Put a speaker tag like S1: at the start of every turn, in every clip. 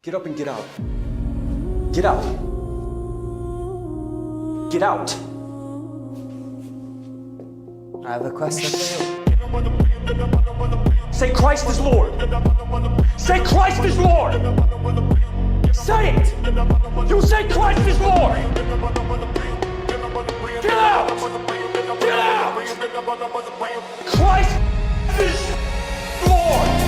S1: Get up and get out. Get out. Get out.
S2: I have a question for you.
S1: Say Christ is Lord. Say Christ is Lord. Say it. You say Christ is Lord. Get out. Get out. Christ is Lord.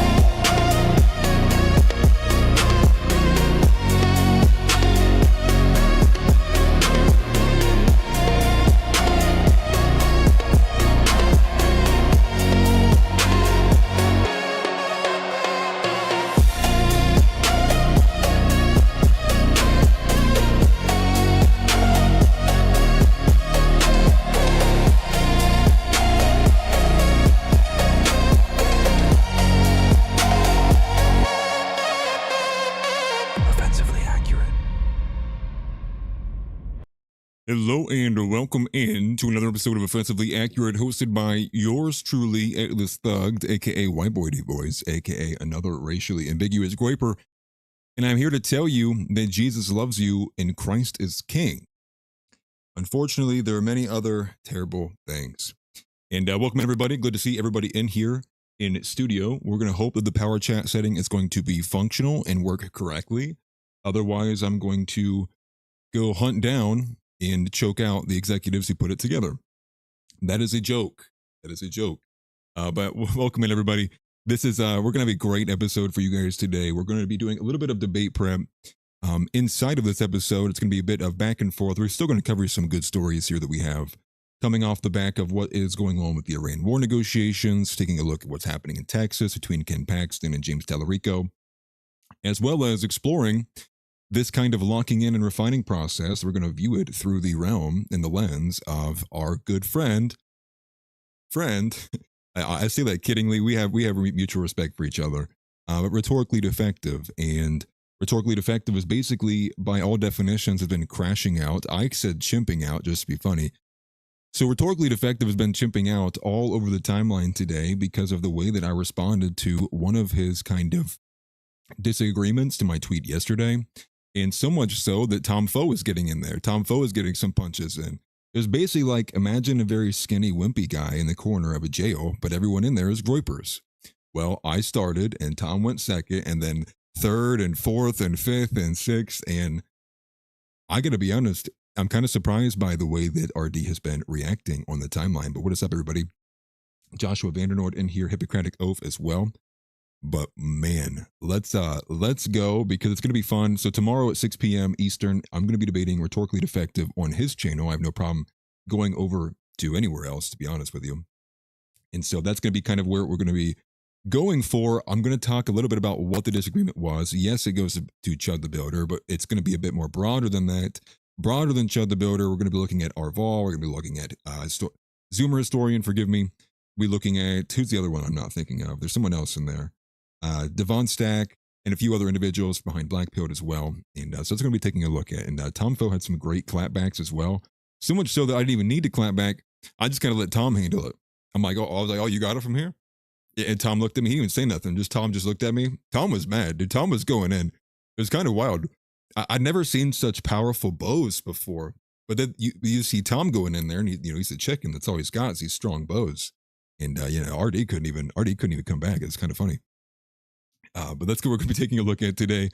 S3: Hello and welcome in to another episode of Offensively Accurate, hosted by yours truly, Atlas Thugged, aka White Boy D-Boys, aka another racially ambiguous Groiper. And I'm here to tell you that Jesus loves you and Christ is King. Unfortunately, there are many other terrible things. And welcome everybody. Good to see everybody in here in studio. We're going to hope that the power chat setting is going to be functional and work correctly. Otherwise, I'm going to go hunt down and choke out the executives who put it together. That is a joke. That is a joke. But welcome in, everybody. This is, we're going to have a great episode for you guys today. We're going to be doing a little bit of debate prep. Inside of this episode, it's going to be a bit of back and forth. We're still going to cover some good stories here that we have coming off the back of what is going on with the Iran war negotiations, taking a look at what's happening in Texas between Ken Paxton and James Tallarico, as well as exploring this kind of locking in and refining process. We're going to view it through the realm and the lens of our good friend. I say that kiddingly. We have mutual respect for each other, but rhetorically defective. And rhetorically defective is basically, by all definitions, has been crashing out. I said chimping out just to be funny. So rhetorically defective has been chimping out all over the timeline today because of the way that I responded to one of his kind of disagreements to my tweet yesterday. And so much so that Tom Foe is getting in there. Tom Foe is getting some punches in. It was basically like, imagine a very skinny, wimpy guy in the corner of a jail, but everyone in there is groipers. Well, I started, and Tom went second, and then third, and fourth, and fifth, and sixth. And I got to be honest, I'm kind of surprised by the way that RD has been reacting on the timeline. But what is up, everybody? Joshua VanDerNoord in here, Hippocratic Oath as well. But man, let's go, because it's going to be fun. So tomorrow at 6 p.m. Eastern, I'm going to be debating rhetorically defective on his channel. I have no problem going over to anywhere else, to be honest with you. And so that's going to be kind of where we're going to be going for. I'm going to talk a little bit about what the disagreement was. Yes, it goes to Chud the Builder, but it's going to be a bit more broader than that. Broader than Chud the Builder, we're going to be looking at Arval. We're going to be looking at Zoomer Historian, forgive me. We're looking at, who's the other one I'm not thinking of? There's someone else in there. Devon Stack, and a few other individuals behind Black Pilled as well. And so it's going to be taking a look at. And Tom Foe had some great clapbacks as well. So much so that I didn't even need to clap back. I just kind of let Tom handle it. I'm like, oh, you got it from here? And Tom looked at me. He didn't even say nothing. Tom just looked at me. Tom was mad, dude. Tom was going in. It was kind of wild. I'd never seen such powerful bows before. But then you see Tom going in there, and he's a chicken. That's all he's got is these strong bows. And RD couldn't even come back. It's kind of funny. But that's what we're going to be taking a look at today.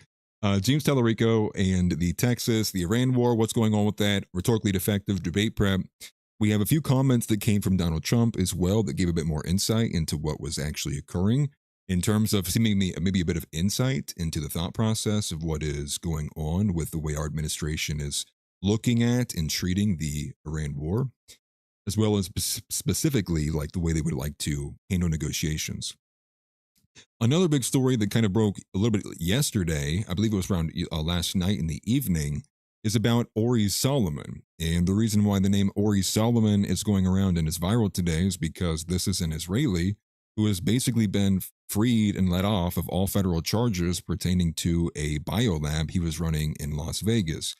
S3: James Tallarico and the Texas, the Iran war, what's going on with that, rhetorically defective, debate prep. We have a few comments that came from Donald Trump as well that gave a bit more insight into what was actually occurring in terms of seemingly maybe a bit of insight into the thought process of what is going on with the way our administration is looking at and treating the Iran war, as well as specifically like the way they would like to handle negotiations. Another big story that kind of broke a little bit yesterday, I believe it was around last night in the evening, is about Ori Solomon. And the reason why the name Ori Solomon is going around and is viral today is because this is an Israeli who has basically been freed and let off of all federal charges pertaining to a biolab he was running in Las Vegas.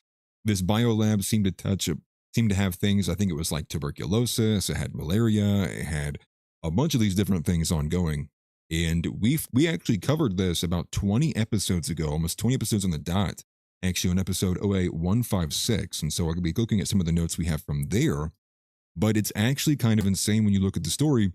S3: This biolab seemed to have things, I think it was like tuberculosis, it had malaria, it had a bunch of these different things ongoing. And we actually covered this about 20 episodes ago, almost 20 episodes on the dot, actually on episode OA 156. And so we're going to be looking at some of the notes we have from there. But it's actually kind of insane when you look at the story,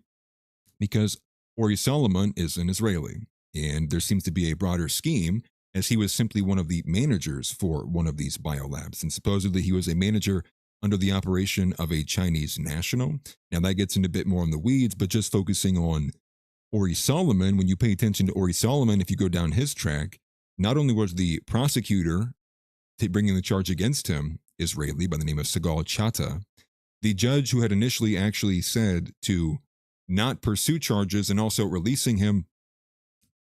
S3: because Ori Solomon is an Israeli, and there seems to be a broader scheme, as he was simply one of the managers for one of these biolabs. And supposedly he was a manager under the operation of a Chinese national. Now that gets into a bit more in the weeds, but just focusing on Ori Solomon, when you pay attention to Ori Solomon, if you go down his track, not only was the prosecutor bringing the charge against him Israeli by the name of Segal Chata, the judge who had initially actually said to not pursue charges and also releasing him,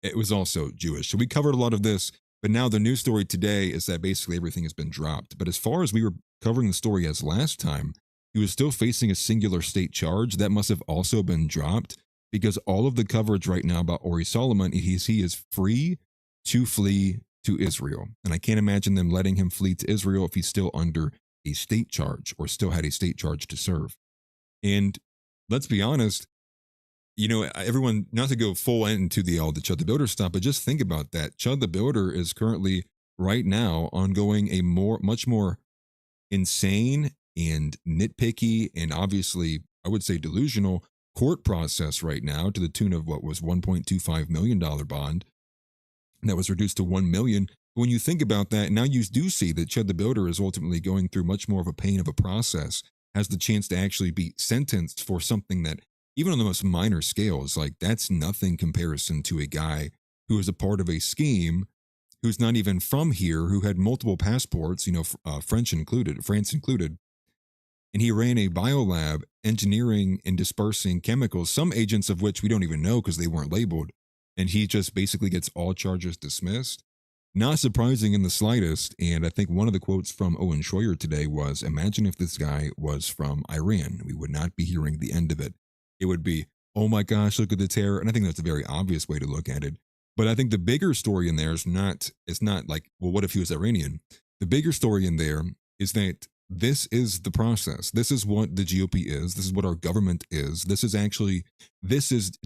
S3: it was also Jewish. So we covered a lot of this, but now the news story today is that basically everything has been dropped. But as far as we were covering the story as last time, he was still facing a singular state charge. That must have also been dropped, because all of the coverage right now about Ori Solomon is he is free to flee to Israel. And I can't imagine them letting him flee to Israel if he's still under a state charge or still had a state charge to serve. And let's be honest, you know, everyone, not to go full into the Chud the Builder stuff, but just think about that. Chud the Builder is currently right now ongoing a much more insane and nitpicky and obviously, I would say, delusional court process right now, to the tune of what was $1.25 million bond that was reduced to $1 million. When you think about that, now you do see that Chud the Builder is ultimately going through much more of a pain of a process, has the chance to actually be sentenced for something that, even on the most minor scales, like that's nothing comparison to a guy who is a part of a scheme, who's not even from here, who had multiple passports, you know, France included, and he ran a biolab engineering and dispersing chemicals, some agents of which we don't even know because they weren't labeled, and he just basically gets all charges dismissed. Not surprising in the slightest, and I think one of the quotes from Owen Schroyer today was, imagine if this guy was from Iran. We would not be hearing the end of it. It would be, oh my gosh, look at the terror. And I think that's a very obvious way to look at it. But I think the bigger story in there is not, it's not like, well, what if he was Iranian? The bigger story in there is that this is the process. This is what the GOP is. This is what our government is. This is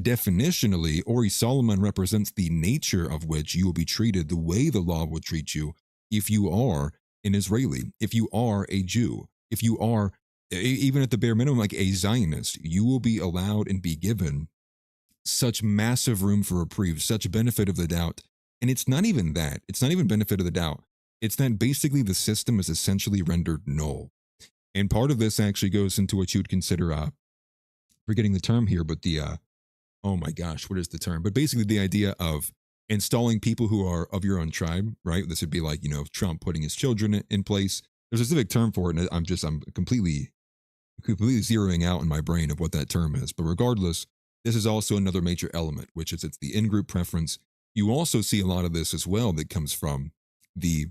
S3: definitionally, Ori Solomon represents the nature of which you will be treated, the way the law will treat you if you are an Israeli, if you are a Jew, if you are, even at the bare minimum, like a Zionist. You will be allowed and be given such massive room for reprieve, such benefit of the doubt. And it's not even that. It's not even benefit of the doubt. It's that basically the system is essentially rendered null. And part of this actually goes into what you would consider, forgetting the term here, but the, oh my gosh, what is the term? But basically the idea of installing people who are of your own tribe, right? This would be like, you know, Trump putting his children in place. There's a specific term for it, and I'm completely zeroing out in my brain of what that term is. But regardless, this is also another major element, which is it's the in-group preference. You also see a lot of this as well that comes from the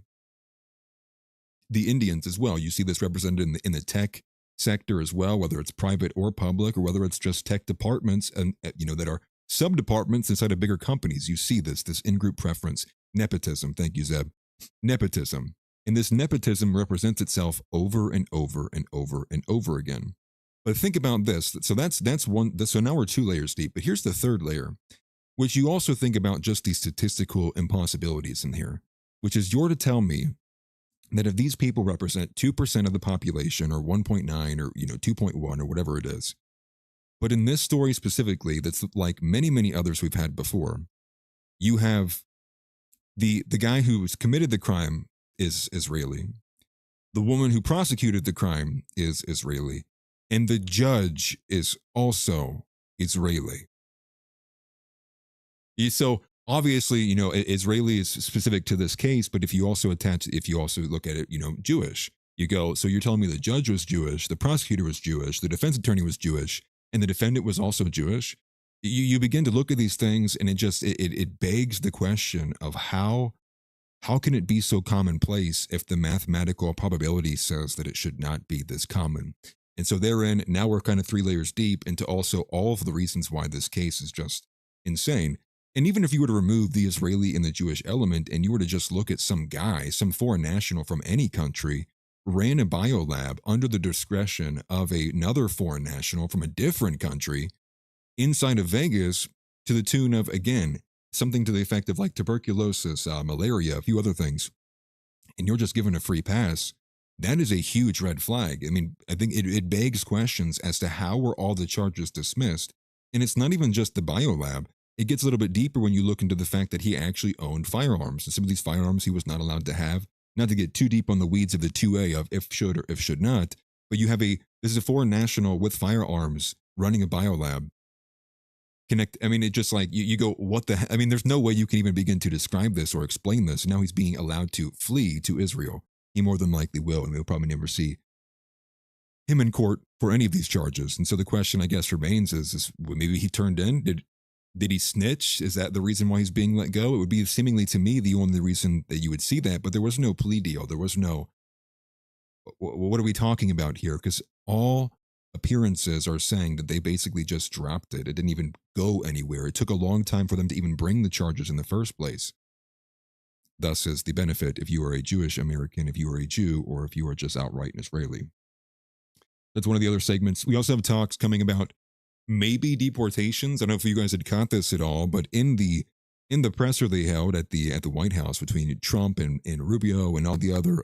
S3: Indians as well. You see this represented in the tech sector as well, whether it's private or public, or whether it's just tech departments and, you know, that are sub-departments inside of bigger companies. You see this in-group preference, nepotism. Thank you, Zeb. Nepotism. And this nepotism represents itself over and over and over and over again. But think about this. So that's one. So now we're 2 layers deep. But here's the third layer, which you also think about just these statistical impossibilities in here, which is you're to tell me that if these people represent 2% of the population, or 1.9, or 2.1, or whatever it is, but in this story specifically, that's like many, many others we've had before, you have the guy who's committed the crime is Israeli, the woman who prosecuted the crime is Israeli, and the judge is also Israeli. So obviously, Israeli is specific to this case, but if you also look at it, Jewish, you go, so you're telling me the judge was Jewish, the prosecutor was Jewish, the defense attorney was Jewish, and the defendant was also Jewish. You begin to look at these things, and it begs the question of how can it be so commonplace if the mathematical probability says that it should not be this common? And so therein, now we're kind of 3 layers deep into also all of the reasons why this case is just insane. And even if you were to remove the Israeli and the Jewish element, and you were to just look at some guy, some foreign national from any country, ran a biolab under the discretion of another foreign national from a different country inside of Vegas to the tune of, again, something to the effect of like tuberculosis, malaria, a few other things, and you're just given a free pass, that is a huge red flag. I mean, I think it begs questions as to how were all the charges dismissed. And it's not even just the biolab. It gets a little bit deeper when you look into the fact that he actually owned firearms. And some of these firearms he was not allowed to have. Not to get too deep on the weeds of the 2A of if should or if should not, but you have this is a foreign national with firearms running a biolab. I mean, it just like, you go, what the I mean, there's no way you can even begin to describe this or explain this. Now he's being allowed to flee to Israel. He more than likely will, and we'll probably never see him in court for any of these charges. And so the question, I guess, remains is maybe he turned in? Did he snitch? Is that the reason why he's being let go? It would be seemingly to me the only reason that you would see that, but there was no plea deal. There was no, what are we talking about here? Because all appearances are saying that they basically just dropped it. It didn't even go anywhere. It took a long time for them to even bring the charges in the first place. Thus is the benefit if you are a Jewish American, if you are a Jew, or if you are just outright an Israeli. That's one of the other segments. We also have talks coming about maybe deportations. I don't know if you guys had caught this at all, but in the presser they held at the White House between Trump and Rubio and all the other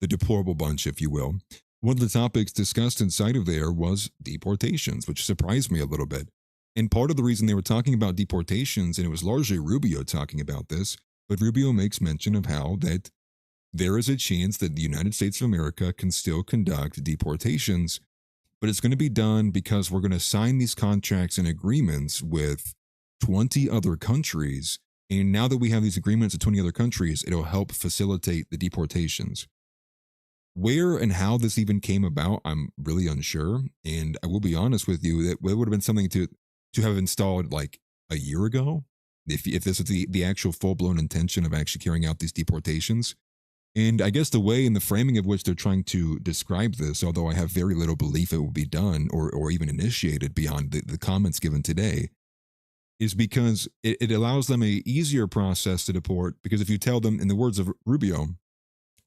S3: the deplorable bunch, if you will, one of the topics discussed inside of there was deportations, which surprised me a little bit. And part of the reason they were talking about deportations, and it was largely Rubio talking about this, but Rubio makes mention of how that there is a chance that the United States of America can still conduct deportations, but it's going to be done because we're going to sign these contracts and agreements with 20 other countries. And now that we have these agreements with 20 other countries, it'll help facilitate the deportations. Where and how this even came about, I'm really unsure. And I will be honest with you, that it would have been something to have installed like a year ago, if this is the actual full-blown intention of actually carrying out these deportations. And I guess the way and the framing of which they're trying to describe this, although I have very little belief it will be done or even initiated beyond the comments given today, is because it allows them a easier process to deport. Because if you tell them, in the words of Rubio,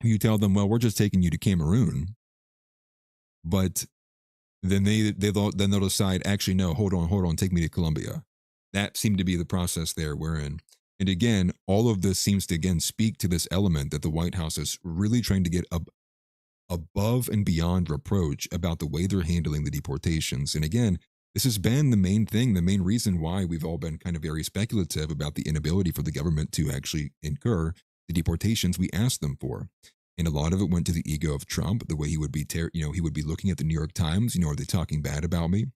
S3: if you tell them, well, we're just taking you to Cameroon, but then they'll decide, actually, no, hold on, take me to Colombia. That seemed to be the process there we're in. And again, all of this seems to, again, speak to this element that the White House is really trying to get above and beyond reproach about the way they're handling the deportations. And again, this has been the main thing, the main reason why we've all been kind of very speculative about the inability for the government to actually incur the deportations we asked them for. And a lot of it went to the ego of Trump, the way he would be, he would be looking at the New York Times, are they talking bad about me?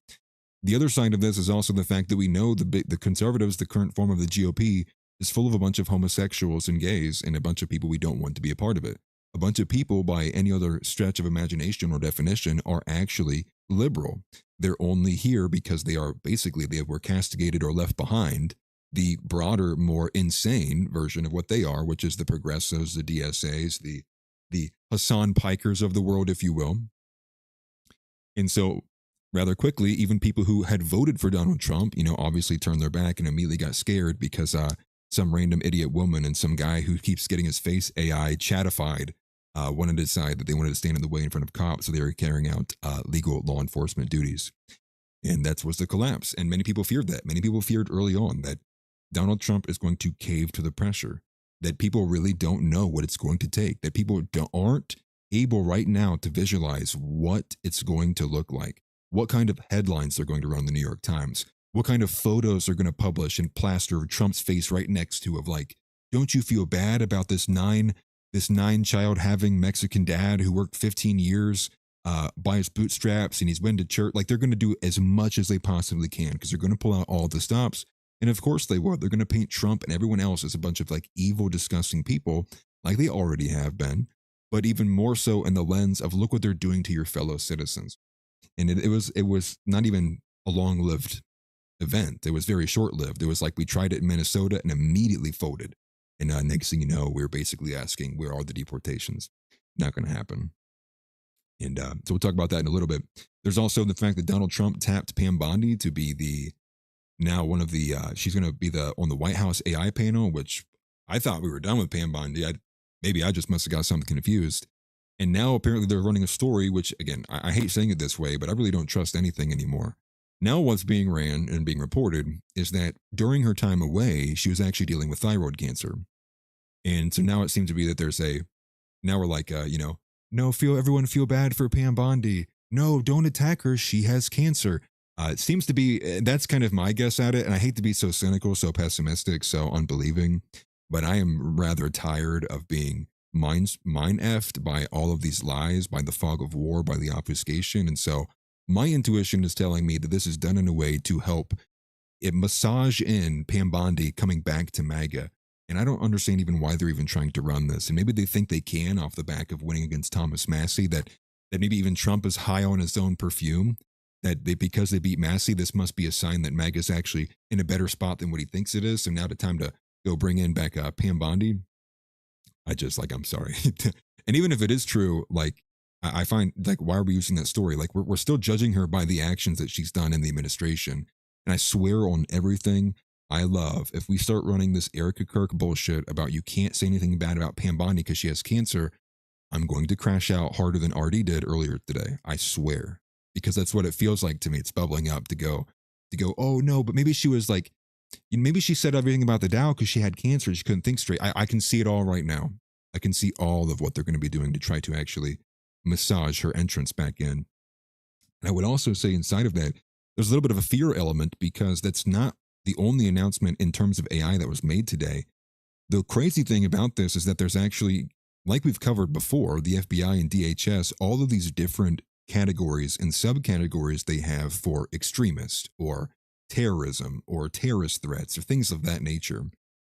S3: The other side of this is also the fact that we know the conservatives, the current form of the GOP, is full of a bunch of homosexuals and gays and a bunch of people we don't want to be a part of it. A bunch of people, by any other stretch of imagination or definition, are actually liberal. They're only here because they were castigated or left behind the broader, more insane version of what they are, which is the progressives, the DSAs, the Hassan Pikers of the world, if you will. And so, rather quickly, even people who had voted for Donald Trump, obviously turned their back and immediately got scared because some random idiot woman and some guy who keeps getting his face AI chatified wanted to decide that they wanted to stand in the way in front of cops, so they were carrying out legal law enforcement duties. And that was the collapse. And many people feared that. Many people feared early on that Donald Trump is going to cave to the pressure, that people really don't know what it's going to take, that people aren't able right now to visualize what it's going to look like, what kind of headlines they're going to run the New York Times, what kind of photos they're going to publish and plaster Trump's face right next to of like, don't you feel bad about this nine child having Mexican dad who worked 15 years by his bootstraps and he's been to church? Like, they're going to do as much as they possibly can because they're going to pull out all the stops. And of course they will. They're going to paint Trump and everyone else as a bunch of like evil, disgusting people, like they already have been, but even more so in the lens of look what they're doing to your fellow citizens. And it was not even a long-lived event. It was very short-lived. It was like we tried it in Minnesota and immediately folded. And next thing you know, we were basically asking, where are the deportations? Not going to happen. And so we'll talk about that in a little bit. There's also the fact that Donald Trump tapped Pam Bondi to be she's going to be on the White House AI panel, which I thought we were done with Pam Bondi. Maybe I just must have got something confused. And now apparently they're running a story, which again, I hate saying it this way, but I really don't trust anything anymore. Now what's being ran and being reported is that during her time away, she was actually dealing with thyroid cancer. And so now it seems to be that now we're like, no, everyone feel bad for Pam Bondi. No, don't attack her. She has cancer. It seems to be, that's kind of my guess at it. And I hate to be so cynical, so pessimistic, so unbelieving, but I am rather tired of being mind-effed by all of these lies, by the fog of war, by the obfuscation. And so my intuition is telling me that this is done in a way to help it massage in Pam Bondi coming back to MAGA. And I don't understand even why they're even trying to run this. And maybe they think they can off the back of winning against Thomas Massey, that maybe even Trump is high on his own perfume, because they beat Massey, this must be a sign that MAGA is actually in a better spot than what he thinks it is. So now the time to go bring in back Pam Bondi. I'm sorry. And even if it is true, like, I find, like, why are we using that story? Like, we're still judging her by the actions that she's done in the administration. And I swear on everything I love, if we start running this Erica Kirk bullshit about you can't say anything bad about Pam Bondi because she has cancer, I'm going to crash out harder than RD did earlier today. I swear. Because that's what it feels like to me. It's bubbling up to go, oh no, but maybe she was like, maybe she said everything about the Dow because she had cancer. She couldn't think straight. I can see it all right now. I can see all of what they're going to be doing to try to actually massage her entrance back in. And I would also say inside of that, there's a little bit of a fear element, because that's not the only announcement in terms of AI that was made today. The crazy thing about this is that there's actually, like we've covered before, the FBI and DHS, all of these different categories and subcategories they have for extremist or terrorism or terrorist threats or things of that nature.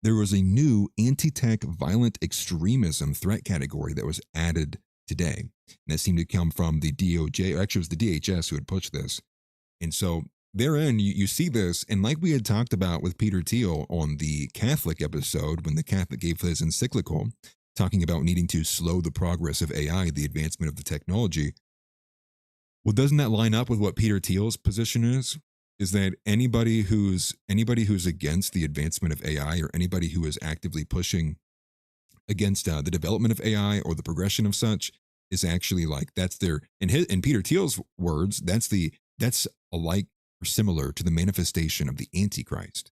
S3: There was a new anti-tech violent extremism threat category that was added today. And that seemed to come from the DOJ, or actually it was the DHS who had pushed this. And so therein, you see this, and like we had talked about with Peter Thiel on the Catholic episode, when the Catholic gave his encyclical, talking about needing to slow the progress of AI, the advancement of the technology. Well, doesn't that line up with what Peter Thiel's position is? Is that anybody who's against the advancement of AI, or anybody who is actively pushing against the development of AI or the progression of such, is actually like, that's their, in Peter Thiel's words, that's alike or similar to the manifestation of the Antichrist.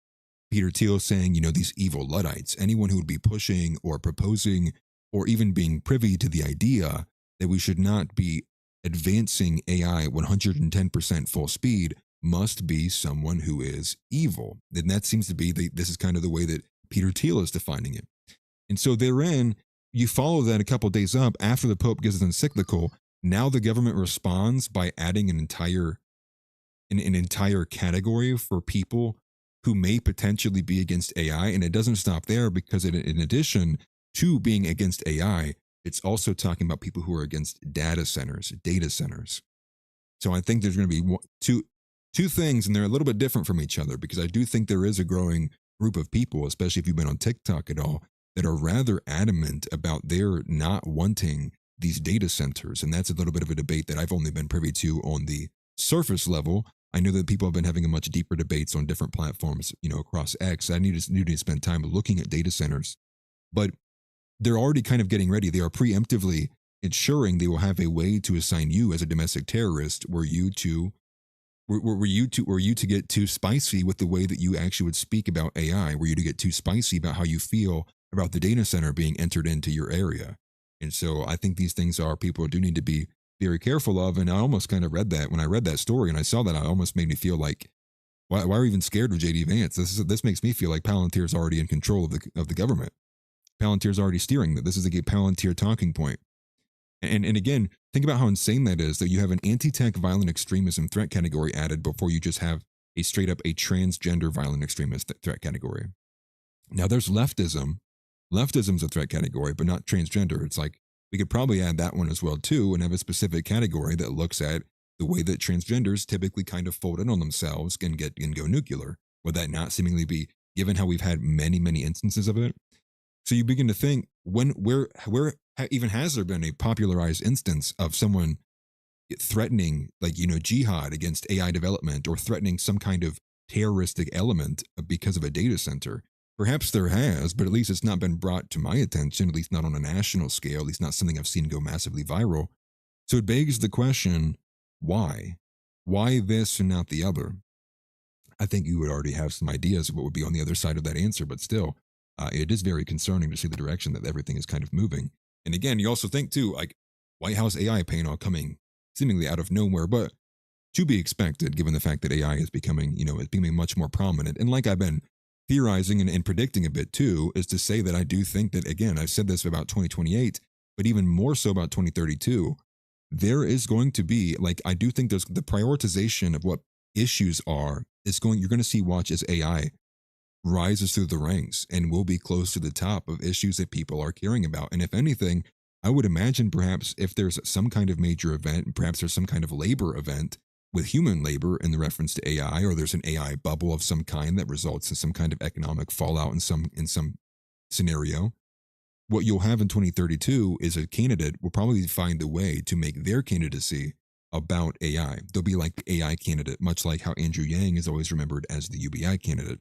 S3: Peter Thiel saying, these evil Luddites, anyone who would be pushing or proposing or even being privy to the idea that we should not be advancing AI 110% full speed, must be someone who is evil. And that seems to be, this is kind of the way that Peter Thiel is defining it. And so therein, you follow that a couple days up after the Pope gives his encyclical. Now the government responds by adding an entire category for people who may potentially be against AI. And it doesn't stop there, because in addition to being against AI, it's also talking about people who are against data centers. So I think there's going to be two things, and they're a little bit different from each other, because I do think there is a growing group of people, especially if you've been on TikTok at all, that are rather adamant about their not wanting these data centers. And that's a little bit of a debate that I've only been privy to on the surface level. I know that people have been having a much deeper debates on different platforms, across X. I need to spend time looking at data centers, but they're already kind of getting ready. They are preemptively ensuring they will have a way to assign you as a domestic terrorist, were you to get too spicy with the way that you actually would speak about AI, were you to get too spicy about how you feel about the data center being entered into your area. And so I think these things are, people do need to be very careful of. And I almost kind of read that when I read that story and I saw that, it almost made me feel like, why are we even scared of JD Vance? This makes me feel like Palantir is already in control of the government. Palantir is already steering that. This is a Palantir talking point. And again, think about how insane that is, that you have an anti-tech violent extremism threat category added before you just have a straight up a transgender violent extremist threat category. Now there's leftism. Leftism's a threat category, but not transgender. It's like, we could probably add that one as well too, and have a specific category that looks at the way that transgenders typically kind of fold in on themselves and go nuclear. Would that not seemingly be, given how we've had many, many instances of it? So you begin to think, where even has there been a popularized instance of someone threatening, jihad against AI development, or threatening some kind of terroristic element because of a data center? Perhaps there has, but at least it's not been brought to my attention, at least not on a national scale, at least not something I've seen go massively viral. So it begs the question, why? Why this and not the other? I think you would already have some ideas of what would be on the other side of that answer, but still, it is very concerning to see the direction that everything is kind of moving. And again, you also think too, like White House AI panel coming seemingly out of nowhere, but to be expected given the fact that AI is becoming, it's becoming much more prominent. And like I've been theorizing and predicting a bit too, is to say that I do think that, again, I've said this about 2028, but even more so about 2032, there is going to be, like, I do think there's the prioritization of what issues are, you're going to see watch as AI rises through the ranks and will be close to the top of issues that people are caring about. And if anything, I would imagine perhaps if there's some kind of major event, perhaps there's some kind of labor event with human labor in the reference to AI, or there's an AI bubble of some kind that results in some kind of economic fallout in some scenario. What you'll have in 2032 is a candidate will probably find a way to make their candidacy about AI. They'll be like the AI candidate, much like how Andrew Yang is always remembered as the UBI candidate,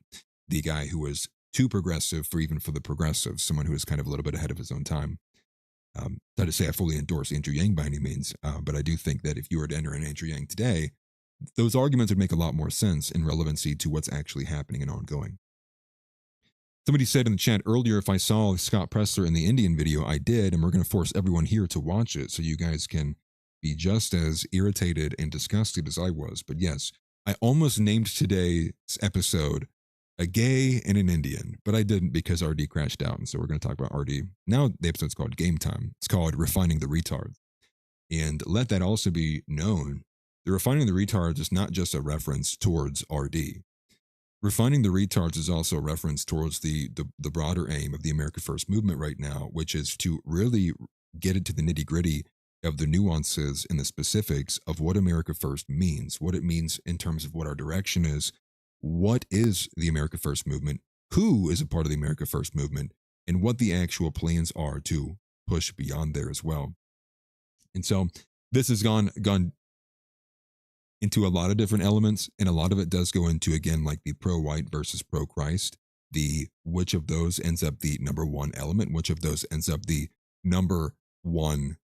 S3: the guy who was too progressive for even for the progressives, someone who is kind of a little bit ahead of his own time. Not to say I fully endorse Andrew Yang by any means, but I do think that if you were to enter an Andrew Yang today, those arguments would make a lot more sense in relevancy to what's actually happening and ongoing. Somebody said in the chat earlier, if I saw Scott Presler in the Indian video, I did, and we're going to force everyone here to watch it so you guys can be just as irritated and disgusted as I was. But yes, I almost named today's episode a gay and an Indian, but I didn't because RD crashed out. And so we're going to talk about RD. Now the episode's called Game Time. It's called Refining the Retards. And let that also be known. The Refining the Retards is not just a reference towards RD. Refining the Retards is also a reference towards the broader aim of the America First movement right now, which is to really get into the nitty gritty of the nuances and the specifics of what America First means, what it means in terms of what our direction is, what is the America First movement, who is a part of the America First movement, and what the actual plans are to push beyond there as well. And so this has gone into a lot of different elements, and a lot of it does go into, again, like the pro-white versus pro-Christ, which of those ends up the number one element, which of those ends up the number one,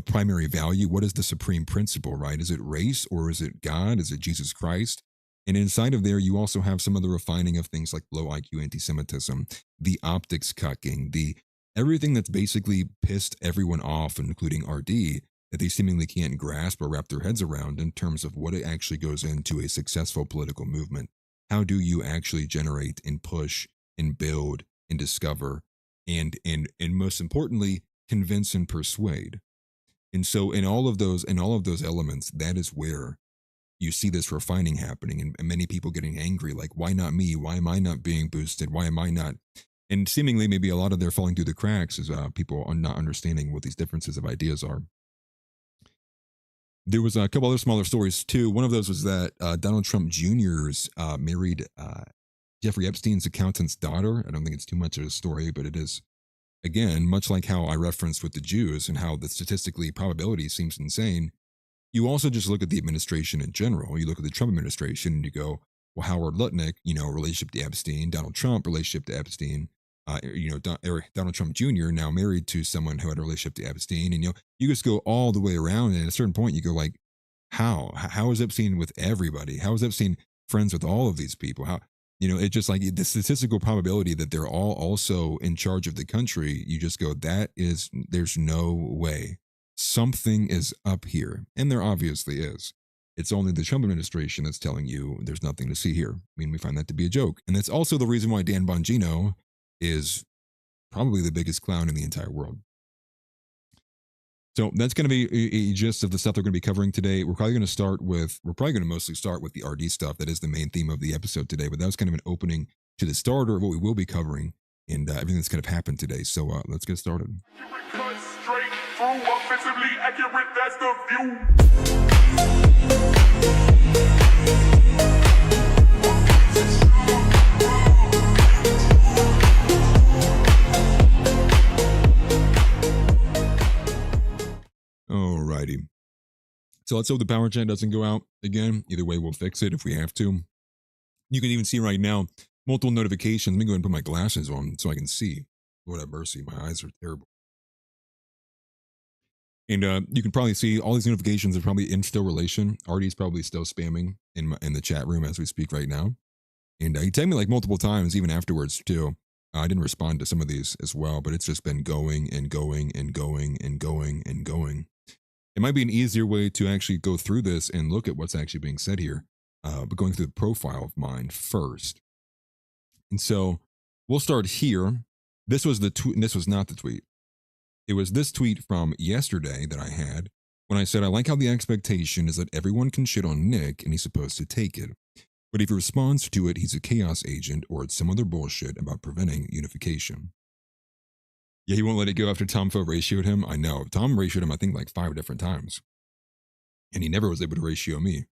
S3: primary value. What is the supreme principle, right? Is it race, or is it God? Is it Jesus Christ? And inside of there, you also have some of the refining of things like low IQ anti-Semitism, the optics cucking, everything that's basically pissed everyone off, including RD, that they seemingly can't grasp or wrap their heads around in terms of what it actually goes into a successful political movement. How do you actually generate and push and build and discover and most importantly, convince and persuade? And so in all of those elements, that is where you see this refining happening, and many people getting angry, like, why not me? Why am I not being boosted? Why am I not? And seemingly maybe a lot of their falling through the cracks is people are not understanding what these differences of ideas are. There was a couple other smaller stories too. One of those was that Donald Trump Jr.'s married Jeffrey Epstein's accountant's daughter. I don't think it's too much of a story, but it is, again, much like how I referenced with the Jews and how the statistically probability seems insane. You also just look at the administration in general. You look at the Trump administration and you go, well, Howard Lutnick, relationship to Epstein, Donald Trump, relationship to Epstein, Donald Trump Jr. now married to someone who had a relationship to Epstein. And, you just go all the way around. And at a certain point, you go like, how is Epstein with everybody? How is Epstein friends with all of these people? How, it's just like the statistical probability that they're all also in charge of the country. You just go, there's no way. Something is up here. And there obviously is. It's only the Trump administration that's telling you there's nothing to see here. I mean, we find that to be a joke. And that's also the reason why Dan Bongino is probably the biggest clown in the entire world. So that's going to be a gist of the stuff they're going to be covering today. We're probably going to mostly start with the RD stuff. That is the main theme of the episode today, but that was kind of an opening to the starter of what we will be covering and everything that's kind of happened today. So let's get started.
S1: Offensively accurate, that's the view.
S3: Alrighty. So let's hope the power chat doesn't go out again. Either way, we'll fix it if we have to. You can even see right now multiple notifications. Let me go ahead and put my glasses on so I can see. Lord have mercy, my eyes are terrible. And you can probably see all these notifications are probably in still relation. Artie's probably still spamming in the chat room as we speak right now. And he tagged me like multiple times, even afterwards too. I didn't respond to some of these as well, but it's just been going and going and going and going and going. It might be an easier way to actually go through this and look at what's actually being said here, but going through the profile of mine first. And so we'll start here. This was the tweet, and this was not the tweet. It was this tweet from yesterday that I had when I said, I like how the expectation is that everyone can shit on Nick and he's supposed to take it. But if he responds to it, he's a chaos agent or it's some other bullshit about preventing unification. Yeah, he won't let it go after Tom Fo ratioed him. I know. Tom ratioed him, I think, like 5 different times. And he never was able to ratio me.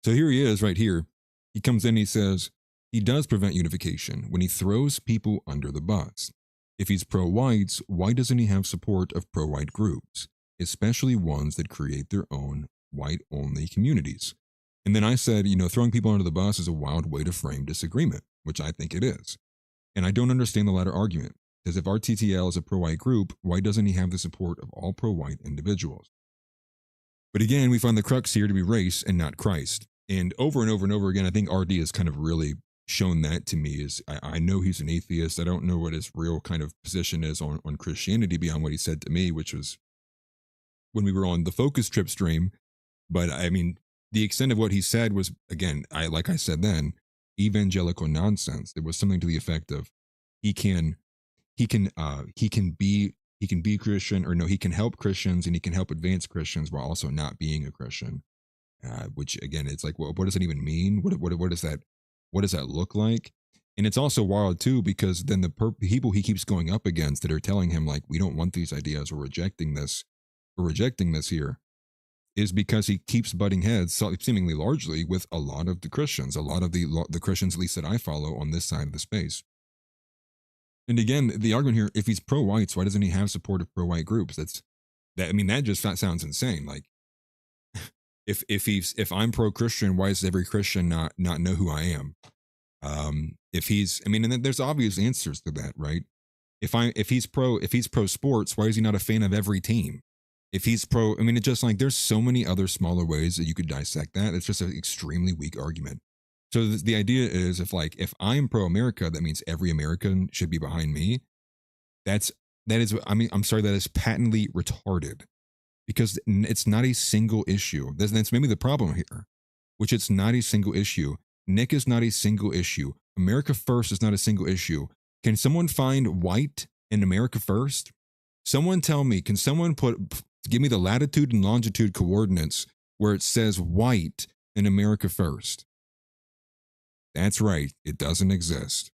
S3: So here he is right here. He comes in, he says, he does prevent unification when he throws people under the bus. If he's pro-whites, why doesn't he have support of pro-white groups, especially ones that create their own white-only communities? And then I said, throwing people under the bus is a wild way to frame disagreement, which I think it is. And I don't understand the latter argument, because if RTTL is a pro-white group, why doesn't he have the support of all pro-white individuals? But again, we find the crux here to be race and not Christ. And over and over again, I think RD has kind of really shown that to me. Is I know he's an atheist. I don't know what his real kind of position is on Christianity beyond what he said to me, which was when we were on the Focus Trip stream. But I mean, the extent of what he said was, again, like I said then, evangelical nonsense. There was something to the effect of he can be Christian, or no, he can help Christians and he can help advance Christians while also not being a Christian. Which again, it's like, what does it even mean? What does that look like? And it's also wild too, because then the people he keeps going up against that are telling him like, we don't want these ideas, we're rejecting this here, is because he keeps butting heads, seemingly largely, with a lot of the Christians, a lot of the Christians, at least that I follow on this side of the space. And again, the argument here, if he's pro-whites, why doesn't he have support of pro-white groups? That just sounds insane. Like, if I'm pro-Christian, why does every Christian not know who I am? And then there's obvious answers to that, right? If he's pro sports, why is he not a fan of every team? If he's pro, it's just like there's so many other smaller ways that you could dissect that. It's just an extremely weak argument. So the idea is if I'm pro-America, that means every American should be behind me. That is patently retarded, because it's not a single issue. That's maybe the problem here, which it's not a single issue. Nick is not a single issue. America First is not a single issue. Can someone find white in America First? Someone tell me, can someone give me the latitude and longitude coordinates where it says white in America First? That's right. It doesn't exist.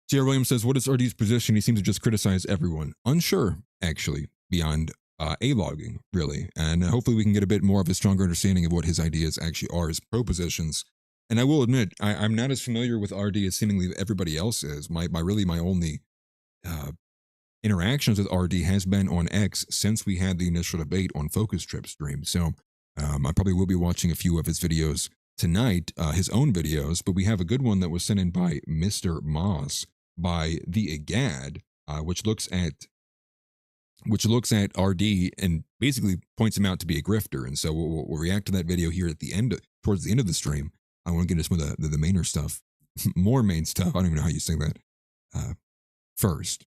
S3: J.R. Williams says, what is RD's position? He seems to just criticize everyone. Unsure, actually, beyond A-logging, really. And hopefully we can get a bit more of a stronger understanding of what his ideas actually are, his propositions. And I will admit, I'm not as familiar with RD as seemingly everybody else is. My only interactions with RD has been on X since we had the initial debate on Focus Trip stream. So I probably will be watching a few of his videos tonight, his own videos, but we have a good one that was sent in by Mr. Moss by the Agad, which looks at RD and basically points him out to be a grifter. And so we'll react to that video here at the end, towards the end of the stream. I want to get into some of the mainer stuff, more main stuff. I don't even know how you say that first.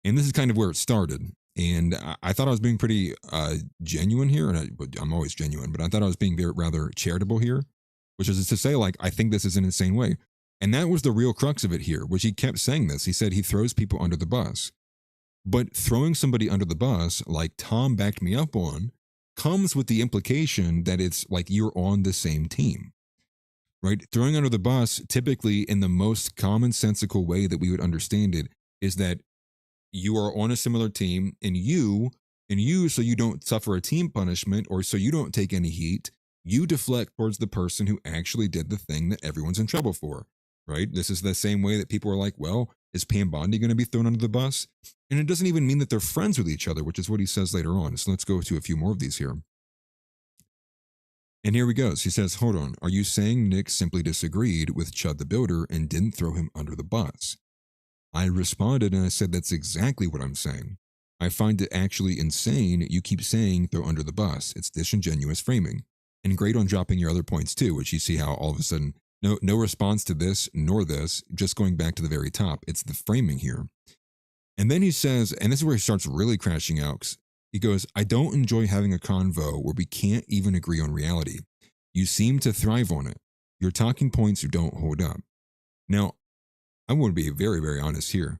S3: And this is kind of where it started. And I thought I was being pretty genuine here, and I'm always genuine, but I thought I was being rather charitable here, which is to say, like, I think this is an insane way. And that was the real crux of it here, which he kept saying this. He said he throws people under the bus. But throwing somebody under the bus, like Tom backed me up on, comes with the implication that it's like you're on the same team, right? Throwing under the bus, typically in the most commonsensical way that we would understand it, is that you are on a similar team, and you, so you don't suffer a team punishment or so you don't take any heat, you deflect towards the person who actually did the thing that everyone's in trouble for, right? This is the same way that people are like, well, is Pam Bondi going to be thrown under the bus? And it doesn't even mean that they're friends with each other, which is what he says later on. So let's go to a few more of these here. And here he goes. He says, hold on. Are you saying Nick simply disagreed with Chud the Builder and didn't throw him under the bus? I responded and I said, that's exactly what I'm saying. I find it actually insane. You keep saying throw under the bus. It's disingenuous framing. And great on dropping your other points too, which you see how all of a sudden, no response to this nor this, just going back to the very top. It's the framing here. And then he says, and this is where he starts really crashing out. He goes, I don't enjoy having a convo where we can't even agree on reality. You seem to thrive on it. Your talking points don't hold up. Now, I want to be very, very honest here.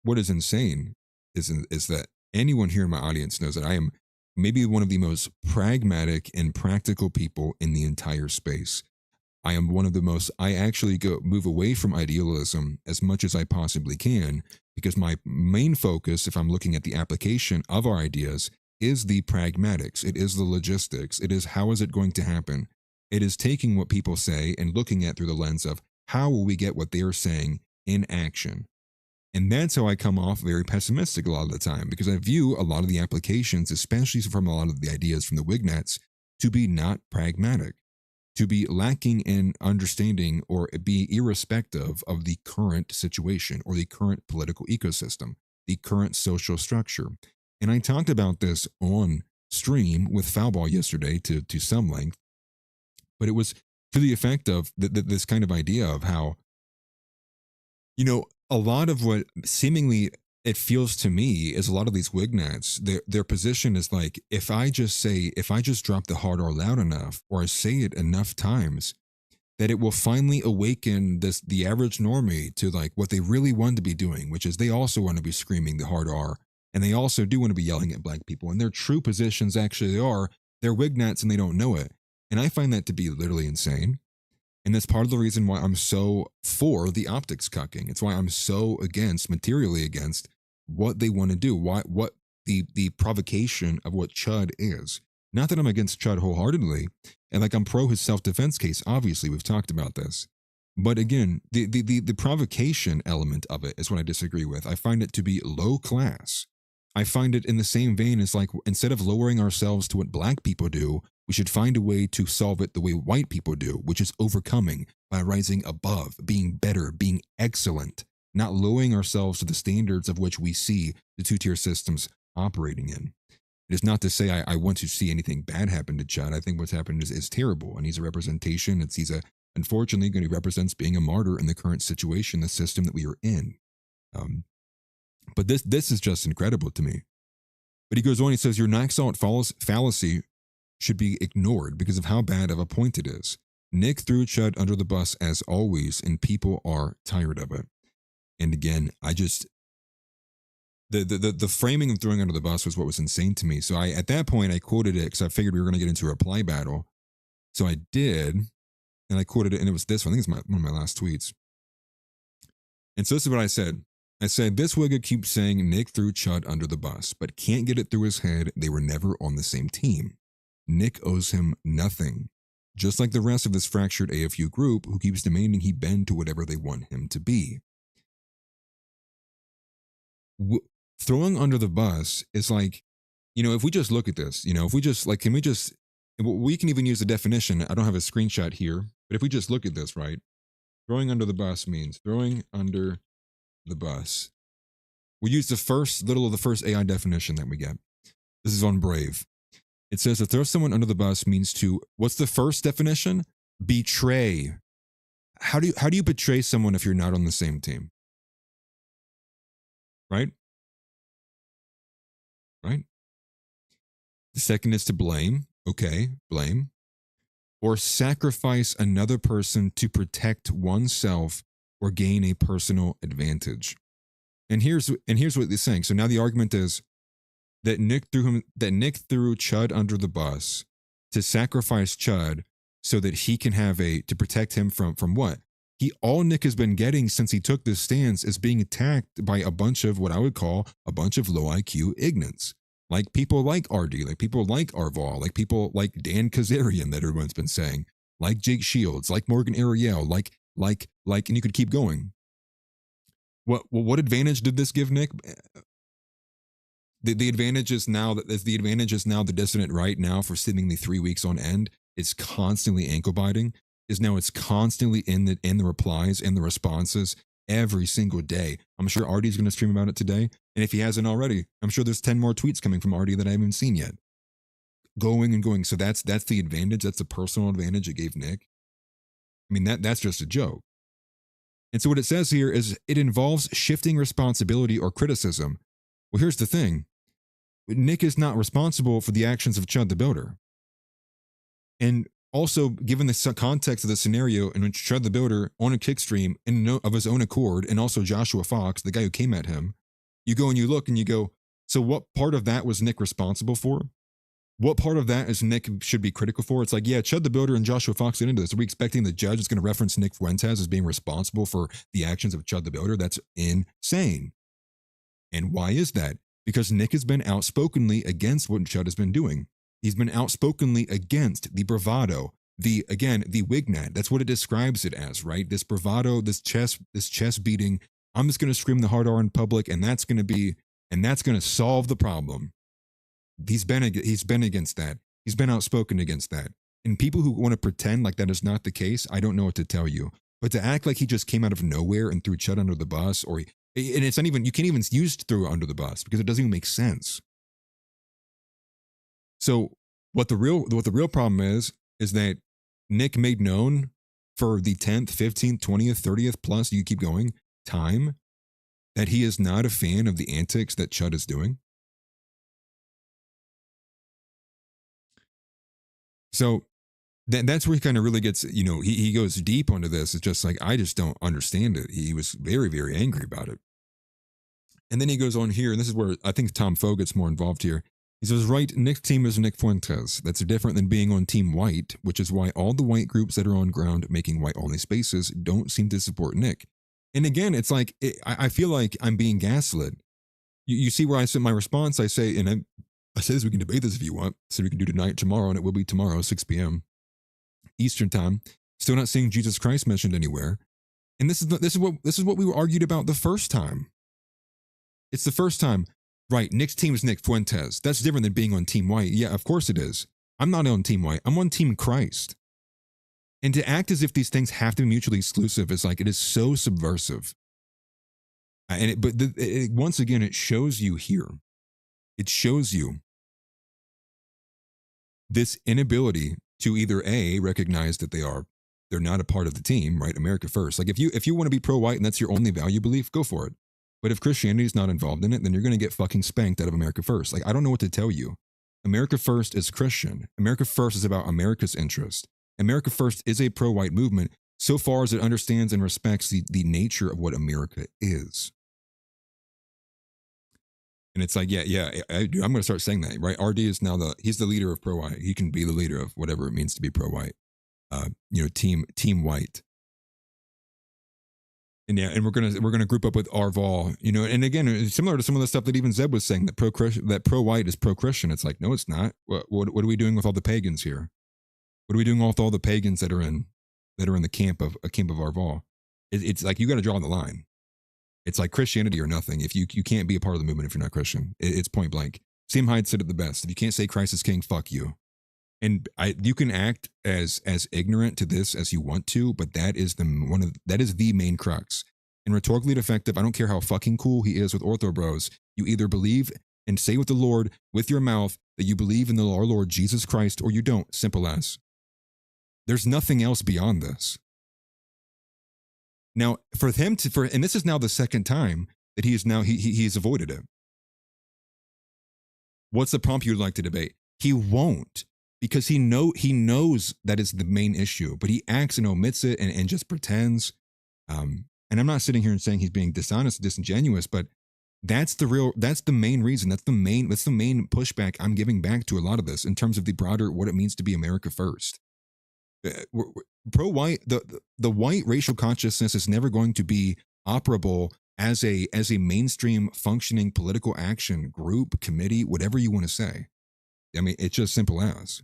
S3: What is insane is that anyone here in my audience knows that I am maybe one of the most pragmatic and practical people in the entire space. I am one of the most, I actually move away from idealism as much as I possibly can, because my main focus, if I'm looking at the application of our ideas, is the pragmatics. It is the logistics. It is how is it going to happen? It is taking what people say and looking at through the lens of how will we get what they are saying in action? And that's how I come off very pessimistic a lot of the time, because I view a lot of the applications, especially from a lot of the ideas from the Wignets, to be not pragmatic, to be lacking in understanding or be irrespective of the current situation or the current political ecosystem, the current social structure. And I talked about this on stream with Foulball yesterday to some length, but it was to the effect of this kind of idea of how, a lot of what seemingly it feels to me is a lot of these Wignets, their position is like, if I just drop the hard R loud enough, or I say it enough times, that it will finally awaken the average normie to like what they really want to be doing, which is they also want to be screaming the hard R, and they also do want to be yelling at black people, and their true positions actually are they're Wignets and they don't know it. And I find that to be literally insane. And that's part of the reason why I'm so for the optics cucking. It's why I'm so materially against what they want to do, what the provocation of what Chud is. Not that I'm against Chud wholeheartedly, and like I'm pro his self-defense case, obviously, we've talked about this. But again, the provocation element of it is what I disagree with. I find it to be low class. I find it in the same vein as like, instead of lowering ourselves to what black people do, we should find a way to solve it the way white people do, which is overcoming by rising above, being better, being excellent, not lowering ourselves to the standards of which we see the two-tier systems operating in. It is not to say I want to see anything bad happen to Chud. I think what's happened is terrible, and he's a representation. Unfortunately, he represents being a martyr in the current situation, the system that we are in. But this is just incredible to me. But he goes on, he says, your Naxalt fallacy should be ignored because of how bad of a point it is. Nick threw Chud under the bus as always, and people are tired of it. And again, the framing of throwing under the bus was what was insane to me. So at that point, I quoted it because I figured we were going to get into a reply battle. So I did, and I quoted it, and it was this one. I think it's one of my last tweets. And so this is what I said. I said, this wigger keeps saying Nick threw Chud under the bus, but can't get it through his head they were never on the same team. Nick owes him nothing, just like the rest of this fractured AFU group who keeps demanding he bend to whatever they want him to be. Throwing under the bus is like, if we just look at this, if we just like, we can even use the definition. I don't have a screenshot here, but if we just look at this, right? Throwing under the bus means throwing under the bus. We use the first AI definition that we get. This is on Brave. It says to throw someone under the bus means to, what's the first definition? Betray. How do you betray someone if you're not on the same team? Right? Right? The second is to blame. Okay, blame. Or sacrifice another person to protect oneself or gain a personal advantage. And here's what they're saying. So now the argument is that Nick threw Chud under the bus to sacrifice Chud so that he can to protect him from what? All Nick has been getting since he took this stance is being attacked by a bunch of what I would call a bunch of low IQ ignorants. Like people like RD, like people like Arval, like people like Dan Kazarian that everyone's been saying, like Jake Shields, like Morgan Ariel, like, and you could keep going. What advantage did this give Nick? The advantage is now the dissident right now for seemingly 3 weeks on end is constantly ankle biting. It's constantly in the replies, in the responses every single day. I'm sure Artie's going to stream about it today. And if he hasn't already, I'm sure there's 10 more tweets coming from Artie that I haven't seen yet. Going and going. So that's the advantage. That's the personal advantage it gave Nick. I mean, that's just a joke. And so what it says here is it involves shifting responsibility or criticism. Well, here's the thing. Nick is not responsible for the actions of Chud the Builder. And also, given the context of the scenario in which Chud the Builder, on a kickstream of his own accord, and also Joshua Fox, the guy who came at him, you go and you look and you go, so what part of that was Nick responsible for? What part of that is Nick should be critical for? It's like, yeah, Chud the Builder and Joshua Fox get into this. Are we expecting the judge is going to reference Nick Fuentes as being responsible for the actions of Chud the Builder? That's insane. And why is that? Because Nick has been outspokenly against what Chud has been doing. He's been outspokenly against the bravado, the wignet. That's what it describes it as, right? This bravado, this chest beating. I'm just going to scream the hard R in public, and that's going to solve the problem. He's been against that. He's been outspoken against that. And people who want to pretend like that is not the case, I don't know what to tell you. But to act like he just came out of nowhere and threw Chud under the bus, and it's not even, you can't even use throw under the bus because it doesn't even make sense. So what the real problem is that Nick made known for the 10th, 15th, 20th, 30th plus, you keep going, time, that he is not a fan of the antics that Chud is doing. So that's where he kind of really gets, he goes deep onto this. It's just like, I just don't understand it. He was very, very angry about it. And then he goes on here, and this is where I think Tom Foe gets more involved here. He says, right, Nick's team is Nick Fuentes. That's different than being on Team White, which is why all the white groups that are on ground making white-only spaces don't seem to support Nick. And again, it's like, I feel like I'm being gaslit. You see where I sent my response? I say, and I say this, we can debate this if you want. So we can do tonight, tomorrow, and it will be tomorrow, 6 p.m. Eastern time. Still not seeing Jesus Christ mentioned anywhere. And this is what we argued about the first time. It's the first time. Right, Nick's team is Nick Fuentes. That's different than being on Team White. Yeah, of course it is. I'm not on Team White. I'm on Team Christ. And to act as if these things have to be mutually exclusive is like, it is so subversive. But once again, it shows you here. It shows you this inability to either A, recognize that they're not a part of the team, right? America first. Like if you want to be pro-white and that's your only value belief, go for it. But if Christianity is not involved in it, then you're going to get fucking spanked out of America first. Like, I don't know what to tell you. America first is Christian. America first is about America's interest. America first is a pro-white movement so far as it understands and respects the nature of what America is. And it's like, I'm going to start saying that, right? RD is now he's the leader of pro-white. He can be the leader of whatever it means to be pro-white. Team white. And yeah, and we're gonna group up with Arval, and again, it's similar to some of the stuff that even Zeb was saying, that pro-white is pro-Christian. It's like, no, it's not. What are we doing with all the pagans here? What are we doing with all the pagans that are in the camp of Arval? It's like, you got to draw the line. It's like Christianity or nothing. If you can't be a part of the movement if you're not Christian, it's point blank. Sam Hyde said it the best. If you can't say Christ is king, fuck you. And you can act as ignorant to this as you want to, but that is the main crux. And rhetorically defective, I don't care how fucking cool he is with Ortho Bros. You either believe and say with the Lord with your mouth that you believe in our Lord Jesus Christ, or you don't. Simple as. There's nothing else beyond this. Now, and this is now the second time that he's avoided it. What's the prompt you'd like to debate? He won't. Because he knows that is the main issue, but he acts and omits it and just pretends. And I'm not sitting here and saying he's being dishonest, disingenuous, but that's the main reason. That's the main pushback I'm giving back to a lot of this in terms of the broader what it means to be America first. Pro-white, the white racial consciousness is never going to be operable as a mainstream functioning political action group, committee, whatever you want to say. I mean, it's just simple as.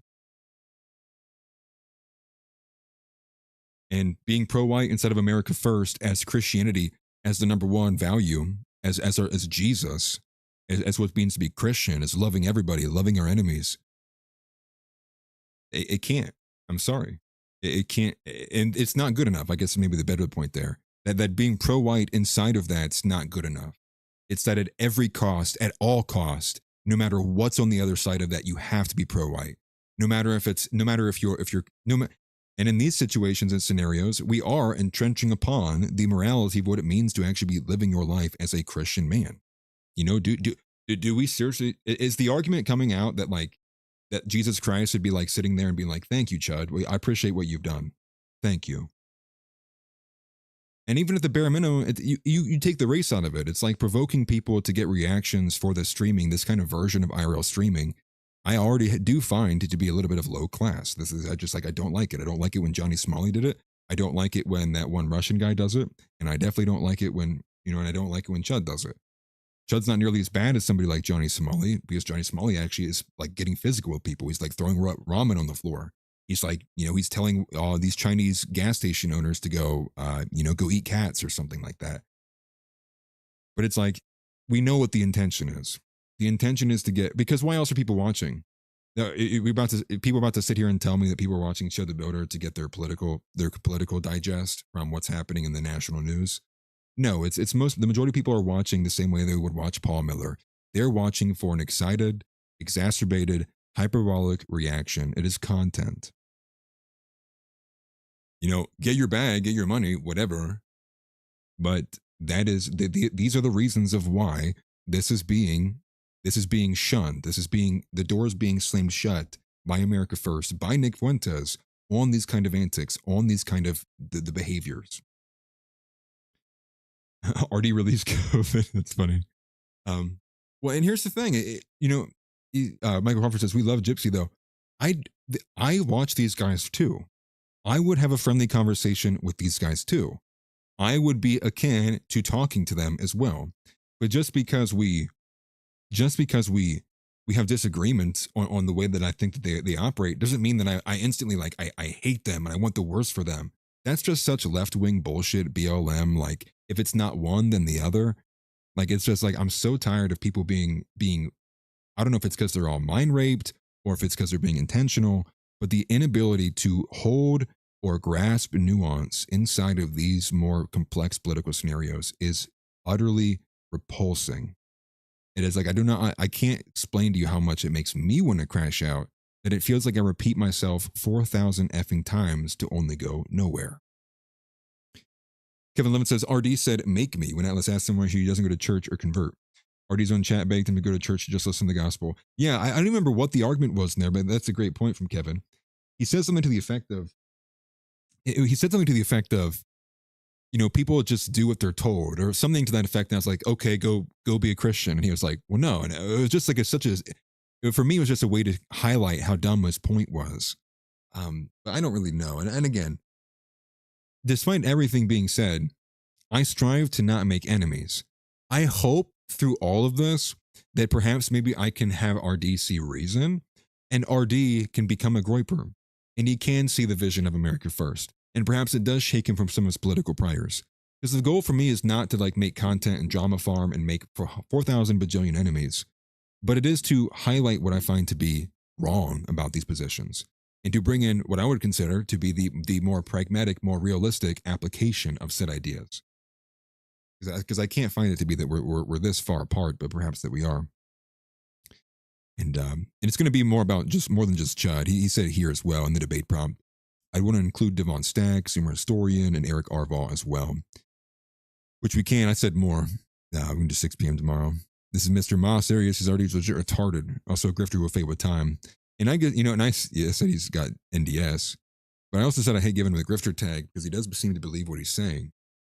S3: And being pro-white instead of America first, as Christianity as the number one value, as Jesus, as what it means to be Christian, as loving everybody, loving our enemies. It can't. I'm sorry. It can't, and it's not good enough. I guess maybe the better point there. That being pro-white inside of that's not good enough. It's that at every cost, at all cost, no matter what's on the other side of that, you have to be pro-white. No matter if and in these situations and scenarios, we are entrenching upon the morality of what it means to actually be living your life as a Christian man. You know, do we seriously, is the argument coming out that like, that Jesus Christ would be like sitting there and being like, thank you, Chud. I appreciate what you've done. Thank you. And even at the bare minimum, you take the race out of it. It's like provoking people to get reactions for the streaming, this kind of version of IRL streaming. I already do find it to be a little bit of low class. This is I don't like it. I don't like it when Johnny Smalley did it. I don't like it when that one Russian guy does it. And I definitely don't like it when, and I don't like it when Chud does it. Chud's not nearly as bad as somebody like Johnny Smalley, because Johnny Smalley actually is like getting physical with people. He's like throwing ramen on the floor. He's like, he's telling these Chinese gas station owners to go, go eat cats or something like that. But it's like, we know what the intention is. The intention is to get, because why else are people watching? People about to sit here and tell me that people are watching Show the Builder to get their political digest from what's happening in the national news. No, the majority of people are watching the same way they would watch Paul Miller. They're watching for an excited, exacerbated, hyperbolic reaction. It is content. Get your bag, get your money, whatever. But these are the reasons of why this is being shunned. The doors being slammed shut by America First, by Nick Fuentes, on these kind of antics, on these kind of the behaviors. RD released COVID. That's funny. Well, and here's the thing. Michael Crawford says, we love Gypsy, though. I watch these guys, too. I would have a friendly conversation with these guys, too. I would be akin to talking to them as well. But just because we have disagreements on the way that I think that they operate doesn't mean that I instantly I hate them and I want the worst for them. That's just such left-wing bullshit, BLM. Like, if it's not one, then the other. Like, it's just like, I'm so tired of people being, I don't know if it's because they're all mind raped or if it's because they're being intentional, but the inability to hold or grasp nuance inside of these more complex political scenarios is utterly repulsing. It is like, I can't explain to you how much it makes me want to crash out, that it feels like I repeat myself 4,000 effing times to only go nowhere. Kevin Levin says, RD said, make me, when Atlas asked him why he doesn't go to church or convert. RD's own chat begged him to go to church to just listen to the gospel. Yeah, I don't remember what the argument was in there, but that's a great point from Kevin. He said something to the effect of, people just do what they're told, or something to that effect. And I was like, okay, go be a Christian. And he was like, well, no. And it was just like for me, it was just a way to highlight how dumb his point was. But I don't really know. And again, despite everything being said, I strive to not make enemies. I hope through all of this that perhaps maybe I can have RD see reason, and RD can become a Groyper, and he can see the vision of America First. And perhaps it does shake him from some of his political priors. Because the goal for me is not to make content and drama farm and make 4,000 bajillion enemies, but it is to highlight what I find to be wrong about these positions, and to bring in what I would consider to be the more pragmatic, more realistic application of said ideas. Because I can't find it to be that we're this far apart, but perhaps that we are. And it's going to be more than just Chud. He said it here as well in the debate prompt. I want to include Devon Stack, Zoomer Historian, and Eric Arval as well. Which we can. I said more. We can do 6 p.m. tomorrow. This is Mr. Moss Arias. He's already legit retarded. Also, a grifter with fate with time. And I get, and I said he's got NDS. But I also said I hate giving him the grifter tag because he does seem to believe what he's saying.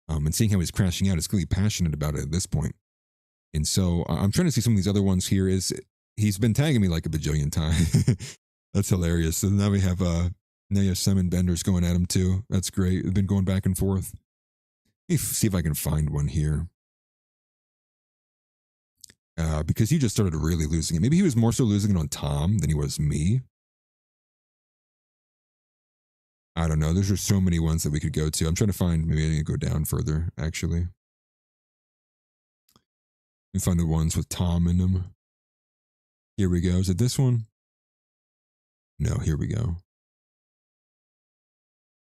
S3: And seeing how he's crashing out, he's clearly passionate about it at this point. And so I'm trying to see some of these other ones here. He's been tagging me like a bajillion times. That's hilarious. So now we have Simon Benders going at him too. That's great. We've been going back and forth. Let me see if I can find one here. Because he just started really losing it. Maybe he was more so losing it on Tom than he was me. I don't know. There's just so many ones that we could go to. I'm trying to find, maybe I need to go down further, actually. Let me find the ones with Tom in them. Here we go. Is it this one? No, here we go.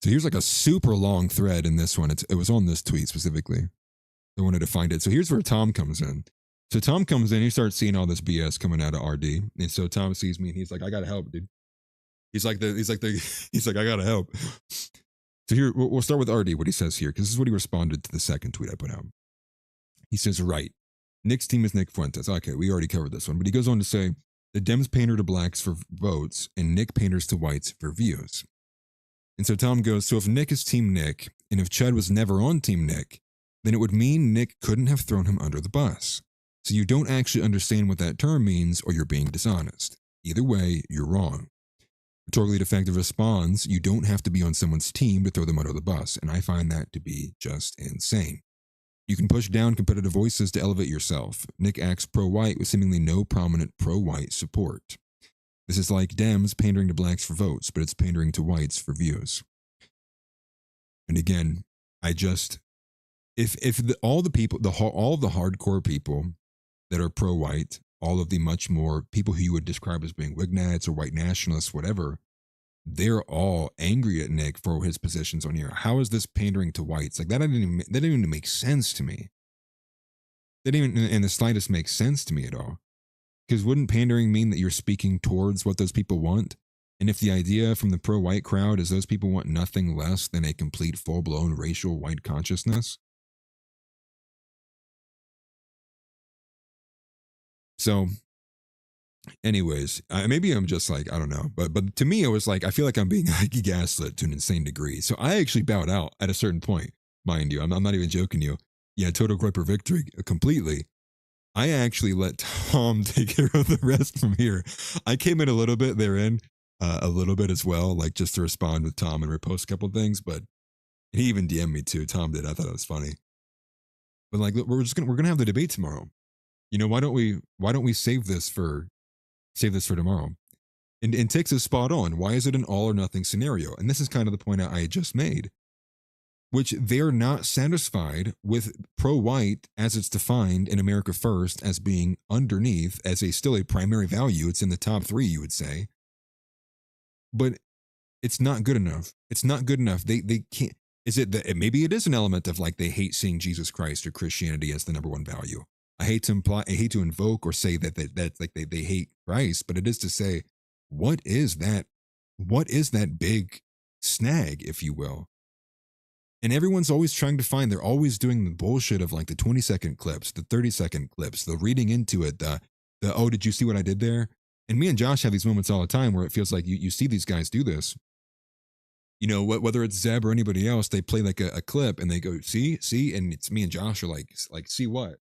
S3: So here's like a super long thread in this one. It was on this tweet specifically. I wanted to find it. So here's where Tom comes in. So Tom comes in, he starts seeing all this BS coming out of RD. And so Tom sees me and he's like, I gotta help, dude. He's like, I gotta help. So here, we'll start with RD, what he says here, because this is what he responded to the second tweet I put out. He says, right, Nick's team is Nick Fuentes. Okay, we already covered this one. But he goes on to say, the Dems pander to blacks for votes and Nick panders to whites for views. And so Tom goes, so if Nick is Team Nick, and if Chud was never on Team Nick, then it would mean Nick couldn't have thrown him under the bus. So you don't actually understand what that term means, or you're being dishonest. Either way, you're wrong. Rhetorically Defective responds, you don't have to be on someone's team to throw them under the bus, and I find that to be just insane. You can push down competitive voices to elevate yourself. Nick acts pro-white with seemingly no prominent pro-white support. This is like Dems pandering to blacks for votes, but it's pandering to whites for views. And again, all the hardcore people that are pro-white, all of the much more people who you would describe as being Wignats or white nationalists, whatever, they're all angry at Nick for his positions on here. How is this pandering to whites? Like that didn't even make sense to me. That didn't even in the slightest make sense to me at all. Because wouldn't pandering mean that you're speaking towards what those people want? And if the idea from the pro-white crowd is those people want nothing less than a complete full-blown racial white consciousness? So, anyways, maybe I'm just like, I don't know. But to me, it was like, I feel like I'm being gaslit to an insane degree. So I actually bowed out at a certain point, mind you. I'm not even joking you. Yeah, total Groiper victory completely. I actually let Tom take care of the rest from here. I came in a little bit therein, a little bit as well, like just to respond with Tom and repost a couple of things. But he even DM'd me too. Tom did. I thought it was funny. But like, we're gonna have the debate tomorrow. You know, why don't we save this for tomorrow? And Tix is spot on. Why is it an all or nothing scenario? And this is kind of the point I just made, which they're not satisfied with pro-white as it's defined in America First as being underneath as still a primary value. It's in the top 3, you would say. But it's not good enough. It's not good enough. They can't. Is it that maybe it is an element of like they hate seeing Jesus Christ or Christianity as the number one value? I hate to invoke or say that like they hate Christ, but it is to say, what is that big snag, if you will? And everyone's always trying to find, they're always doing the bullshit of like the 20-second clips, the 30-second clips, the reading into it, the oh, did you see what I did there? And me and Josh have these moments all the time where it feels like you see these guys do this. You know, whether it's Zeb or anybody else, they play like a clip and they go, see, and it's me and Josh are like, see what?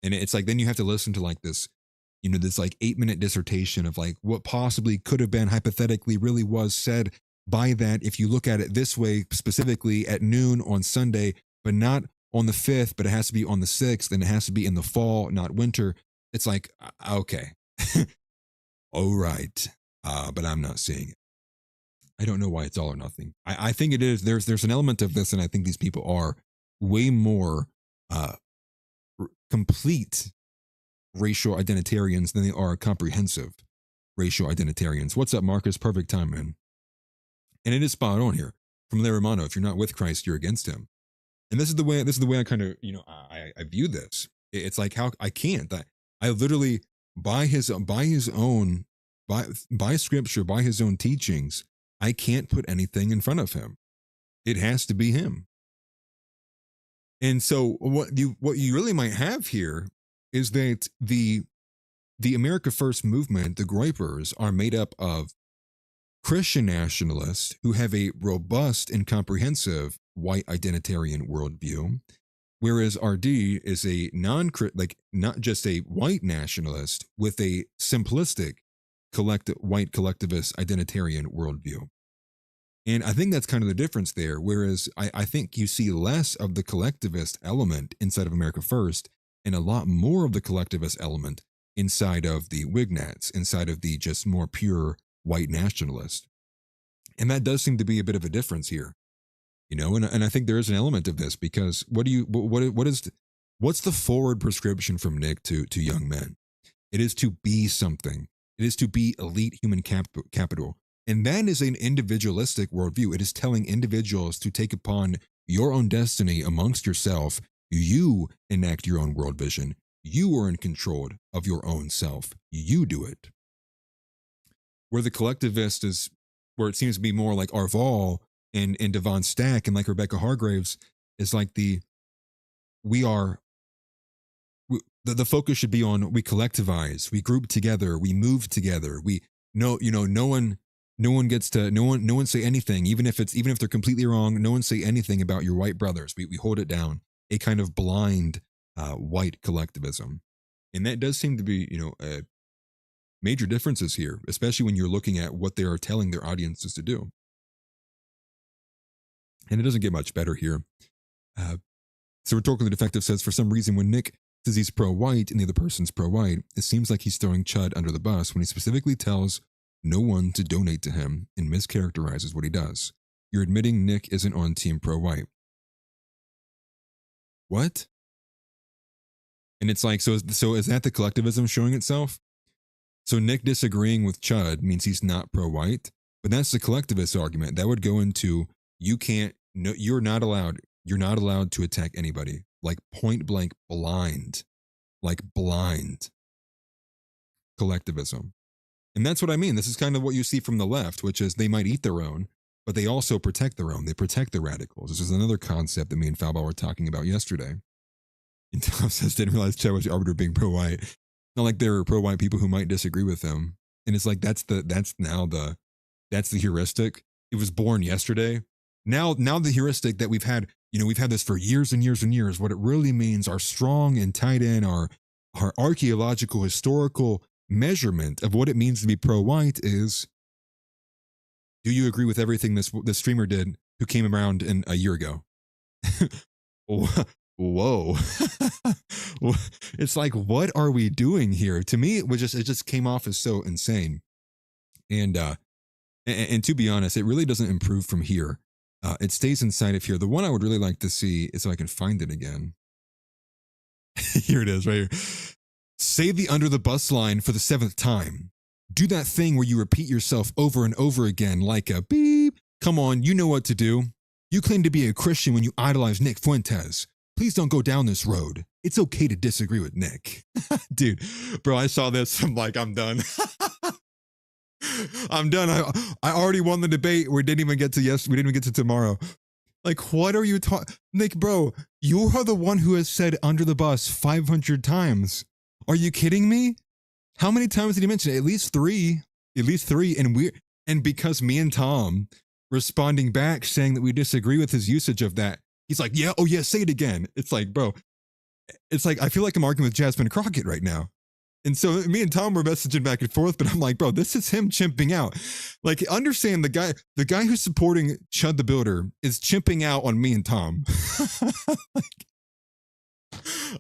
S3: And it's like, then you have to listen to like this, you know, this like 8-minute dissertation of like what possibly could have been hypothetically really was said by that. If you look at it this way, specifically at noon on Sunday, but not on the 5th, but it has to be on the 6th, and it has to be in the fall, not winter. It's like, okay, all right. But I'm not seeing it. I don't know why it's all or nothing. I think it is. There's an element of this, and I think these people are way more complete racial identitarians than they are comprehensive racial identitarians. What's up, Marcus? Perfect time, man. And it is spot on here from Larry Romano. If you're not with Christ, you're against him. And this is the way I kind of, you know, I view this. It's like how I can't. I literally by scripture, by his own teachings, I can't put anything in front of him. It has to be him. And so what you really might have here is that the America First movement, the Groypers, are made up of Christian nationalists who have a robust and comprehensive white identitarian worldview, whereas RD is a not just a white nationalist with a simplistic white collectivist identitarian worldview. And I think that's kind of the difference there. Whereas I think you see less of the collectivist element inside of America First and a lot more of the collectivist element inside of the Wignats, inside of the just more pure white nationalist. And that does seem to be a bit of a difference here, you know, and I think there is an element of this because what's the forward prescription from Nick to young men? It is to be something. It is to be elite human capital. And that is an individualistic worldview. It is telling individuals to take upon your own destiny amongst yourself You enact your own world vision. You are in control of your own self. You do it. Where the collectivist is, where it seems to be more like Arval and Devon Stack and like Rebecca Hargraves, is like the focus should be on we collectivize, we group together, we move together. No one gets to no one say anything, even if they're completely wrong. No one say anything about your white brothers. We hold it down. A kind of blind white collectivism, and that does seem to be major differences here, especially when you're looking at what they are telling their audiences to do. And it doesn't get much better here. So Rhetorically Defective says, for some reason, when Nick says he's pro-white and the other person's pro-white, it seems like he's throwing Chud under the bus when he specifically tells no one to donate to him and mischaracterizes what he does. You're admitting Nick isn't on team pro-white. What? And it's like, so is that the collectivism showing itself? So Nick disagreeing with Chud means he's not pro-white, but that's the collectivist argument. That would go into, you're not allowed to attack anybody, like point blank blind collectivism. And that's what I mean. This is kind of what you see from the left, which is they might eat their own, but they also protect their own. They protect the radicals. This is another concept that me and Falbal were talking about yesterday. And Tom says, didn't realize Chud was the arbiter being pro-white. Not like there are pro-white people who might disagree with him. And it's like, that's the heuristic. It was born yesterday. Now the heuristic that we've had this for years and years and years, what it really means, our strong and tied in, our archaeological, historical measurement of what it means to be pro-white is, do you agree with everything this streamer did who came around a year ago? Whoa. It's like, what are we doing here? To me, it just came off as so insane. And to be honest, it really doesn't improve from here. It stays inside of here. The one I would really like to see is if I can find it again. Here it is, right here. Say the under the bus line for the 7th time. Do that thing where you repeat yourself over and over again like a beep. Come on, you know what to do. You claim to be a Christian when you idolize Nick Fuentes. Please don't go down this road. It's okay to disagree with Nick. Dude, bro, I saw this. I'm like, I'm done. I'm done. I already won the debate. We didn't even get to tomorrow. Like, what are you talking? Nick, bro, you are the one who has said under the bus 500 times. Are you kidding me? How many times did he mention it? At least three. And because me and Tom responding back saying that we disagree with his usage of that, he's like, yeah, oh yeah, say it again. It's like, bro, it's like, I feel like I'm arguing with Jasmine Crockett right now. And so me and Tom were messaging back and forth, but I'm like, bro, this is him chimping out. Like, understand the guy who's supporting Chud the Builder is chimping out on me and Tom.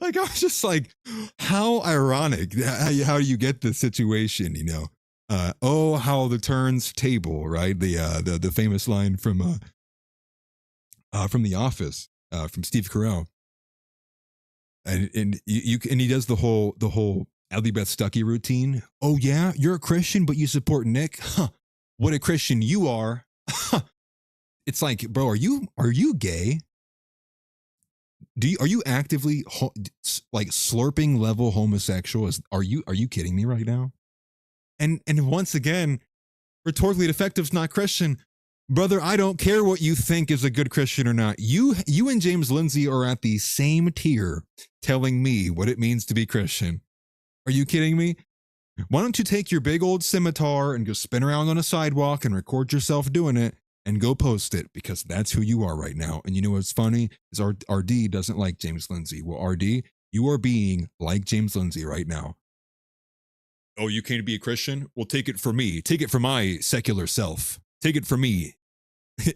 S3: like I was just like, how ironic. How do you get this situation, oh, how the turns table, right? The famous line from The Office, from Steve Carell. And he does the whole Ellie Beth Stuckey routine. Oh yeah, you're a Christian, but you support Nick. Huh? What a Christian you are. It's like, bro, are you gay? Are you actively like slurping level homosexual? Are you kidding me right now? And once again, Rhetorically Defective's not Christian. Brother, I don't care what you think is a good Christian or not. You and James Lindsay are at the same tier telling me what it means to be Christian. Are you kidding me? Why don't you take your big old scimitar and go spin around on a sidewalk and record yourself doing it and go post it, because that's who you are right now. And you know what's funny is RD doesn't like James Lindsay. Well, RD, you are being like James Lindsay right now. Oh, you came to be a Christian? Well, take it for me. Take it for my secular self. Take it from me,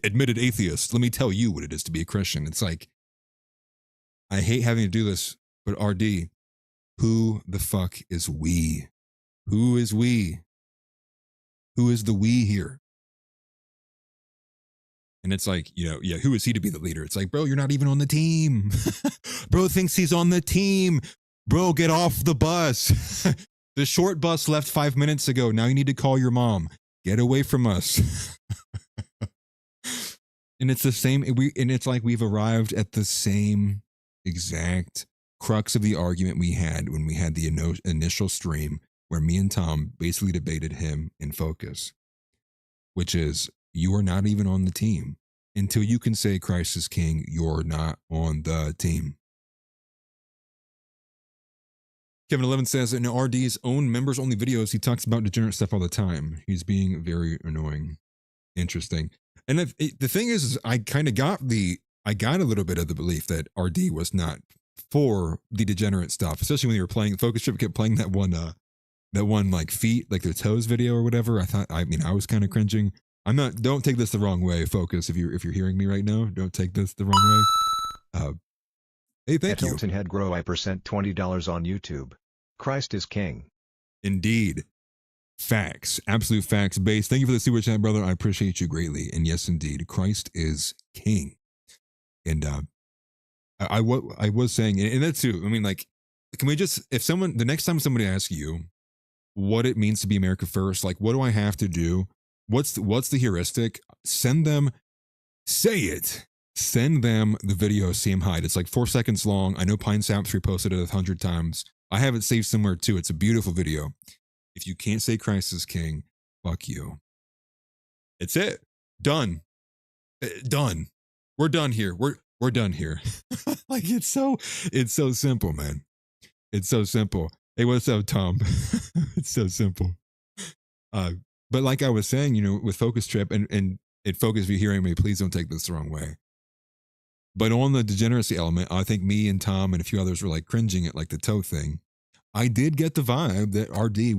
S3: admitted atheist. Let me tell you what it is to be a Christian. It's like, I hate having to do this, but RD, who the fuck is we? Who is we? Who is the we here? And it's like, who is he to be the leader? It's like, bro, you're not even on the team. Bro thinks he's on the team. Bro, get off the bus. The short bus left 5 minutes ago. Now you need to call your mom. Get away from us. And it's the same. And it's like we've arrived at the same exact crux of the argument we had when we had the initial stream where me and Tom basically debated him in Focus, which is you are not even on the team. Until you can say Christ is king, you're not on the team. Kevin 11 says in RD's own members only videos, he talks about degenerate stuff all the time. He's being very annoying. Interesting. And the thing is I kind of got I got a little bit of the belief that RD was not for the degenerate stuff, especially when you were playing Focus Trip, kept playing that one like feet, like their toes video or whatever. I was kind of cringing. I'm not, don't take this the wrong way, Focus. If you're hearing me right now, don't take this the wrong way. Hey, thank you.
S4: Hilton Head Grow I percent $20 on YouTube. Christ is king.
S3: Indeed. Facts. Absolute facts based. Thank you for the super chat, brother. I appreciate you greatly. And yes, indeed, Christ is king. And I was saying, and that's too, I mean, like, can we just, if someone, the next time somebody asks you what it means to be America first, like, what do I have to do? What's the heuristic? Send them, say it. Send them the video, see him hide. It's like 4 seconds long. I know Pine Saps reposted it 100 times. I have it saved somewhere too. It's a beautiful video. If you can't say Christ is king, fuck you. It's it. Done. Done. We're done here. We're done here. Like it's so simple, man. It's so simple. Hey, what's up, Tom? It's so simple. But like I was saying, you know, with Focus Trip and it Focus, if you're hearing me, please don't take this the wrong way. But on the degeneracy element, I think me and Tom and a few others were like cringing at like the toe thing. I did get the vibe that RD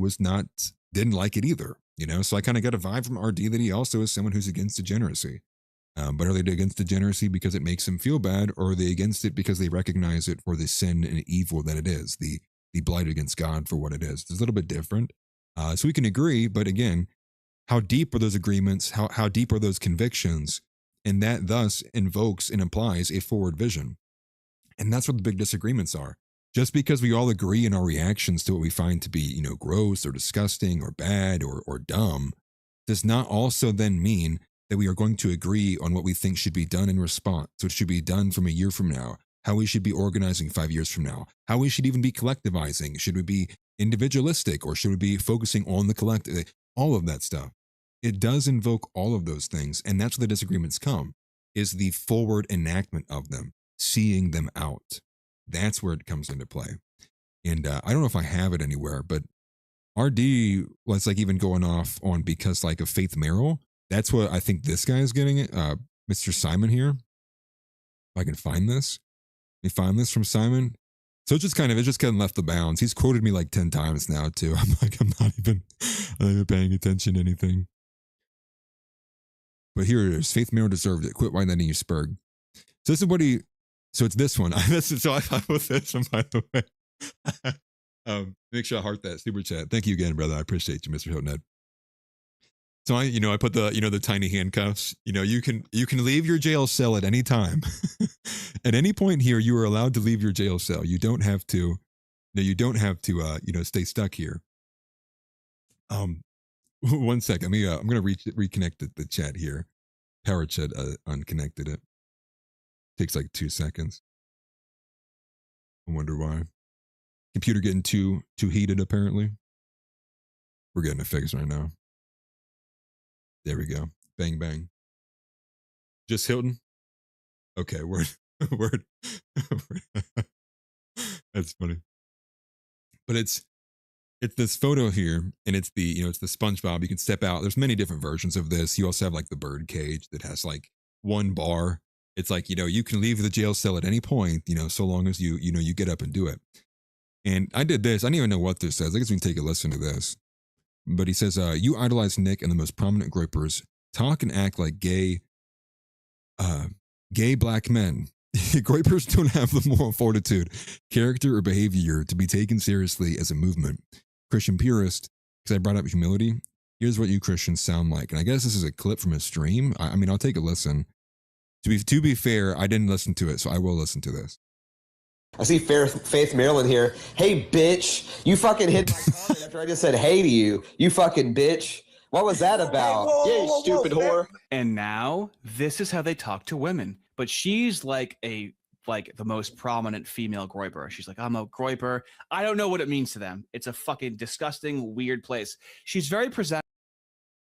S3: didn't like it either, you know? So I kind of got a vibe from RD that he also is someone who's against degeneracy. But are they against degeneracy because it makes them feel bad, or are they against it because they recognize it for the sin and evil that it is, the blight against God for what it is? It's a little bit different. So we can agree, but again, how deep are those agreements? How deep are those convictions? And that thus invokes and implies a forward vision. And that's what the big disagreements are. Just because we all agree in our reactions to what we find to be, you know, gross or disgusting or bad or dumb, does not also then mean that we are going to agree on what we think should be done in response. So it should be done from a year from now, how we should be organizing 5 years from now, how we should even be collectivizing. Should we be individualistic or should we be focusing on the collective? All of that stuff. It does invoke all of those things. And that's where the disagreements come, is the forward enactment of them, seeing them out. That's where it comes into play. And I don't know if I have it anywhere, but RD was like even going off on because like of Faith Merrill. That's what I think this guy is getting it. Mr. Simon here. If I can find this. Let me find this from Simon. So it just kind of left the bounds. He's quoted me like 10 times now too. I'm not even paying attention to anything. But here it is. Faith Merrill deserved it. Quit whining you spurg. So this is what so it's this one. So I thought with this one, by the way. Make sure I heart that super chat. Thank you again, brother. I appreciate you, Mr. Hilton. So I put the tiny handcuffs. You can leave your jail cell at any time. At any point here, you are allowed to leave your jail cell. You don't have to. No, you don't have to. Stay stuck here. 1 second. I'm gonna reconnect the chat here. Power chat unconnected it. Takes like 2 seconds. I wonder why. Computer getting too heated apparently. We're getting it fixed right now. There we go. Bang, bang. Just Hilton? Okay, word. Word. That's funny. But it's this photo here, and it's the SpongeBob. You can step out. There's many different versions of this. You also have like the bird cage that has like one bar. It's like, you can leave the jail cell at any point, so long as you get up and do it. And I did this. I don't even know what this says. I guess we can take a listen to this. But he says, you idolize Nick and the most prominent groupers, talk and act like gay black men. Groupers don't have the moral fortitude, character, or behavior to be taken seriously as a movement. Christian purist, because I brought up humility, here's what you Christians sound like. And I guess this is a clip from his stream. I mean, I'll take a listen. To be fair, I didn't listen to it, so I will listen to this.
S5: I see Faith Maryland here. Hey, bitch, you fucking hit my comment after I just said hey to you. You fucking bitch. What was that about? Yeah, you stupid whore.
S6: And now, this is how they talk to women. But she's like a like the most prominent female groiper. She's like, I'm a groiper. I don't know what it means to them. It's a fucking disgusting, weird place. She's very presentable.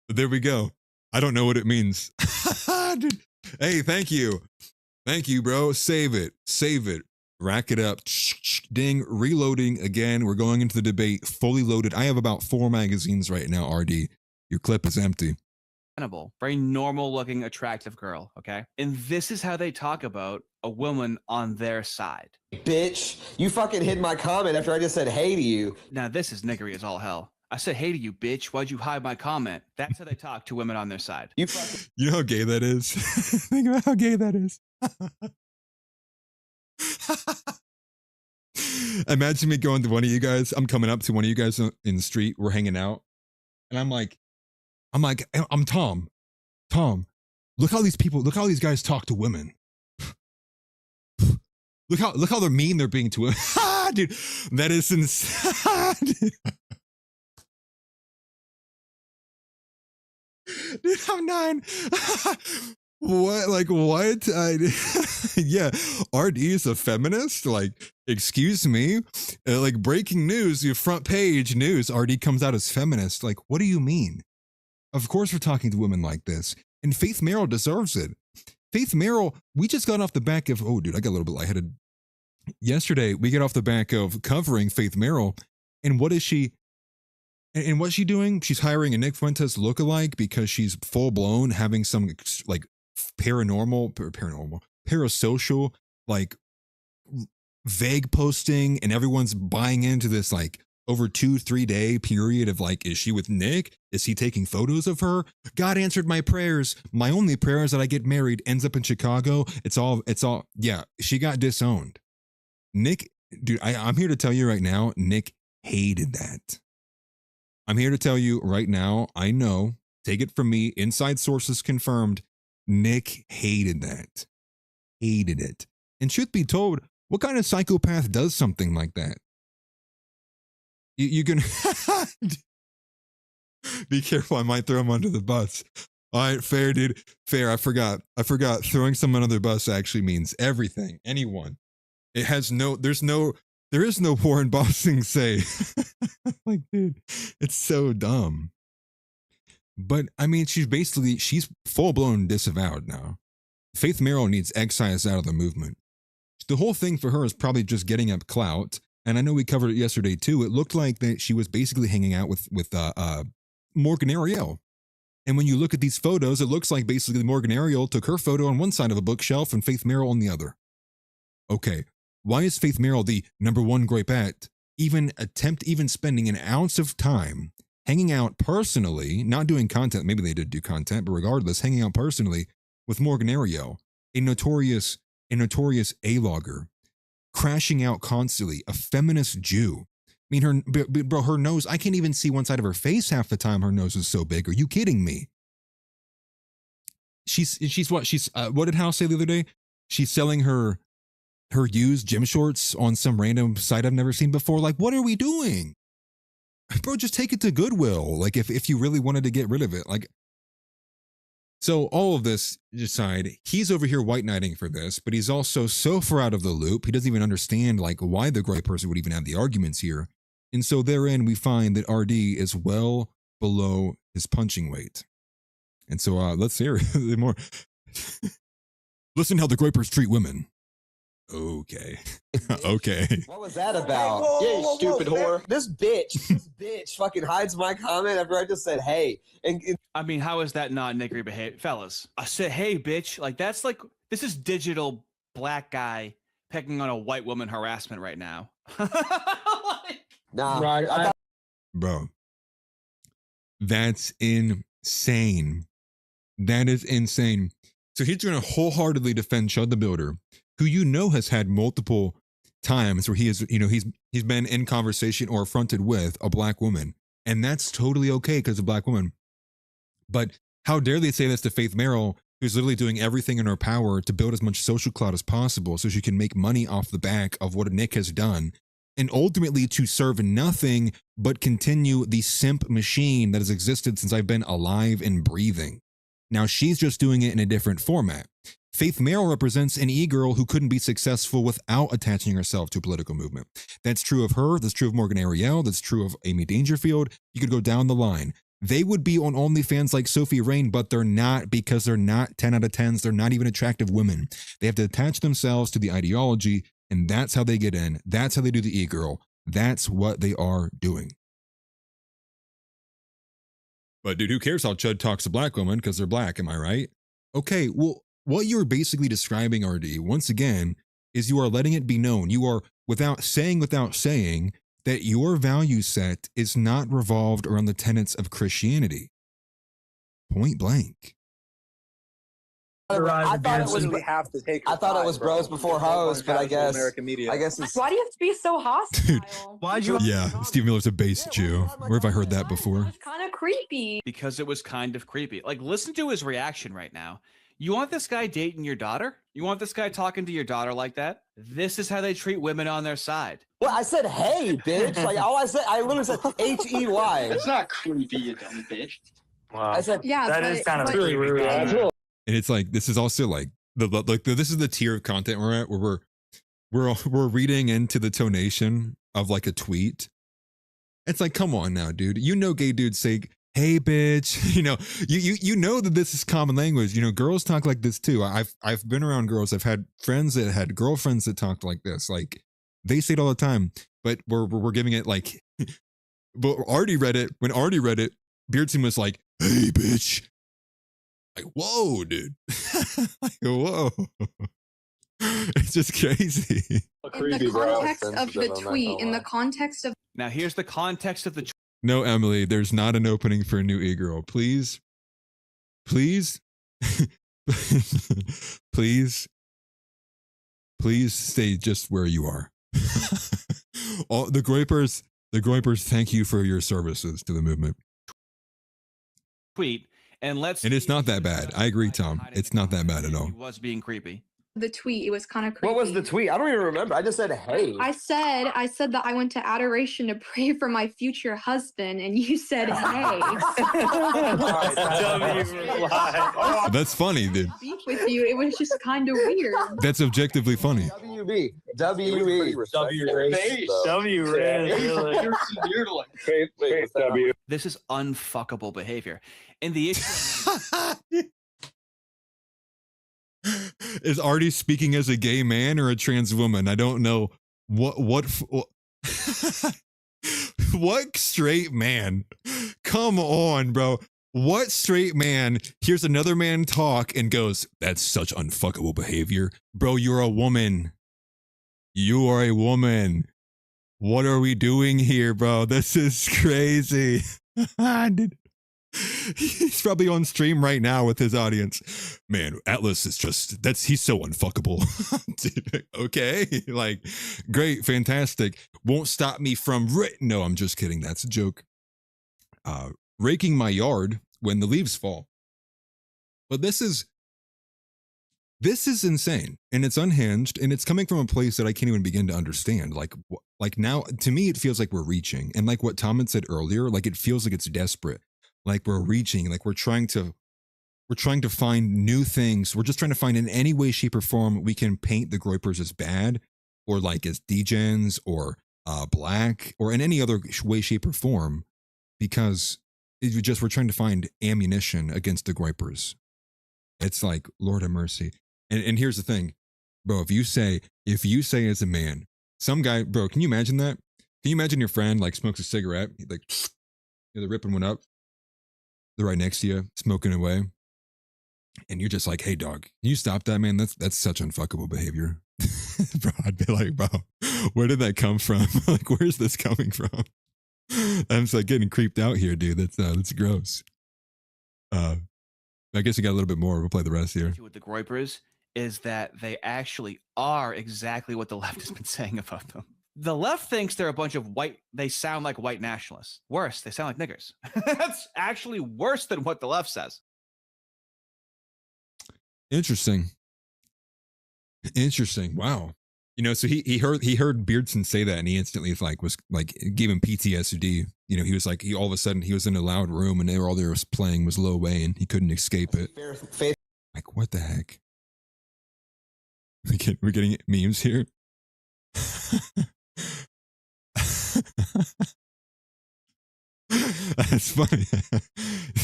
S3: There we go. I don't know what it means. Dude. Hey, thank you. Thank you, bro. Save it. Save it. Rack it up. Ding. Reloading again. We're going into the debate fully loaded. I have about 4 magazines right now, RD. Your clip is empty.
S6: Very normal looking, attractive girl. Okay. And this is how they talk about a woman on their side.
S5: Bitch, you fucking hid my comment after I just said hey to you.
S6: Now, this is niggery as all hell. I said, hey to you, bitch. Why'd you hide my comment? That's how they talk to women on their side.
S5: You fucking.
S3: You know how gay that is? Think about how gay that is. Imagine me going to one of you guys. I'm coming up to one of you guys in the street. We're hanging out. And I'm Tom. Tom, look how these guys talk to women. Look how they're mean they're being to women. Dude, that is insane. Dude, I'm 9. What? Like, what? Yeah, RD is a feminist? Like, excuse me? Like, breaking news, your front page news, RD comes out as feminist. Like, what do you mean? Of course we're talking to women like this. And Faith Merrill deserves it. Faith Merrill, we just got off the back of, oh, dude, I got a little bit lightheaded. Yesterday, we get off the back of covering Faith Merrill. And what is she? And what's she doing? She's hiring a Nick Fuentes lookalike because she's full blown having some like parasocial, like vague posting, and everyone's buying into this like over 2-3 day period of like, is she with Nick? Is he taking photos of her? God answered my prayers. My only prayer is that I get married, ends up in Chicago. It's all, yeah, she got disowned. Nick, dude, I'm here to tell you right now, Nick hated that. I'm here to tell you right now, I know, take it from me, inside sources confirmed, Nick hated that. Hated it. And truth be told, what kind of psychopath does something like that? You can be careful, I might throw him under the bus. All right, fair, dude. Fair, I forgot. Throwing someone under the bus actually means everything, anyone. It has there is no Warren Bossing say. Like, dude, it's so dumb. But I mean, she's full-blown disavowed now. Faith Merrill needs excised out of the movement. The whole thing for her is probably just getting up clout. And I know we covered it yesterday too. It looked like that she was basically hanging out with Morgan Ariel. And when you look at these photos, it looks like basically Morgan Ariel took her photo on one side of a bookshelf and Faith Merrill on the other. Okay, why is Faith Merrill the #1 grapette even spending an ounce of time hanging out personally, not doing content, maybe they did do content, but regardless, hanging out personally with Morgan Ariel, a notorious A-logger, crashing out constantly, a feminist Jew. I mean, her nose, I can't even see one side of her face half the time. Her nose is so big. Are you kidding me? What did House say the other day? She's selling her used gym shorts on some random site I've never seen before. Like, what are we doing? Bro, just take it to Goodwill. Like, if you really wanted to get rid of it. Like, so all of this aside, he's over here white knighting for this, but he's also so far out of the loop, he doesn't even understand like why the gray person would even have the arguments here. And so therein we find that RD is well below his punching weight. And so let's hear more. Listen how the Groypers treat women. Okay. Okay.
S5: What was that about?
S2: Hey, whoa,
S5: yeah, you
S2: whoa,
S5: stupid
S2: whoa,
S5: whore. This bitch fucking hides my comment after I just said hey. And
S6: I mean, how is that not niggery behavior? Fellas, I said, hey, bitch. Like, that's like, this is digital black guy picking on a white woman harassment right now.
S5: nah.
S2: Right.
S3: Bro, that's insane. That is insane. So he's going to wholeheartedly defend Chud the Builder, who has had multiple times where he is, he's been in conversation or affronted with a black woman. And that's totally okay because of a black woman. But how dare they say this to Faith Merrill, who's literally doing everything in her power to build as much social clout as possible so she can make money off the back of what Nick has done, and ultimately to serve nothing but continue the simp machine that has existed since I've been alive and breathing. Now she's just doing it in a different format. Faith Merrill represents an e-girl who couldn't be successful without attaching herself to a political movement. That's true of her. That's true of Morgan Ariel. That's true of Amy Dangerfield. You could go down the line. They would be on OnlyFans like Sophie Rain, but they're not, because they're not 10 out of 10s. They're not even attractive women. They have to attach themselves to the ideology, and that's how they get in. That's how they do the e-girl. That's what they are doing. But dude, who cares how Chud talks to black women because they're black, am I right? Okay, well, what you're basically describing, RD, once again, is you are letting it be known. You are without saying that your value set is not revolved around the tenets of Christianity. Point blank.
S5: I thought it was.
S7: We have to take.
S5: I thought it was bros before hoes, but I guess. It's.
S8: Why do you have to be so hostile?
S3: Dude,
S6: Why'd you?
S3: Yeah, Steve Miller's a base Jew. Where have I heard that before?
S8: It's kind of creepy.
S6: Because it was kind of creepy. Like, listen to his reaction right now. You want this guy dating your daughter? You want this guy talking to your daughter like that? This is how they treat women on their side.
S5: Well, I said, hey, bitch. Like, all I said, I literally said H-E-Y.
S9: It's not creepy, you dumb bitch.
S7: Wow.
S5: I said,
S8: Yeah,
S7: That is kind of really rude.
S3: And it's like, this is also like this is the tier of content we're at, where we're reading into the tonation of like a tweet. It's like, come on now, dude. You know, gay dudes say, hey, bitch. You know that this is common language. Girls talk like this too. I've been around girls. I've had friends that had girlfriends that talked like this. Like, they say it all the time. But we're giving it like. But Artie read it. When Artie read it, Beardson was like, hey, bitch. Like, whoa, dude. Like, whoa. It's just crazy.
S8: In the context of the tweet, in the context of
S6: Now, here's the context of the
S3: No, Emily, there's not an opening for a new e-girl. Please, please, please stay just where you are. All the Groypers, thank you for your services to the movement.
S6: tweet. And
S3: it's not that bad. I agree, Tom. It's not that bad at all.
S6: He was being creepy.
S8: the tweet, it was kind of creepy.
S5: what was the tweet? I don't even remember. I just said, hey.
S8: I said that I went to adoration to pray for my future husband, and you said, hey.
S3: That's funny, dude.
S8: Beef with you. It was just kind of weird.
S3: That's objectively funny.
S5: WB. W-E.
S6: This is unfuckable behavior. And the issue
S3: Is Artie speaking as a gay man or a trans woman? I don't know. What straight man? Come on, bro. What straight man hears another man talk and goes, that's such unfuckable behavior? Bro, you're a woman. You are a woman. What are we doing here, bro? This is crazy. Dude. He's probably on stream right now with his audience. Man, Atlas is he's so unfuckable. Dude, okay. Like, great, fantastic. Won't stop me from no, I'm just kidding. That's a joke. Raking my yard when the leaves fall. But this is insane, and it's unhinged, and it's coming from a place that I can't even begin to understand. Like now, to me, it feels like we're reaching, and like what Tom had said earlier, like it feels like it's desperate. Like we're reaching, like we're trying to find new things. We're just trying to find in any way, shape, or form we can paint the Groypers as bad, or like as degens, or black, or in any other way, shape, or form, because we're trying to find ammunition against the Groypers. It's like, Lord have mercy. And here's the thing, bro. If you say as a man, some guy, bro, can you imagine that? Can you imagine your friend like smokes a cigarette, like they're ripping one up. They're right next to you, smoking away. And you're just like, hey, dog, can you stop that, man? That's such unfuckable behavior. Bro, I'd be like, bro, where did that come from? Like, where's this coming from? I'm just like getting creeped out here, dude. That's gross. I guess we got a little bit more. We'll play the rest here.
S6: with the Groypers is that they actually are exactly what the left has been saying about them. The left thinks they're a bunch of they sound like white nationalists. Worse, they sound like niggers. That's actually worse than what the left says.
S3: Interesting. Wow. You know, so he heard Beardson say that, and he instantly was like gave him PTSD. You know, he was like all of a sudden he was in a loud room, and all they were playing was Lil Wayne. He couldn't escape it.
S5: Faith
S3: Like, what the heck? We're getting memes here. That's funny.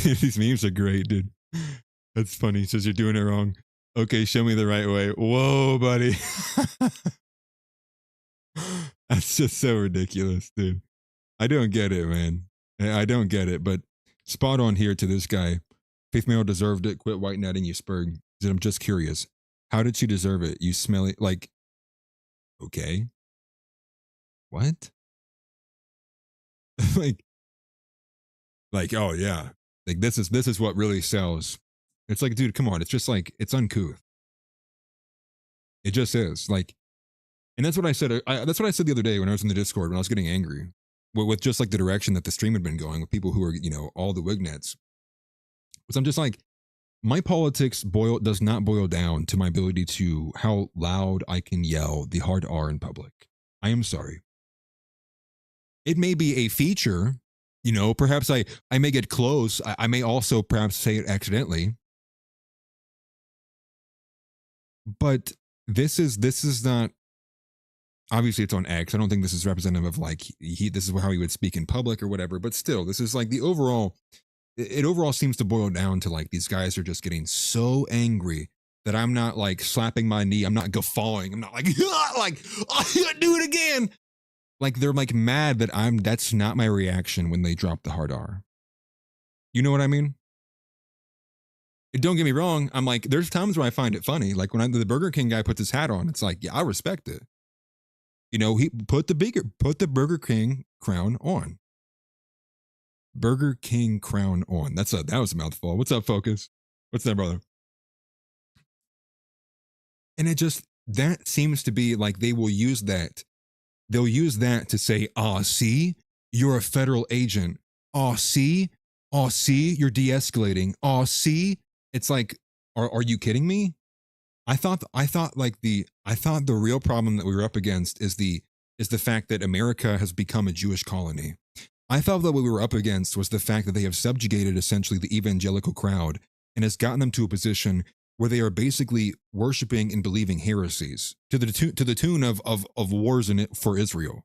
S3: These memes are great, dude. That's funny. He says you're doing it wrong. Okay, show me the right way. Whoa, buddy. That's just so ridiculous, dude. I don't get it, man. I don't get it, but spot on here to this guy. Faith Merrill deserved it. Quit white knighting you, Spurg. He said, I'm just curious. How did she deserve it? You smelly, like, okay. What? like, oh yeah. Like this is what really sells. It's like, dude, come on. It's just like, it's uncouth. It just is. Like, and that's what I said. That's what I said the other day when I was in the Discord, when I was getting angry with just like the direction that the stream had been going with people who are, you know, all the wignets. Because I'm just like, my politics does not boil down to my ability to how loud I can yell the hard R in public. I am sorry. It may be a feature, you know, perhaps I may get close. I may also perhaps say it accidentally. But this is not, obviously it's on X. I don't think this is representative of like, this is how he would speak in public or whatever, but still, this is like the overall, it overall seems to boil down to like, these guys are just getting so angry that I'm not like slapping my knee. I'm not guffawing. I'm not like, like, oh, do it again. Like they're like mad that that's not my reaction when they drop the hard R. You know what I mean? Don't get me wrong. I'm like, there's times where I find it funny. Like when the Burger King guy puts his hat on, it's like, yeah, I respect it. You know, he put the Burger King crown on. Burger King crown on. That was a mouthful. What's up, Focus? What's that, brother? And that seems to be like they will use that. They'll use that to say, see, you're a federal agent. See, you're de-escalating. See, it's like, are you kidding me? I thought the real problem that we were up against is the fact that America has become a Jewish colony. I thought that what we were up against was the fact that they have subjugated essentially the evangelical crowd and has gotten them to a position where they are basically worshiping and believing heresies to the tune of wars in it for Israel.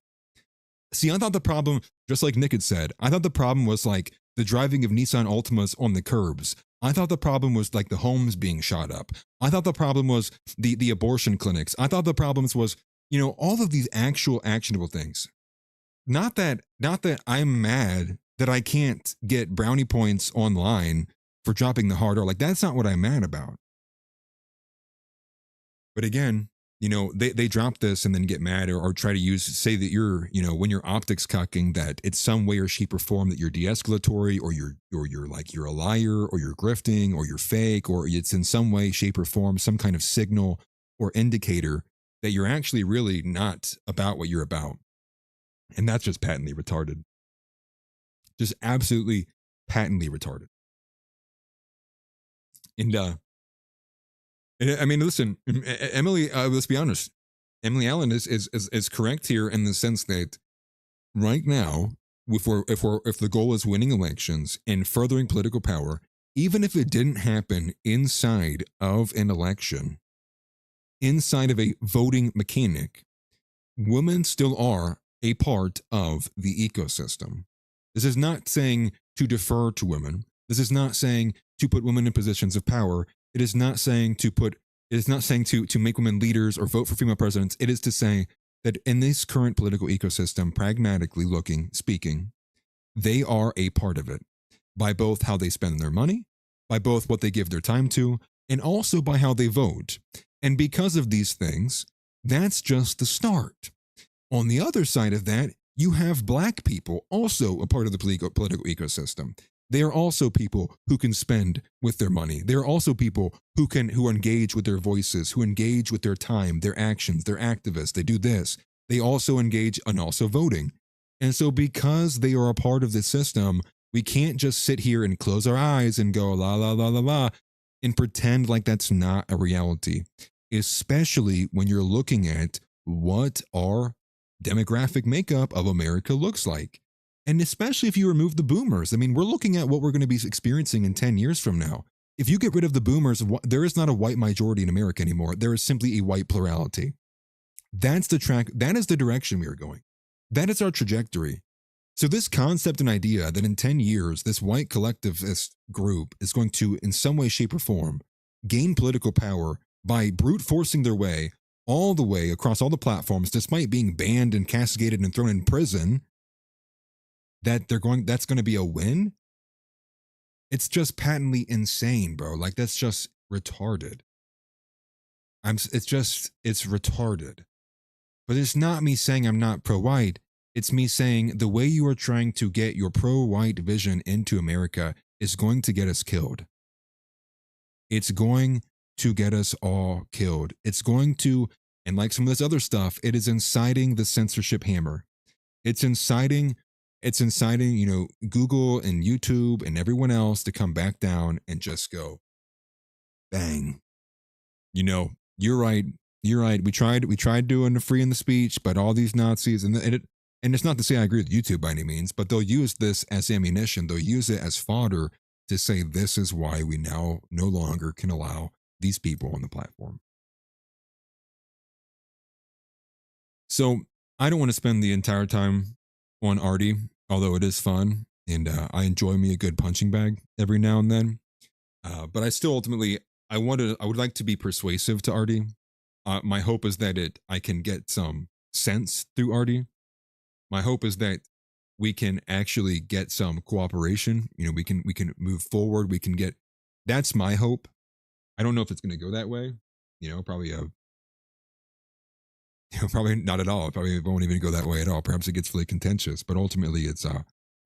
S3: See, I thought the problem, just like Nick had said, I thought the problem was like the driving of Nissan Altimas on the curbs. I thought the problem was like the homes being shot up. I thought the problem was the abortion clinics. I thought the problems was, you know, all of these actual actionable things. Not that I'm mad that I can't get brownie points online for dropping the hard R. Like that's not what I'm mad about. But again, you know, they drop this and then get mad or try to say that you're, you know, when you're optics cucking, that it's some way or shape or form that you're de-escalatory or you're like, you're a liar or you're grifting or you're fake, or it's in some way, shape or form, some kind of signal or indicator that you're actually really not about what you're about. And that's just patently retarded. Just absolutely patently retarded. And, I mean, listen, Emily, let's be honest. Emily Allen is correct here in the sense that right now, if the goal is winning elections and furthering political power, even if it didn't happen inside of an election, inside of a voting mechanic, women still are a part of the ecosystem. This is not saying to defer to women. This is not saying to put women in positions of power. It is not saying to make women leaders or vote for female presidents. It is to say that in this current political ecosystem, pragmatically speaking, they are a part of it by both how they spend their money, by both what they give their time to, and also by how they vote. And because of these things, that's just the start. On the other side of that, you have black people also a part of the political ecosystem. They are also people who can spend with their money. They are also people who engage with their voices, who engage with their time, their actions, they're activists, they do this. They also engage and also voting. And so because they are a part of the system, we can't just sit here and close our eyes and go la, la, la, la, la, and pretend like that's not a reality, especially when you're looking at what our demographic makeup of America looks like. And especially if you remove the boomers. I mean, we're looking at what we're going to be experiencing in 10 years from now. If you get rid of the boomers, there is not a white majority in America anymore. There is simply a white plurality. That's the track. That is the direction we are going. That is our trajectory. So this concept and idea that in 10 years, this white collectivist group is going to, in some way, shape, or form, gain political power by brute forcing their way all the way across all the platforms, despite being banned and castigated and thrown in prison, that's going to be a win. It's just patently insane, bro. Like, that's just retarded. It's retarded. But it's not me saying I'm not pro-white. It's me saying the way you are trying to get your pro-white vision into America is going to get us killed. It's going to get us all killed. It's going to, and like some of this other stuff, it is inciting the censorship hammer. It's inciting, Google and YouTube and everyone else to come back down and just go, bang. You're right. We tried doing the free in the speech, but all these Nazis, and it's not to say I agree with YouTube by any means, but they'll use this as ammunition. They'll use it as fodder to say this is why we now no longer can allow these people on the platform. So I don't want to spend the entire time on Artie, although it is fun and I enjoy me a good punching bag every now and then. But I still ultimately I would like to be persuasive to Artie. My hope is that I can get some sense through Artie. My hope is that we can actually get some cooperation. We can move forward. We can get. That's my hope. I don't know if it's going to go that way. Probably not at all. It probably won't even go that way at all. Perhaps it gets really contentious. But ultimately, it's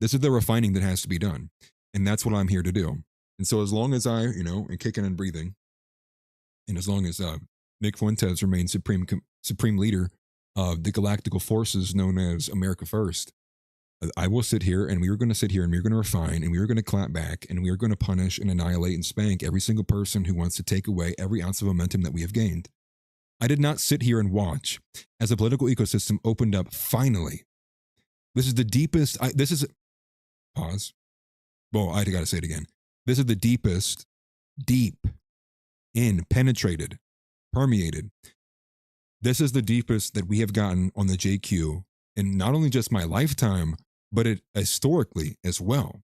S3: this is the refining that has to be done, and that's what I'm here to do. And so, as long as I, am kicking and breathing, and as long as Nick Fuentes remains supreme leader of the galactical forces known as America First, I will sit here and we are going to sit here and we're going to refine and we are going to clap back and we are going to punish and annihilate and spank every single person who wants to take away every ounce of momentum that we have gained. I did not sit here and watch as the political ecosystem opened up finally. This is the deepest, pause. Well, I got to say it again. This is the deepest, penetrated, permeated. This is the deepest that we have gotten on the JQ in not only just my lifetime, but historically as well.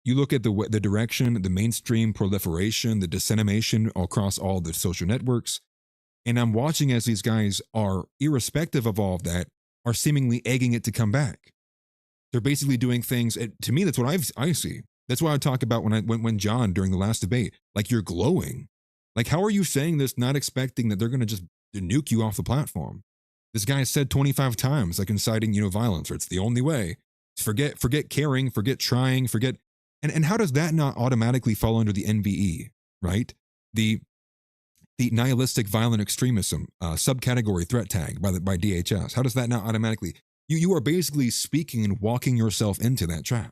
S3: You look at the direction, the mainstream proliferation, the dissemination across all the social networks, and I'm watching as these guys are, irrespective of all of that, are seemingly egging it to come back. They're basically doing things, to me, that's what I see. That's why I talk about when John, during the last debate, like, you're glowing. Like, how are you saying this not expecting that they're going to just nuke you off the platform? This guy has said 25 times, like, inciting, violence, or it's the only way. Forget caring, forget trying, forget. And how does that not automatically fall under the NVE, right? The nihilistic violent extremism subcategory threat tag by DHS. How does that not automatically? You are basically speaking and walking yourself into that trap.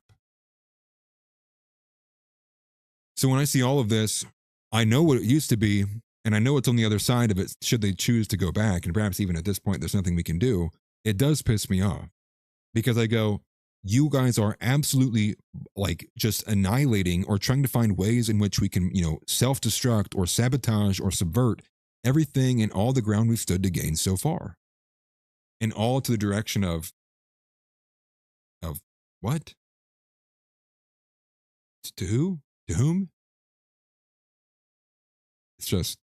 S3: So when I see all of this, I know what it used to be, and I know what's on the other side of it should they choose to go back, and perhaps even at this point there's nothing we can do. It does piss me off because I go, you guys are absolutely like just annihilating or trying to find ways in which we can, self-destruct or sabotage or subvert everything and all the ground we've stood to gain so far. And all to the direction of what? To who? To whom? It's just,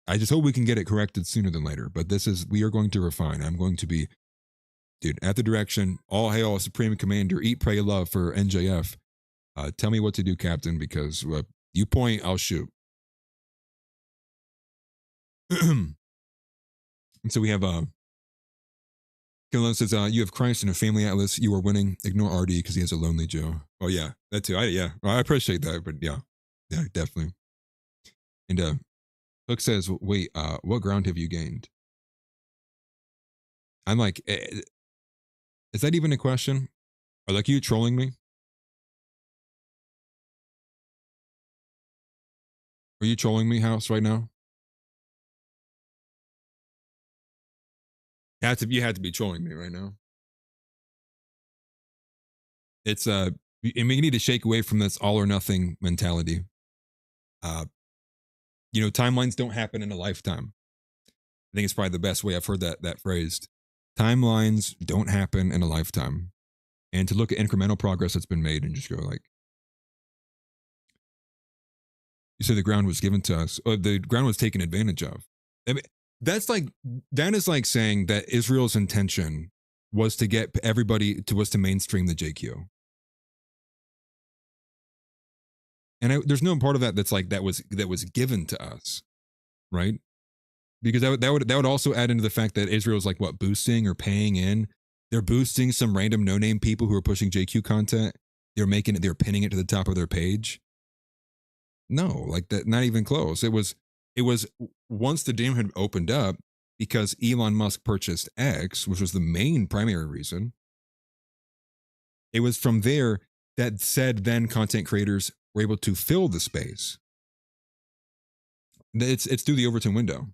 S3: I just hope we can get it corrected sooner than later. But we are going to refine. I'm going to be, dude, at the direction, all hail Supreme Commander, eat, pray, love for NJF. Tell me what to do, Captain, because you point, I'll shoot. And so we have, Killen says, you have Christ in a family atlas. You are winning. Ignore RD because he has a lonely Joe. Oh, yeah, that too. I appreciate that. But yeah, definitely. And Hook says, wait, what ground have you gained? I'm like, is that even a question? Are like you trolling me? Are you trolling me, House, right now? You had to be trolling me right now. It's and we need to shake away from this all or nothing mentality. Timelines don't happen in a lifetime. I think it's probably the best way I've heard that phrased. Timelines don't happen in a lifetime. And to look at incremental progress that's been made and just go like, you say the ground was given to us, or the ground was taken advantage of. I mean, that is like saying that Israel's intention was to get everybody to mainstream the JQ. And there's no part of that that's like that was given to us, right? Because that would also add into the fact that Israel's like what, boosting or paying in. They're boosting some random no-name people who are pushing JQ content. They're pinning it to the top of their page. No, like that, not even close. It was once the dam had opened up, because Elon Musk purchased X, which was the main primary reason. It was from there that said then content creators were able to fill the space. It's through the Overton window.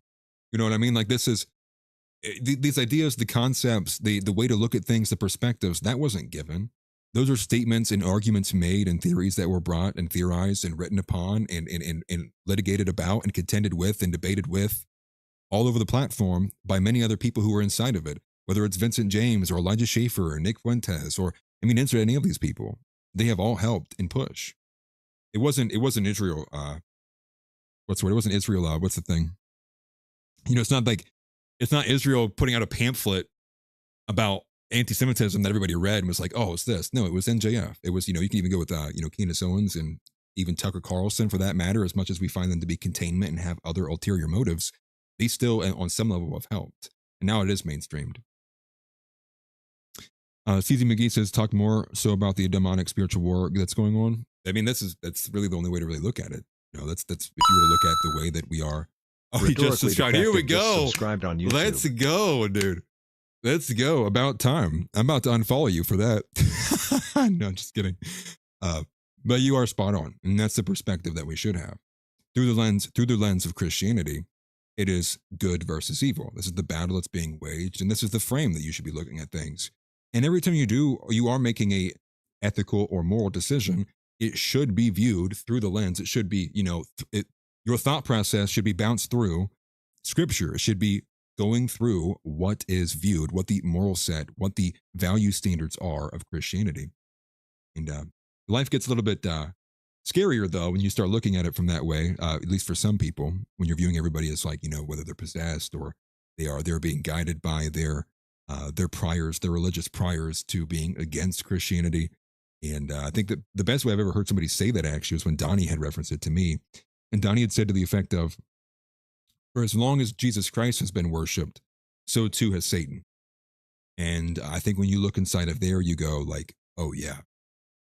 S3: You know what I mean? Like this is these ideas, the concepts, the way to look at things, the perspectives, that wasn't given. Those are statements and arguments made and theories that were brought and theorized and written upon and litigated about and contended with and debated with all over the platform by many other people who were inside of it, whether it's Vincent James or Elijah Schaefer or Nick Fuentes or, insert any of these people. They have all helped and push. It wasn't Israel. What's the word? It wasn't Israel. What's the thing? It's not Israel putting out a pamphlet about anti-Semitism that everybody read and was like, oh, it's this. No, it was NJF. It was, you can even go with, Candace Owens and even Tucker Carlson for that matter, as much as we find them to be containment and have other ulterior motives, they still, on some level, have helped. And now it is mainstreamed. CZ McGee says, talk more so about the demonic spiritual war that's going on. I mean, that's really the only way to really look at it. That's if you were to look at the way that we are. Oh, he just subscribed. Here we go.
S4: Subscribed on YouTube.
S3: Let's go, dude. Let's go. About time. I'm about to unfollow you for that. No, I'm just kidding. But you are spot on, and that's the perspective that we should have through the lens of Christianity. It is good versus evil. This is the battle that's being waged, and this is the frame that you should be looking at things. And every time you do, you are making a ethical or moral decision. It should be viewed through the lens. It should be, your thought process should be bounced through Scripture. It should be going through what is viewed, what the moral set, what the value standards are of Christianity. And life gets a little bit scarier, though, when you start looking at it from that way, at least for some people, when you're viewing everybody as like, whether they're possessed or they're being guided by their priors, their religious priors to being against Christianity. And I think that the best way I've ever heard somebody say that actually was when Donnie had referenced it to me. And Donnie had said to the effect of, for as long as Jesus Christ has been worshipped, so too has Satan. And I think when you look inside of there, you go like, oh yeah.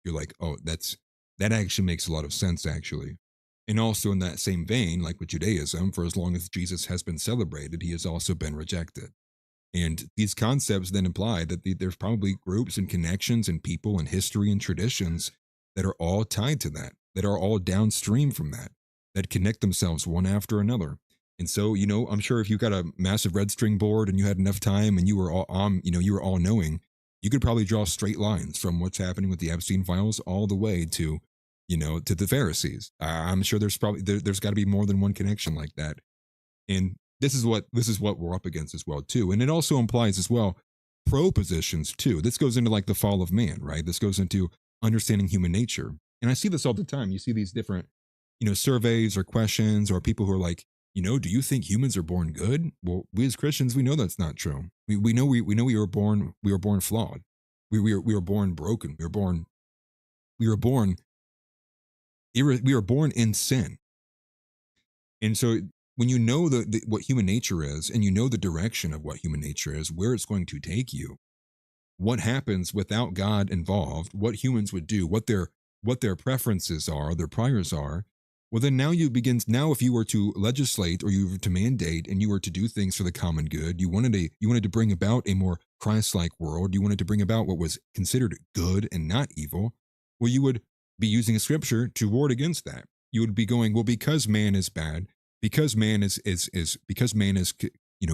S3: You're like, oh, that actually makes a lot of sense, actually. And also in that same vein, like with Judaism, for as long as Jesus has been celebrated, he has also been rejected. And these concepts then imply that there's probably groups and connections and people and history and traditions that are all tied to that are all downstream from that connect themselves one after another. And so, I'm sure if you got a massive red string board and you had enough time and you were all knowing, you could probably draw straight lines from what's happening with the Epstein files all the way to, to the Pharisees. I'm sure there's got to be more than one connection like that. And this is what we're up against as well too. And it also implies as well pro positions too. This goes into like the fall of man, right? This goes into understanding human nature. And I see this all the time. You see these different, surveys or questions or people who are like, do you think humans are born good? Well, we as Christians, we know that's not true. We know we were born flawed. We were born broken. We were born in sin. And so when you know what human nature is, and you know the direction of what human nature is, where it's going to take you, what happens without God involved, what humans would do, what their preferences are, their priors are, well, then now if you were to legislate or you were to mandate and you were to do things for the common good, you wanted to bring about a more Christ-like world, you wanted to bring about what was considered good and not evil, well, you would be using a scripture to ward against that. You would be going, well, because man is bad, because man is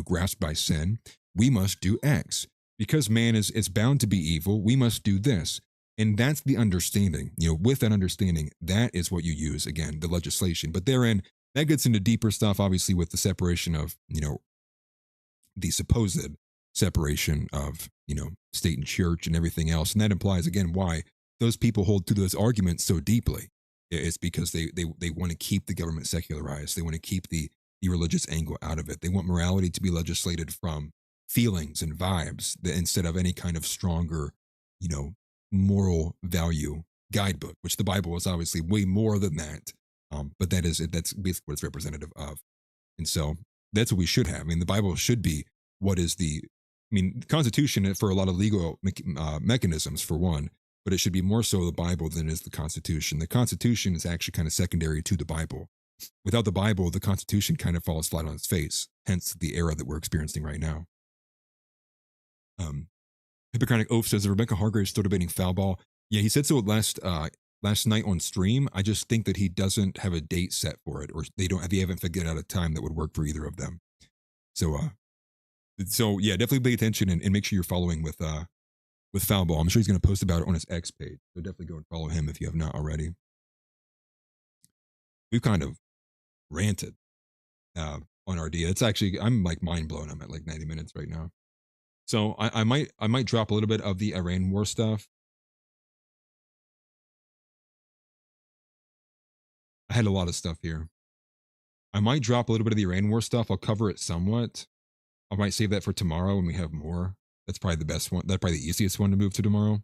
S3: grasped by sin, we must do X. Because man is bound to be evil, we must do this. And that's the understanding. With that understanding, that is what you use, again, the legislation. But therein, that gets into deeper stuff, obviously, with the separation of, the supposed separation of, state and church and everything else. And that implies, again, why those people hold to those arguments so deeply. It's because they want to keep the government secularized. They want to keep the religious angle out of it. They want morality to be legislated from feelings and vibes instead of any kind of stronger, moral value guidebook, which the Bible is obviously way more than that. But that's basically what it's representative of. And so that's what we should have. I mean, the Bible should be the Constitution for a lot of legal mechanisms, for one, but it should be more so the Bible than it is the Constitution. The Constitution is actually kind of secondary to the Bible. Without the Bible, the Constitution kind of falls flat on its face, hence the era that we're experiencing right now. Hippocratic Oath says, Rebecca Hargrave still debating foul ball. Yeah, he said so last night on stream. I just think that he doesn't have a date set for it, or they haven't figured out a time that would work for either of them. So yeah, definitely pay attention and make sure you're following with foul ball. I'm sure he's going to post about it on his X page. So definitely go and follow him if you have not already. We've kind of ranted on RD. It's actually, I'm like mind blown. I'm at like 90 minutes right now. So I might drop a little bit of the Iran war stuff. I had a lot of stuff here. I might drop a little bit of the Iran war stuff. I'll cover it somewhat. I might save that for tomorrow when we have more. That's probably the best one. That's probably the easiest one to move to tomorrow.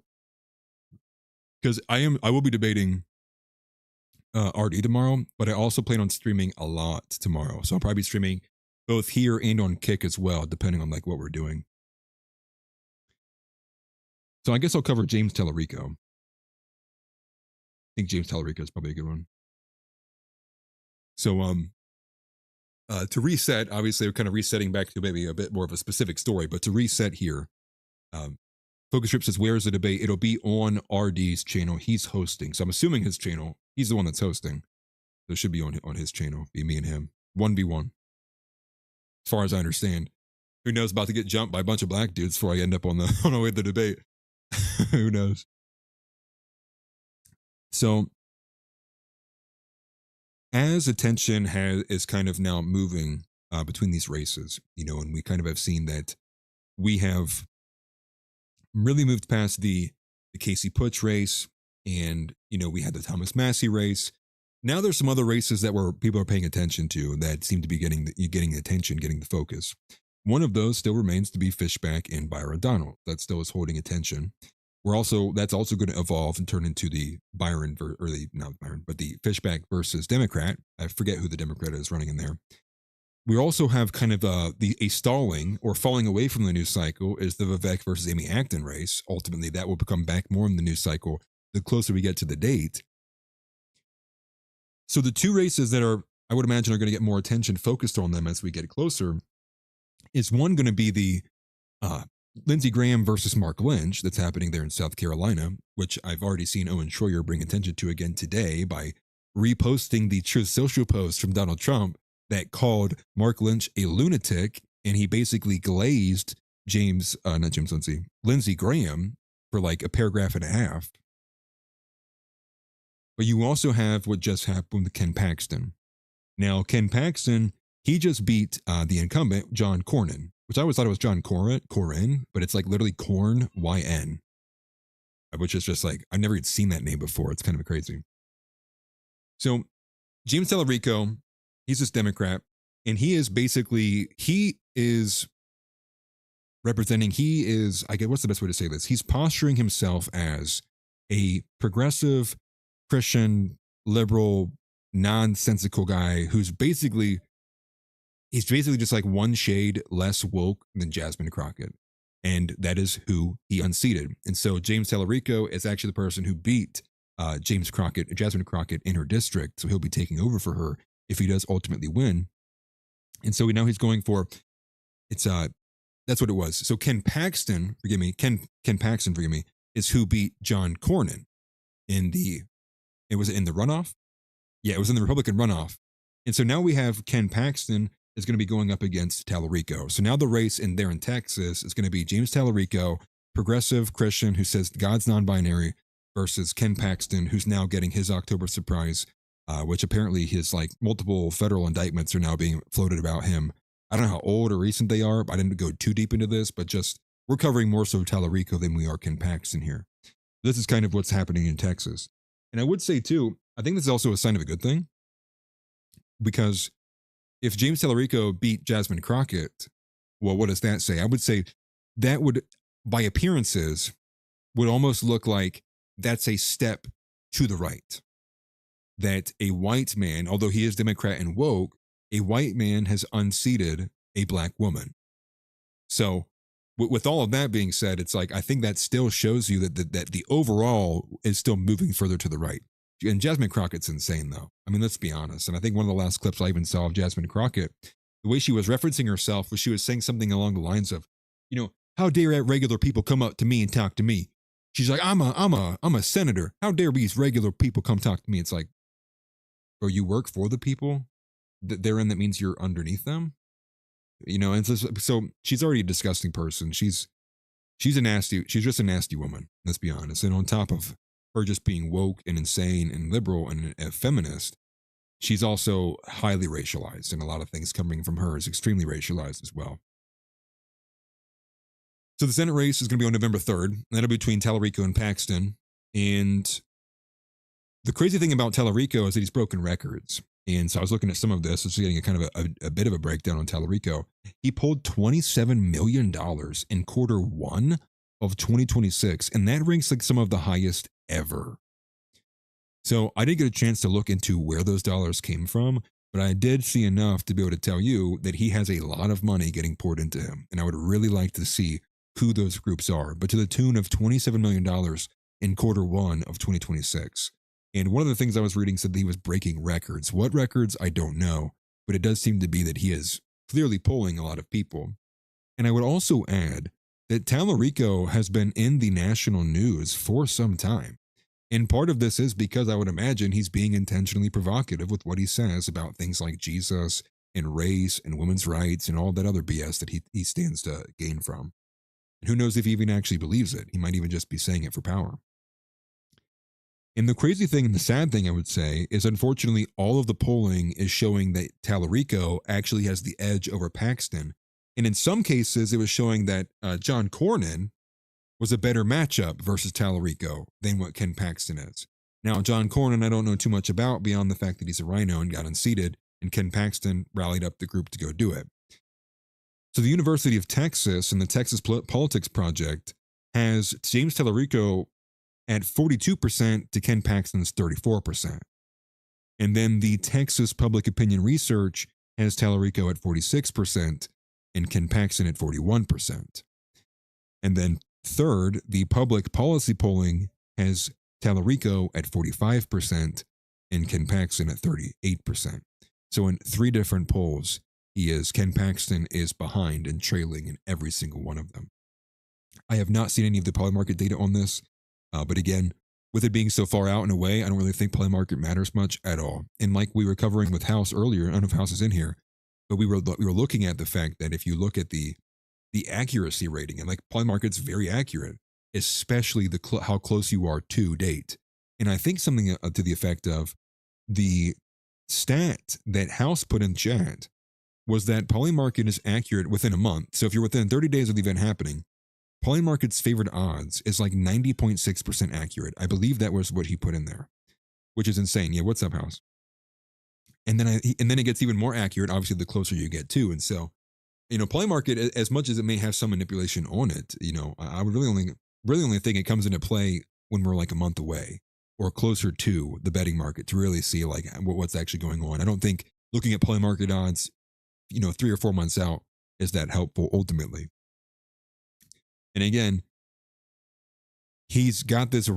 S3: Because I will be debating RD tomorrow, but I also plan on streaming a lot tomorrow. So I'll probably be streaming both here and on Kick as well, depending on like what we're doing. So I guess I'll cover James Tallarico. I think James Tallarico is probably a good one. So to reset, obviously we're kind of resetting back to maybe a bit more of a specific story, but to reset here, Focus Trip says, where is the debate? It'll be on RD's channel. He's hosting. So I'm assuming his channel, he's the one that's hosting. So it should be on his channel, be me and him. 1v1. As far as I understand. Who knows, about to get jumped by a bunch of black dudes before I end up on the way to the debate. Who knows? So as attention is kind of now moving between these races, and we kind of have seen that we have really moved past the Casey Putsch race, and we had the Thomas Massey race. Now there's some other races that people are paying attention to that seem to be getting the attention, getting the focus. One of those still remains to be Fishback and Byron Donald. That still is holding attention. That's also going to evolve and turn into the the Fishback versus Democrat. I forget who the Democrat is running in there. We also have kind of a stalling or falling away from the news cycle is the Vivek versus Amy Acton race. Ultimately, that will become back more in the news cycle the closer we get to the date. So the two races that I would imagine are going to get more attention focused on them as we get closer is one going to be the Lindsey Graham versus Mark Lynch that's happening there in South Carolina, which I've already seen Owen Schroyer bring attention to again today by reposting the Truth Social post from Donald Trump that called Mark Lynch a lunatic, and he basically glazed Lindsey Graham for like a paragraph and a half. But you also have what just happened with Ken Paxton. Now, Ken Paxton, he just beat the incumbent, John Cornyn, which I always thought it was John Cornyn, but it's like literally Corn, Y-N, which is just like, I've never even seen that name before. It's kind of crazy. So James Tallarico, he's this Democrat, and he is representing, I guess, what's the best way to say this? He's posturing himself as a progressive, Christian, liberal, nonsensical guy who's basically just like one shade less woke than Jasmine Crockett. And that is who he unseated. And so James Tallarico is actually the person who beat Jasmine Crockett in her district. So he'll be taking over for her if he does ultimately win. And so now he's going for, that's what it was. So Ken Paxton, is who beat John Cornyn it was in the runoff? Yeah, it was in the Republican runoff. And so now we have Ken Paxton is going to be going up against Tallarico. So now the race in Texas is going to be James Tallarico, progressive Christian who says God's non-binary, versus Ken Paxton, who's now getting his October surprise, which apparently his like multiple federal indictments are now being floated about him. I don't know how old or recent they are, but I didn't go too deep into this, but just we're covering more so Tallarico than we are Ken Paxton here. This is kind of what's happening in Texas. And I would say too, I think this is also a sign of a good thing, because if James Tallarico beat Jasmine Crockett, well, what does that say? I would say that would, by appearances, would almost look like that's a step to the right. That a white man, although he is Democrat and woke, a white man has unseated a black woman. So with all of that being said, it's like, I think that still shows you that the overall is still moving further to the right. And Jasmine Crockett's insane though. I mean, let's be honest. And I think one of the last clips I even saw of Jasmine Crockett, the way she was referencing herself was she was saying something along the lines of, how dare regular people come up to me and talk to me? She's like, I'm a senator. How dare these regular people come talk to me? It's like, or you work for the people that they're in, that means you're underneath them. And so she's already a disgusting person. She's just a nasty woman, let's be honest. And on top of her just being woke and insane and liberal and a feminist, she's also highly racialized, and a lot of things coming from her is extremely racialized as well. So the Senate race is going to be on November 3rd. That'll be between Tallarico and Paxton. And the crazy thing about Tallarico is that he's broken records. And so I was looking at some of this, just getting a kind of a bit of a breakdown on Tallarico. He pulled $27 million in Q1 of 2026, and that ranks like some of the highest ever. So I didn't get a chance to look into where those dollars came from, but I did see enough to be able to tell you that he has a lot of money getting poured into him. And I would really like to see who those groups are, but to the tune of $27 million in Q1 of 2026. And one of the things I was reading said that he was breaking records. What records? I don't know, but it does seem to be that he is clearly pulling a lot of people. And I would also add that Tallarico has been in the national news for some time. And part of this is because I would imagine he's being intentionally provocative with what he says about things like Jesus and race and women's rights and all that other BS that he stands to gain from. And who knows if he even actually believes it? He might even just be saying it for power. And the crazy thing and the sad thing I would say is, unfortunately, all of the polling is showing that Tallarico actually has the edge over Paxton. And in some cases, it was showing that John Cornyn was a better matchup versus Tallarico than what Ken Paxton is. Now, John Cornyn, I don't know too much about beyond the fact that he's a rhino and got unseated, and Ken Paxton rallied up the group to go do it. So the University of Texas and the Texas Politics Project has James Tallarico at 42% to Ken Paxton's 34%. And then the Texas Public Opinion Research has Tallarico at 46% and Ken Paxton at 41%. And then third, the Public Policy Polling has Tallarico at 45% and Ken Paxton at 38%. So in three different polls, Ken Paxton is behind and trailing in every single one of them. I have not seen any of the Polymarket data on this, but again, with it being so far out and away, I don't really think Polymarket matters much at all. And like we were covering with House earlier, I don't know if House is in here, but we were looking at the fact that if you look at the accuracy rating, and like Polymarket's very accurate, especially how close you are to date. And I think something to the effect of the stat that House put in chat was that Polymarket is accurate within a month. So if you're within 30 days of the event happening, Polymarket's favored odds is like 90.6% accurate. I believe that was what he put in there, which is insane. Yeah, what's up, House? And then it gets even more accurate, obviously, the closer you get to. And so, Polymarket, as much as it may have some manipulation on it, I would really only think it comes into play when we're like a month away or closer to the betting market to really see like what's actually going on. I don't think looking at Polymarket odds, 3 or 4 months out is that helpful ultimately. And again, he's got this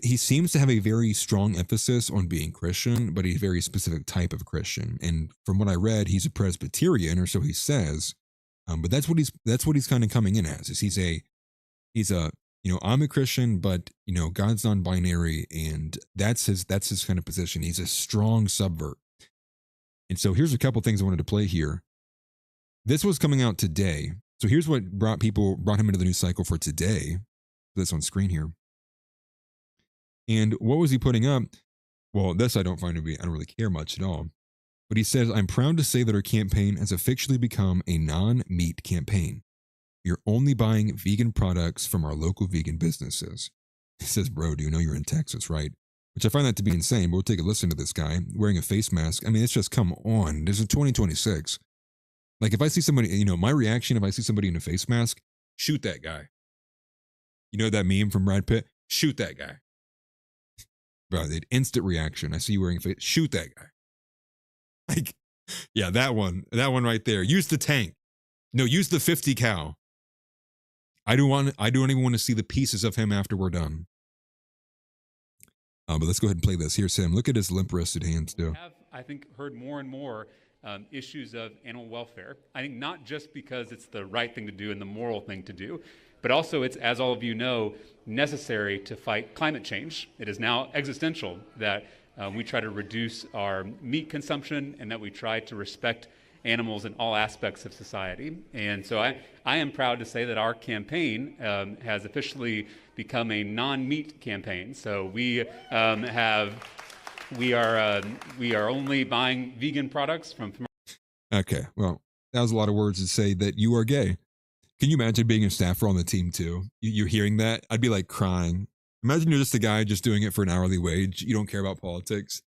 S3: he seems to have a very strong emphasis on being Christian, but a very specific type of Christian. And from what I read, he's a Presbyterian, or so he says. But that's what he's kind of coming in as. Is he's a I'm a Christian, but God's non-binary, and that's his kind of position. He's a strong subvert. And so here's a couple things I wanted to play here. This was coming out today. So here's what brought him into the news cycle for today. That's on screen here. And what was he putting up? Well, this I don't really care much at all. But he says, I'm proud to say that our campaign has officially become a non-meat campaign. You're only buying vegan products from our local vegan businesses. He says, bro, do you know you're in Texas, right? Which I find that to be insane, but we'll take a listen to this guy wearing a face mask. I mean, it's just, come on. This is 2026. Like, if I see somebody, you know, my reaction, if I see somebody in a face mask, shoot that guy. You know that meme from Brad Pitt? Shoot that guy. Bro, the instant reaction. I see you wearing a face, shoot that guy. Like, yeah, that one right there. Use the tank. No, use the 50 cal. I don't even want to see the pieces of him after we're done. But let's go ahead and play this. Here's Sam. Look at his limp-wristed hands, too.
S7: I have, I think, heard more and more issues of animal welfare. I think not just because it's the right thing to do and the moral thing to do, but also it's, as all of you know, necessary to fight climate change. It is now existential that we try to reduce our meat consumption and that we try to respect animals in all aspects of society. And so I am proud to say that our campaign has officially become a non-meat campaign. So we are only buying vegan products from.
S3: Okay, well, that was a lot of words to say that you are gay. Can you imagine being a staffer on the team too? You're hearing that? I'd be like crying. Imagine you're just a guy just doing it for an hourly wage. You don't care about politics.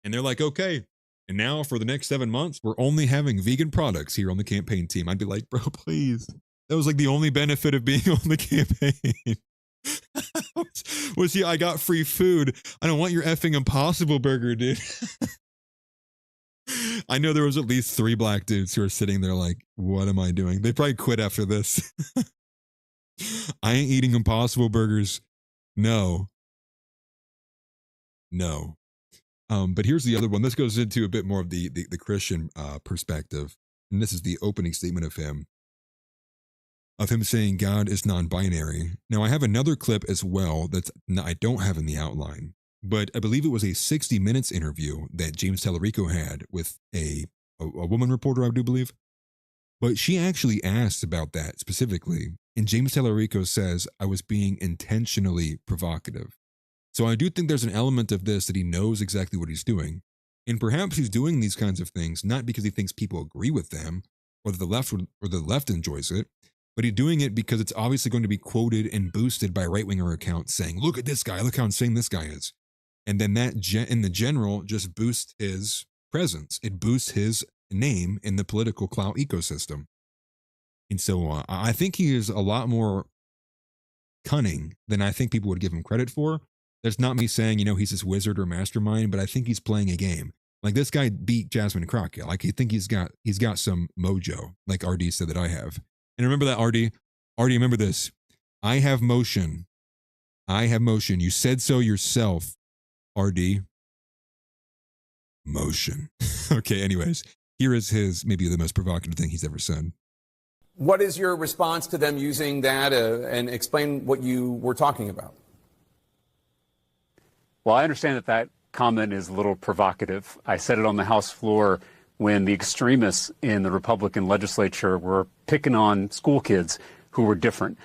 S3: And they're like, okay, and now for the next 7 months, we're only having vegan products here on the campaign team. I'd be like, bro, please. That was like the only benefit of being on the campaign. I got free food. I don't want your effing Impossible Burger, dude. I know there was at least 3 black dudes who are sitting there like, what am I doing? They probably quit after this. I ain't eating Impossible Burgers. No. But here's the other one. This goes into a bit more of the Christian perspective. And this is the opening statement of him saying God is non-binary. Now, I have another clip as well I don't have in the outline, but I believe it was a 60 Minutes interview that James Tallarico had with a woman reporter, I do believe. But she actually asked about that specifically. And James Tallarico says, I was being intentionally provocative. So I do think there's an element of this that he knows exactly what he's doing. And perhaps he's doing these kinds of things not because he thinks people agree with them or that the left enjoys it, but he's doing it because it's obviously going to be quoted and boosted by right-winger accounts saying, look at this guy, look how insane this guy is. And then that in the general just boosts his presence. It boosts his name in the political clout ecosystem. And so I think he is a lot more cunning than I think people would give him credit for. That's not me saying, he's this wizard or mastermind, but I think he's playing a game. Like this guy beat Jasmine Crockett. Like I think he's got some mojo, like RD said that I have. And remember that, RD? RD, remember this. I have motion. You said so yourself, RD. Motion. Okay, anyways. Here is his, maybe the most provocative thing he's ever said.
S10: What is your response to them using that and explain what you were talking about?
S7: Well, I understand that comment is a little provocative. I said it on the House floor when the extremists in the Republican legislature were picking on school kids who were different.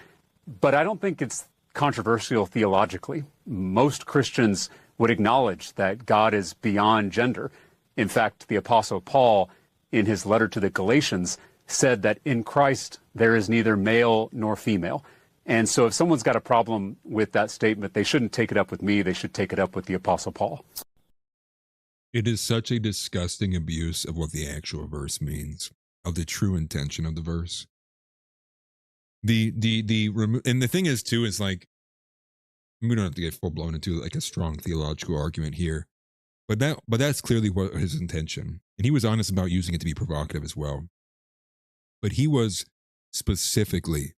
S7: But I don't think it's controversial theologically. Most Christians would acknowledge that God is beyond gender. In fact, the Apostle Paul, in his letter to the Galatians, said that in Christ there is neither male nor female. And so if someone's got a problem with that statement, they shouldn't take it up with me. They should take it up with the Apostle Paul.
S3: It is such a disgusting abuse of what the actual verse means, of the true intention of the verse. And the thing is too, is like, we don't have to get full blown into like a strong theological argument here, but that's clearly what his intention. And he was honest about using it to be provocative as well. But he was specifically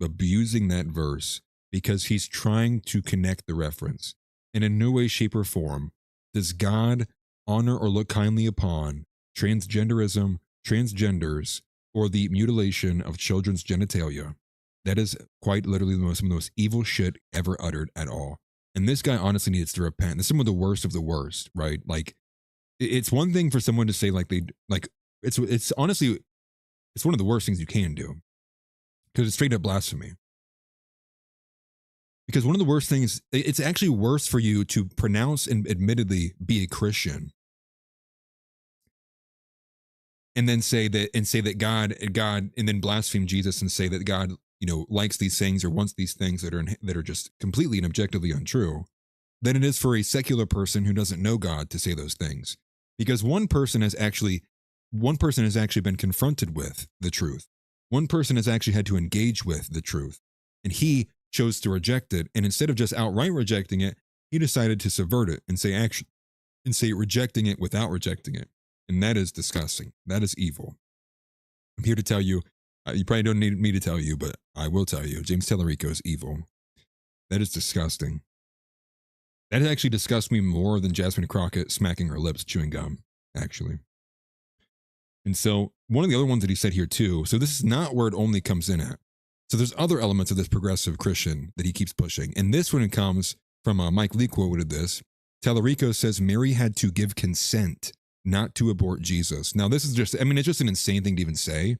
S3: abusing that verse because he's trying to connect the reference. And in no way, shape, or form does God honor or look kindly upon transgenderism, transgenders, or the mutilation of children's genitalia. That is quite literally some of the most evil shit ever uttered at all. And this guy honestly needs to repent. This is some of the worst, right? Like, it's one thing for someone to say it's honestly, It's one of the worst things you can do because it's straight up blasphemy. Because one of the worst things, it's actually worse for you to pronounce and admittedly be a Christian and then say that God, and then blaspheme Jesus and say that God, likes these things or wants these things that are just completely and objectively untrue, than it is for a secular person who doesn't know God to say those things. Because one person has actually been confronted with the truth. One person has actually had to engage with the truth, and he chose to reject it. And instead of just outright rejecting it, he decided to subvert it and say rejecting it without rejecting it. And that is disgusting. That is evil. I'm here to tell you, you probably don't need me to tell you, but I will tell you, James Tallarico is evil. That is disgusting. That actually disgusts me more than Jasmine Crockett smacking her lips chewing gum, actually. And so one of the other ones that he said here too, so this is not where it only comes in at. So there's other elements of this progressive Christian that he keeps pushing. And this one comes from Mike Lee quoted this. Tallarico says Mary had to give consent not to abort Jesus. Now this is just, it's just an insane thing to even say.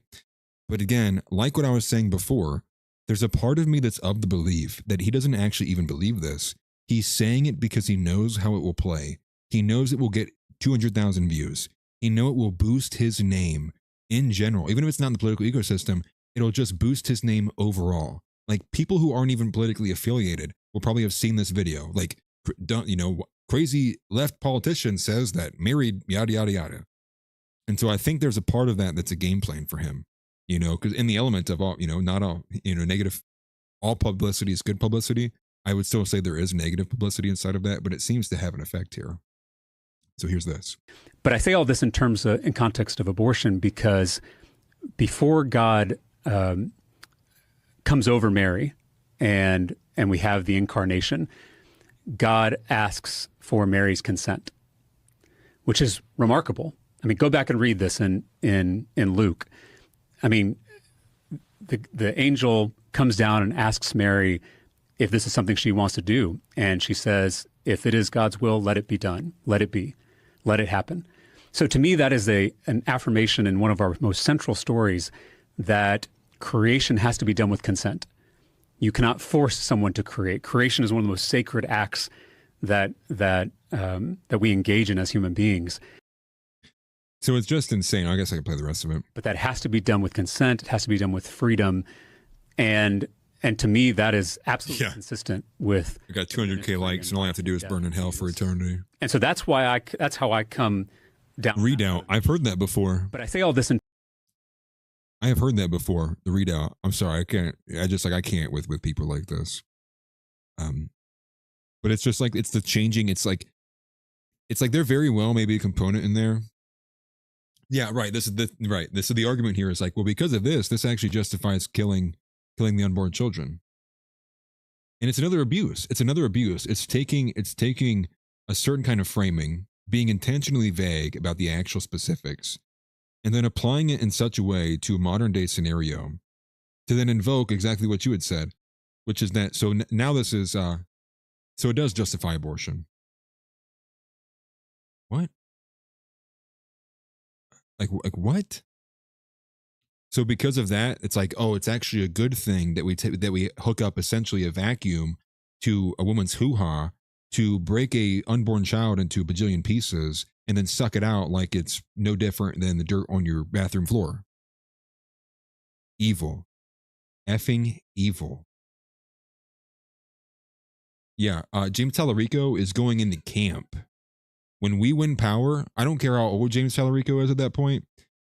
S3: But again, like what I was saying before, there's a part of me that's of the belief that he doesn't actually even believe this. He's saying it because he knows how it will play. He knows it will get 200,000 views. He knows it will boost his name in general. Even if it's not in the political ecosystem, it'll just boost his name overall. Like people who aren't even politically affiliated will probably have seen this video. Like, crazy left politician says that married, yada, yada, yada. And so I think there's a part of that that's a game plan for him, because in the element of all, not all, negative, all publicity is good publicity. I would still say there is negative publicity inside of that, but it seems to have an effect here. So here's this.
S7: But I say all this in terms of, in context of abortion, because before God comes over Mary and we have the incarnation, God asks for Mary's consent, which is remarkable. Go back and read this in Luke. The angel comes down and asks Mary if this is something she wants to do. And she says, if it is God's will, let it be done. Let it be. Let it happen. So to me, that is an affirmation in one of our most central stories that creation has to be done with consent. You cannot force someone to create. Creation is one of the most sacred acts that we engage in as human beings.
S3: So it's just insane. I guess I can play the rest of it.
S7: But that has to be done with consent. It has to be done with freedom. And to me, that is absolutely consistent with.
S3: I got 200K likes, and all I have to do is burn in hell for eternity.
S7: And so that's how I come down.
S3: Readout. I've heard that before.
S7: But I say all this in.
S3: I have heard that before. The readout. I'm sorry. I can't. I can't with people like this. But it's just like it's the changing. It's like there very well may be a component in there. Yeah, right. This is the argument here is like, well, because of this actually justifies killing the unborn children. And it's another abuse. It's taking a certain kind of framing, being intentionally vague about the actual specifics, and then applying it in such a way to a modern day scenario to then invoke exactly what you had said, which is that, so now this is, so it does justify abortion. What? Like what? So because of that, it's like, oh, it's actually a good thing that we hook up essentially a vacuum to a woman's hoo-ha to break a unborn child into a bajillion pieces and then suck it out like it's no different than the dirt on your bathroom floor. Evil. Effing evil. Yeah, James Tallarico is going into camp. When we win power, I don't care how old James Tallarico is at that point,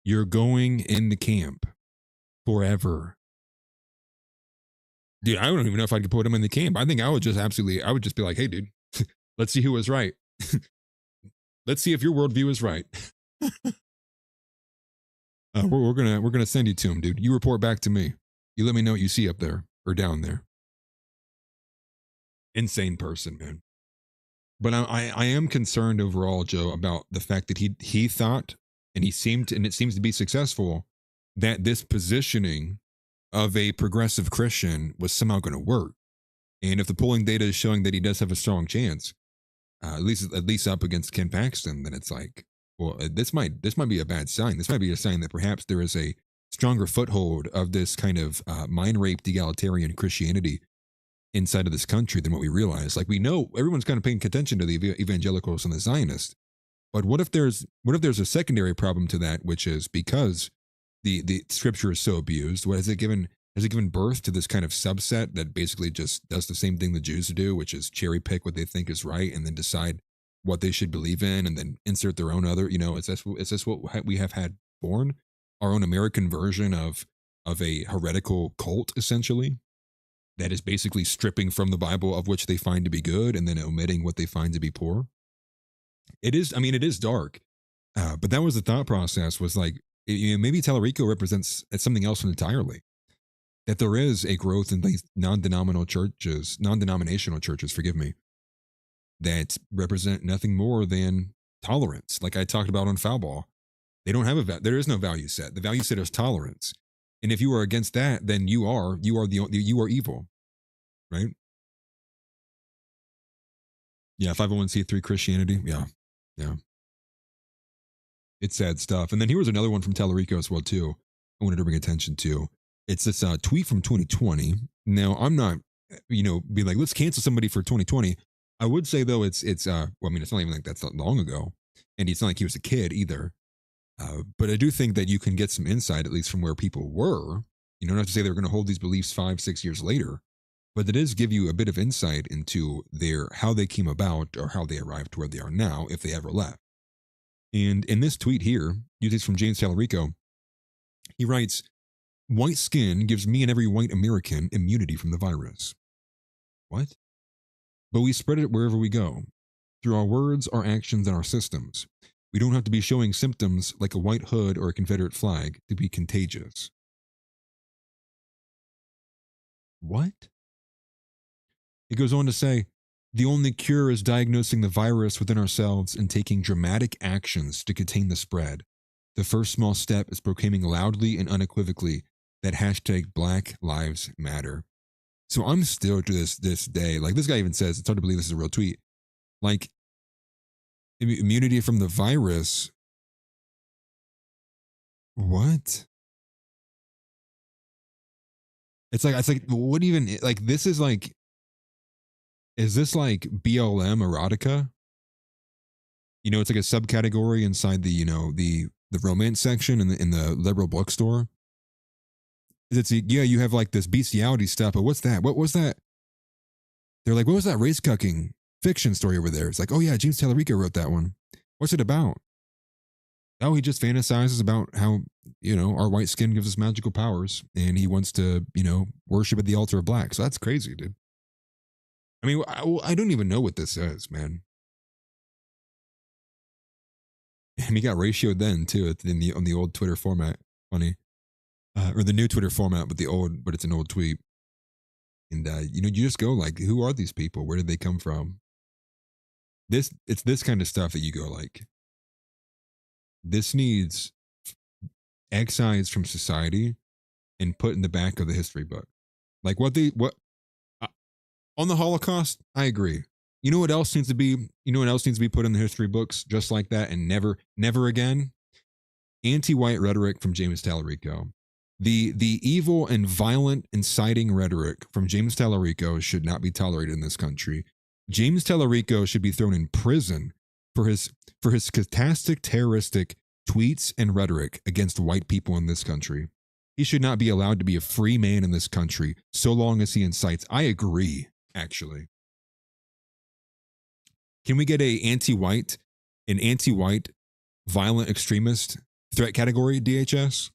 S3: you're going into camp forever. Dude, I don't even know if I could put him in the camp. I think I would just be like, hey, dude, let's see who was right. Let's see if your worldview is right. We're gonna send you to him, dude. You report back to me. You let me know what you see up there or down there. Insane person, man. But I am concerned overall, Joe, about the fact that he thought, and it seems to be successful, that this positioning of a progressive Christian was somehow going to work. And if the polling data is showing that he does have a strong chance, at least up against Ken Paxton, then it's like, well, this might be a bad sign. This might be a sign that perhaps there is a stronger foothold of this kind of mind raped egalitarian Christianity inside of this country than what we realize. Like, we know everyone's kind of paying attention to the evangelicals and the Zionists, but what if there's a secondary problem to that, which is because the scripture is so abused? What has it given? Has it given birth to this kind of subset that basically just does the same thing the Jews do, which is cherry pick what they think is right and then decide what they should believe in and then insert their own other, is this what we have had born? Our own American version of a heretical cult, essentially, that is basically stripping from the Bible of which they find to be good and then omitting what they find to be poor. It is dark. But that was the thought process, was like, maybe Tallarico represents something else entirely. That there is a growth in these non-denominational churches, that represent nothing more than tolerance. Like I talked about on Foul Ball. They don't have there is no value set. The value set is tolerance. And if you are against that, then you are evil. Right? Yeah, 501c3 Christianity. Yeah. It's sad stuff. And then here was another one from Tallarico as well, too. I wanted to bring attention to. It's this tweet from 2020. Now, I'm not, being like, let's cancel somebody for 2020. I would say, though, it's it's not even like that's not long ago. And it's not like he was a kid either. But I do think that you can get some insight, at least from where people were. Not to say they're going to hold these beliefs 5-6 years later, but it does give you a bit of insight into how they came about or how they arrived to where they are now, if they ever left. And in this tweet here, using from James Tallarico, he writes, "White skin gives me and every white American immunity from the virus." What? But we spread it wherever we go, through our words, our actions, and our systems. We don't have to be showing symptoms like a white hood or a Confederate flag to be contagious. What? It goes on to say, the only cure is diagnosing the virus within ourselves and taking dramatic actions to contain the spread. The first small step is proclaiming loudly and unequivocally that hashtag Black Lives Matter. So I'm still to this day, like this guy even says, it's hard to believe this is a real tweet. Like, immunity from the virus. What? It's like, what even, like, this is like, is this like BLM erotica? It's like a subcategory inside the, the romance section in the liberal bookstore. You have like this bestiality stuff, but what's that? What was that? They're like, what was that race cucking fiction story over there? It's like, oh yeah, James Tallarico wrote that one. What's it about? Oh, he just fantasizes about how, our white skin gives us magical powers and he wants to, worship at the altar of black. So that's crazy, dude. I mean, I don't even know what this is, man. And he got ratioed then too on the old Twitter format. Funny. Or the new Twitter format, but it's an old tweet. And you just go like, who are these people? Where did they come from? It's this kind of stuff that you go like, this needs excised from society and put in the back of the history book. Like on the Holocaust, I agree. You know what else needs to be put in the history books just like that and never again? Anti-white rhetoric from James Tallarico. The evil and violent inciting rhetoric from James Tallarico should not be tolerated in this country. James Tallarico should be thrown in prison for his catastrophic terroristic tweets and rhetoric against white people in this country. He should not be allowed to be a free man in this country so long as he incites. I agree, actually. Can we get an anti-white violent extremist threat category, DHS?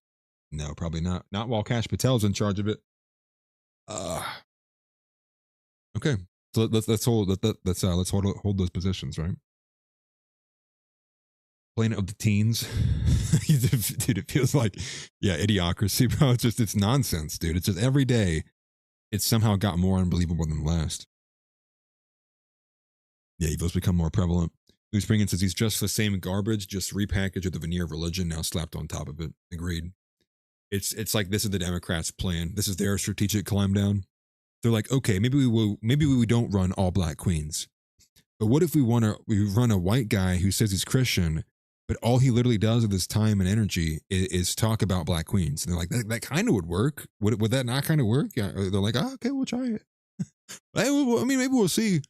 S3: No, probably not. Not while Kash Patel's in charge of it. Okay, so let's hold those positions, right? Planet of the teens, dude. It feels like, idiocracy, bro. It's nonsense, dude. It's just every day, it's somehow got more unbelievable than the last. Yeah, evil's become more prevalent. Loose Springen says he's just the same garbage, just repackaged with the veneer of religion now slapped on top of it. Agreed. It's like this is the Democrats' plan. This is their strategic climb down. They're like, okay, maybe we don't run all black queens, but what if we run a white guy who says he's Christian, But all he literally does with his time and energy is talk about black queens. And they're like, that kind of would work. Would that not kind of work? Yeah. They're like, oh, okay, we'll try it. I mean, maybe we'll see.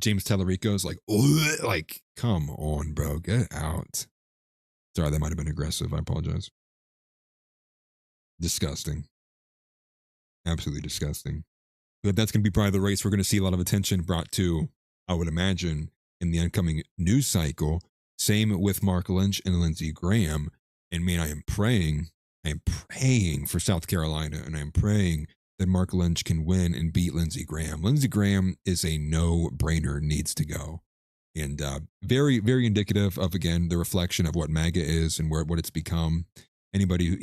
S3: James Tallarico's like, ugh, like, come on, bro, get out. Sorry, that might have been aggressive. I apologize. Disgusting. Absolutely disgusting. But that's going to be probably the race we're going to see a lot of attention brought to, I would imagine, in the upcoming news cycle. Same with Mark Lynch and Lindsey Graham. And man, I am praying for South Carolina, and I am praying that Mark Lynch can win and beat Lindsey Graham. Lindsey Graham is a no-brainer, needs to go. And very, very indicative of, again, the reflection of what MAGA is and what it's become. Anybody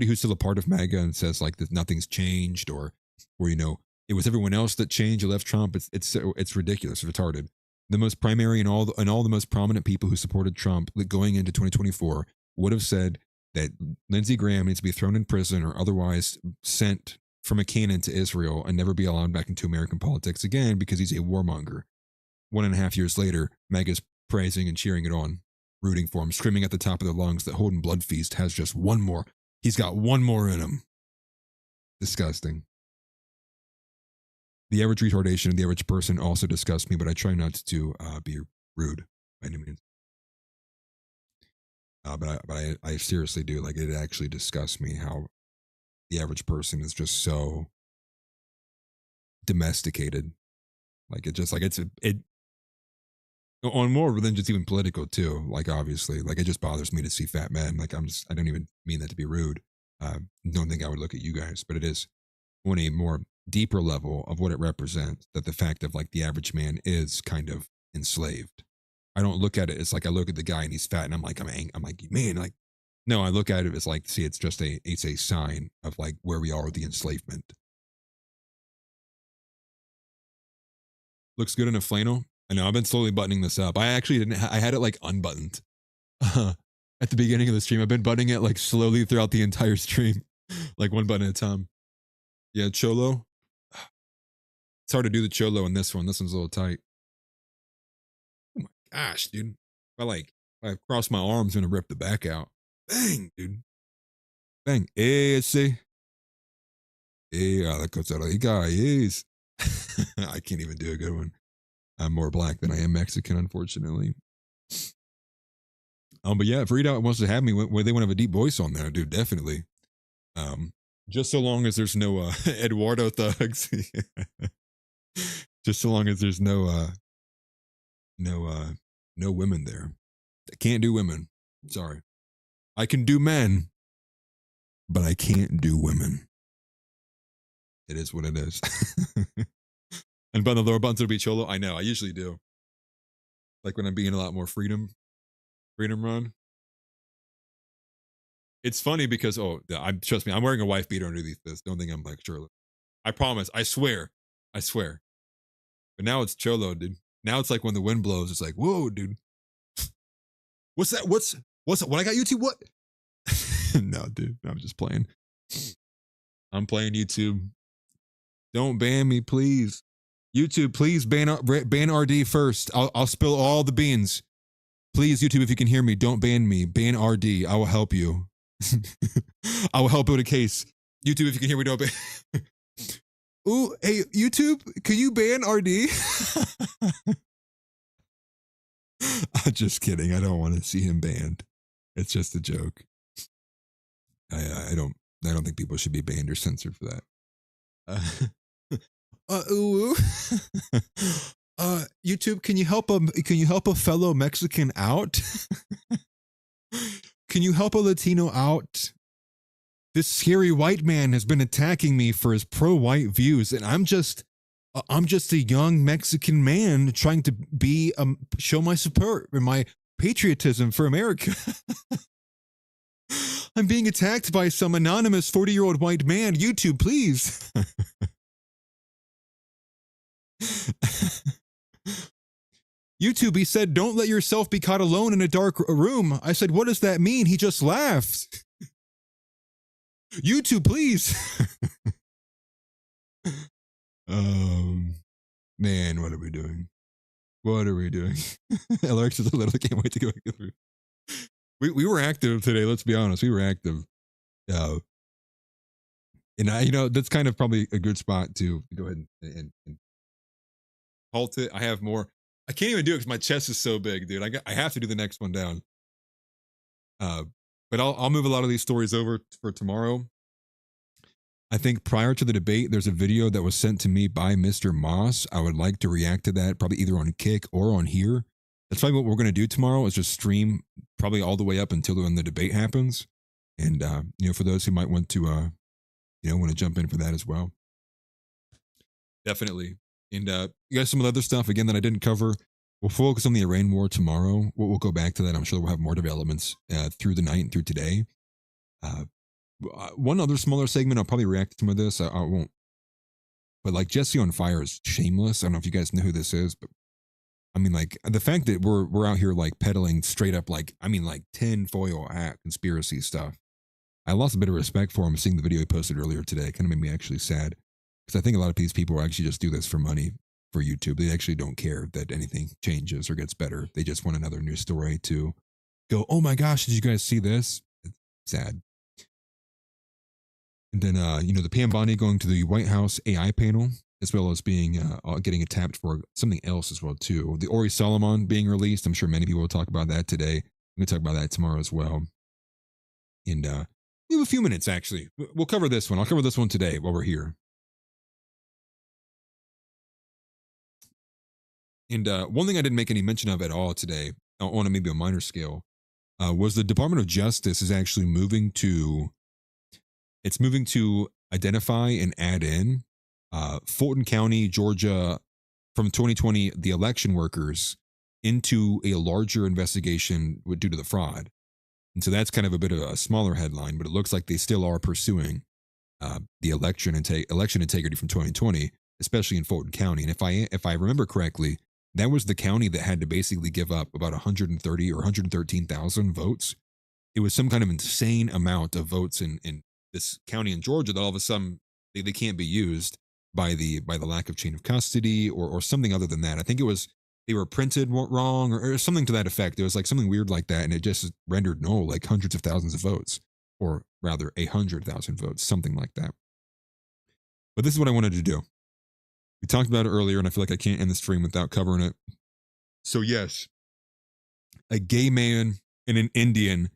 S3: who's still a part of MAGA and says like that nothing's changed, or you know, it was everyone else that changed or left Trump, it's ridiculous, it's retarded. The most primary and all the most prominent people who supported Trump going into 2024 would have said that Lindsey Graham needs to be thrown in prison or otherwise sent from a cannon to Israel and never be allowed back into American politics again because he's a warmonger. 1.5 years later, MAGA's praising and cheering it on, rooting for him, screaming at the top of their lungs that Holden Bloodfeast has just one more. He's got one more in him. Disgusting. The average retardation of the average person also disgusts me, but I try not to be rude by any means. But I seriously do. Like, it actually disgusts me how the average person is just so domesticated. Like, it just, like, it on more than just even political too. Like, obviously, like, it just bothers me to see fat men. Like, I don't even mean that to be rude. Don't think I would look at you guys, but it is on a more deeper level of what it represents, that the fact of like the average man is kind of enslaved. I don't look at it as like, I look at the guy and he's fat and I'm like, man, like, no, I look at it as like, see, it's a sign of like where we are with the enslavement. Looks good in a flannel. I know, I've been slowly buttoning this up. I actually I had it like unbuttoned at the beginning of the stream. I've been buttoning it like slowly throughout the entire stream, like one button at a time. Yeah, Cholo. It's hard to do the Cholo in this one. This one's a little tight. Oh my gosh, dude. If I cross my arms, I'm gonna rip the back out. Bang, dude. Bang. Ese. La cosa rica es. I can't even do a good one. I'm more black than I am Mexican, unfortunately. But yeah, if Readout wants to have me, where they want to have a deep voice on there, dude, definitely. Just so long as there's no Eduardo thugs. Just so long as there's no women there. I can't do women. Sorry. I can do men, but I can't do women. It is what it is. And by the lower buttons will be Cholo. I know, I usually do. Like when I'm being a lot more freedom run. It's funny because, trust me, I'm wearing a wife beater underneath this. Don't think I'm like Shirley. I promise. I swear. But now it's Cholo, dude. Now it's like when the wind blows, it's like, whoa, dude. What's that? What's that? What I got YouTube? What? No, dude. I'm just playing. I'm playing YouTube. Don't ban me, please. YouTube, please ban RD first. I'll spill all the beans. Please, YouTube, if you can hear me, don't ban me. Ban RD. I will help you. I will help build a case. YouTube, if you can hear me, don't ban. Ooh, hey, YouTube, can you ban RD? I'm just kidding. I don't want to see him banned. It's just a joke. I don't think people should be banned or censored for that. YouTube, can you help a fellow Mexican out? Can you help a Latino out? This scary white man has been attacking me for his pro-white views, and I'm just a young Mexican man trying to show my support and my patriotism for America. I'm being attacked by some anonymous 40-year-old white man. YouTube, please. YouTube, he said, don't let yourself be caught alone in a dark room. I said, what does that mean? He just laughed. YouTube, please. Man, what are we doing? LRX is a little, can't wait to go through. we were active today. Let's be honest, we were active. And I, that's kind of probably a good spot to go ahead and halt it. I have more. I can't even do it because my chest is so big, dude. I have to do the next one down. But I'll move a lot of these stories over for tomorrow. I think prior to the debate, there's a video that was sent to me by Mr. Moss. I would like to react to that, probably either on Kick or on here. That's probably what we're going to do tomorrow, is just stream probably all the way up until when the debate happens. And, for those who might want to, want to jump in for that as well. Definitely. And you guys, some of the other stuff, again, that I didn't cover. We'll focus on the Iran war tomorrow. We'll go back to that. I'm sure we'll have more developments through the night and through today. One other smaller segment, I'll probably react to some of this. I won't. But like Jesse on Fire is shameless. I don't know if you guys know who this is, but I mean, like the fact that we're out here like peddling straight up, like tinfoil hat conspiracy stuff. I lost a bit of respect for him seeing the video he posted earlier today. It kind of made me actually sad, because I think a lot of these people actually just do this for money for YouTube. They actually don't care that anything changes or gets better. They just want another news story to go, oh my gosh, did you guys see this? It's sad. And then, the Pam Bondi going to the White House AI panel, as well as being getting tapped for something else as well, too. The Ori Solomon being released. I'm sure many people will talk about that today. I'm going to talk about that tomorrow as well. And we have a few minutes, actually. We'll cover this one. I'll cover this one today while we're here. And one thing I didn't make any mention of at all today, on maybe a minor scale, was the Department of Justice is actually moving to identify and add in Fulton County, Georgia, from 2020, the election workers, into a larger investigation due to the fraud. And so that's kind of a bit of a smaller headline, but it looks like they still are pursuing the election integrity from 2020, especially in Fulton County. And if I remember correctly, that was the county that had to basically give up about 130 or 113,000 votes. It was some kind of insane amount of votes in this county in Georgia that all of a sudden they can't be used by the lack of chain of custody or something other than that. I think it was they were printed wrong or something to that effect. It was like something weird like that, and it just rendered null like hundreds of thousands of votes, or rather 100,000 votes, something like that. But this is what I wanted to do. We talked about it earlier, and I feel like I can't end the stream without covering it. So yes, a gay man and an Indian.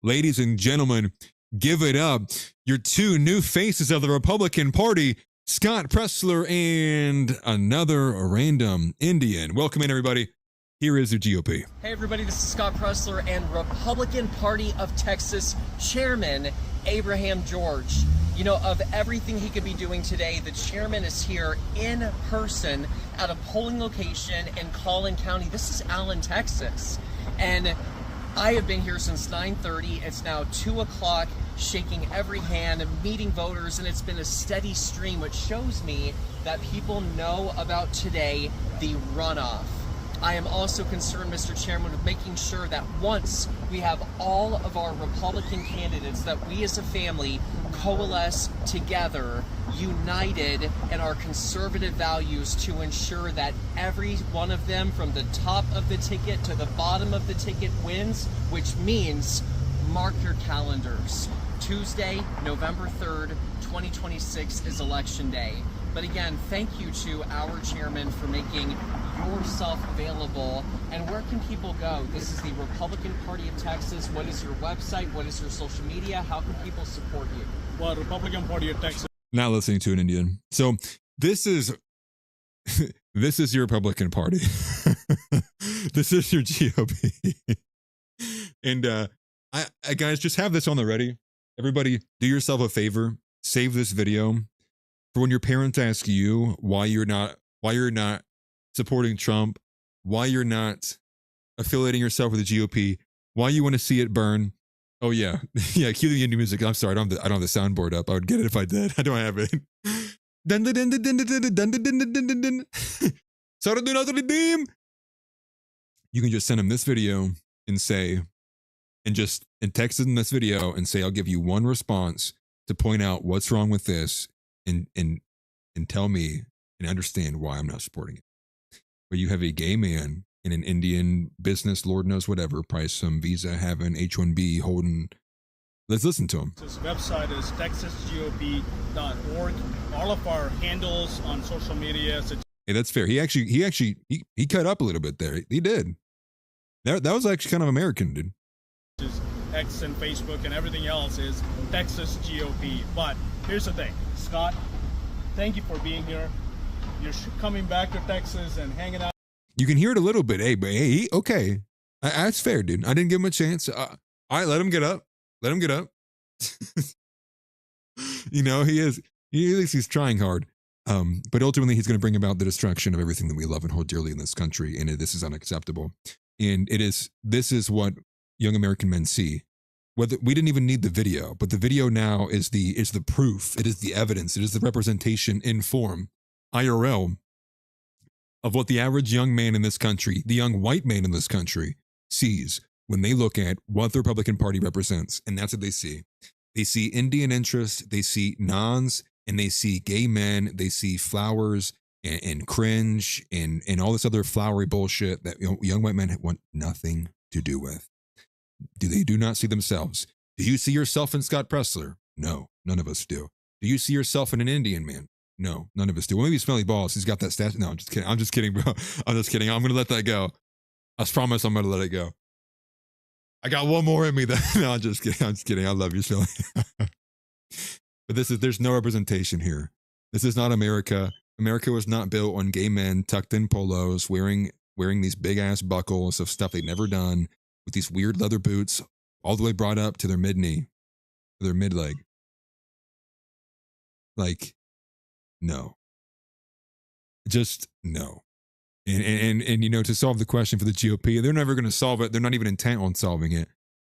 S3: Ladies and gentlemen, give it up. Your two new faces of the Republican Party, Scott Presler and another random Indian. Welcome in, everybody. Here is your GOP.
S11: Hey, everybody, this is Scott Presler and Republican Party of Texas Chairman Abraham George. You know, of everything he could be doing today, the chairman is here in person at a polling location in Collin County. This is Allen, Texas. And I have been here since 9:30. It's now 2 o'clock, shaking every hand, meeting voters, and it's been a steady stream, which shows me that people know about today, the runoff. I am also concerned, Mr. Chairman, with making sure that once we have all of our Republican candidates, that we as a family coalesce together, united in our conservative values to ensure that every one of them from the top of the ticket to the bottom of the ticket wins, which means mark your calendars. Tuesday, November 3rd, 2026 is Election Day. But again, thank you to our chairman for making yourself available. And where can people go? This is the Republican Party of Texas. What is your website? What is your social media? How can people support you?
S12: Well, Republican Party of Texas.
S3: Not listening to an Indian. So this is your Republican Party. This is your GOP. And I guys, just have this on the ready. Everybody, do yourself a favor. Save this video for when your parents ask you why you're not supporting Trump, why you're not affiliating yourself with the GOP, why you want to see it burn. Oh yeah, yeah. Cue the Indian music. I'm sorry, I don't have the soundboard up. I would get it if I did. I don't have it. Dun dun dun dun dun dun dun dun dun dun dun dun. Sorry, do not redeem. You can just send him this video and say, and text him this video and say, I'll give you one response to point out what's wrong with this, and tell me and understand why I'm not supporting it. But you have a gay man in an Indian business, Lord knows whatever, probably some visa having H-1B holding. Let's listen to him.
S12: This website is texasgop.org. All of our handles on social media.
S3: Hey, that's fair. He cut up a little bit there. He did. That was actually kind of American, dude.
S12: X and Facebook and everything else is Texas GOP. But here's the thing, Scott, thank you for being here. You're coming back to Texas and hanging out.
S3: You can hear it a little bit. Hey, but hey, okay. That's fair, dude. I didn't give him a chance. All right, let him get up. Let him get up. You know, at least he's trying hard. But ultimately, he's going to bring about the destruction of everything that we love and hold dearly in this country. And this is unacceptable. And this is what young American men see. Whether we didn't even need the video, but the video now is the proof. It is the evidence. It is the representation in form, IRL, of what the average young man in this country, the young white man in this country, sees when they look at what the Republican Party represents. And that's what they see. They see Indian interest, they see nons, and they see gay men, they see flowers and cringe and all this other flowery bullshit that young white men want nothing to do with. They do not see themselves. Do you see yourself in Scott Pressler? No, none of us do. Do you see yourself in an Indian man? No, none of us do. Well, maybe Smelly Balls. He's got that stat. No, I'm just kidding. I'm just kidding, bro. I'm just kidding. I'm going to let that go. I promise I'm going to let it go. I got one more in me. No, I'm just kidding. I'm just kidding. I love you, Smelly. But there's no representation here. This is not America. America was not built on gay men tucked in polos, wearing these big ass buckles of stuff they'd never done, with these weird leather boots all the way brought up to their mid-knee, to their mid-leg. Like, no. Just no. And you know, to solve the question for the GOP, they're never going to solve it. They're not even intent on solving it.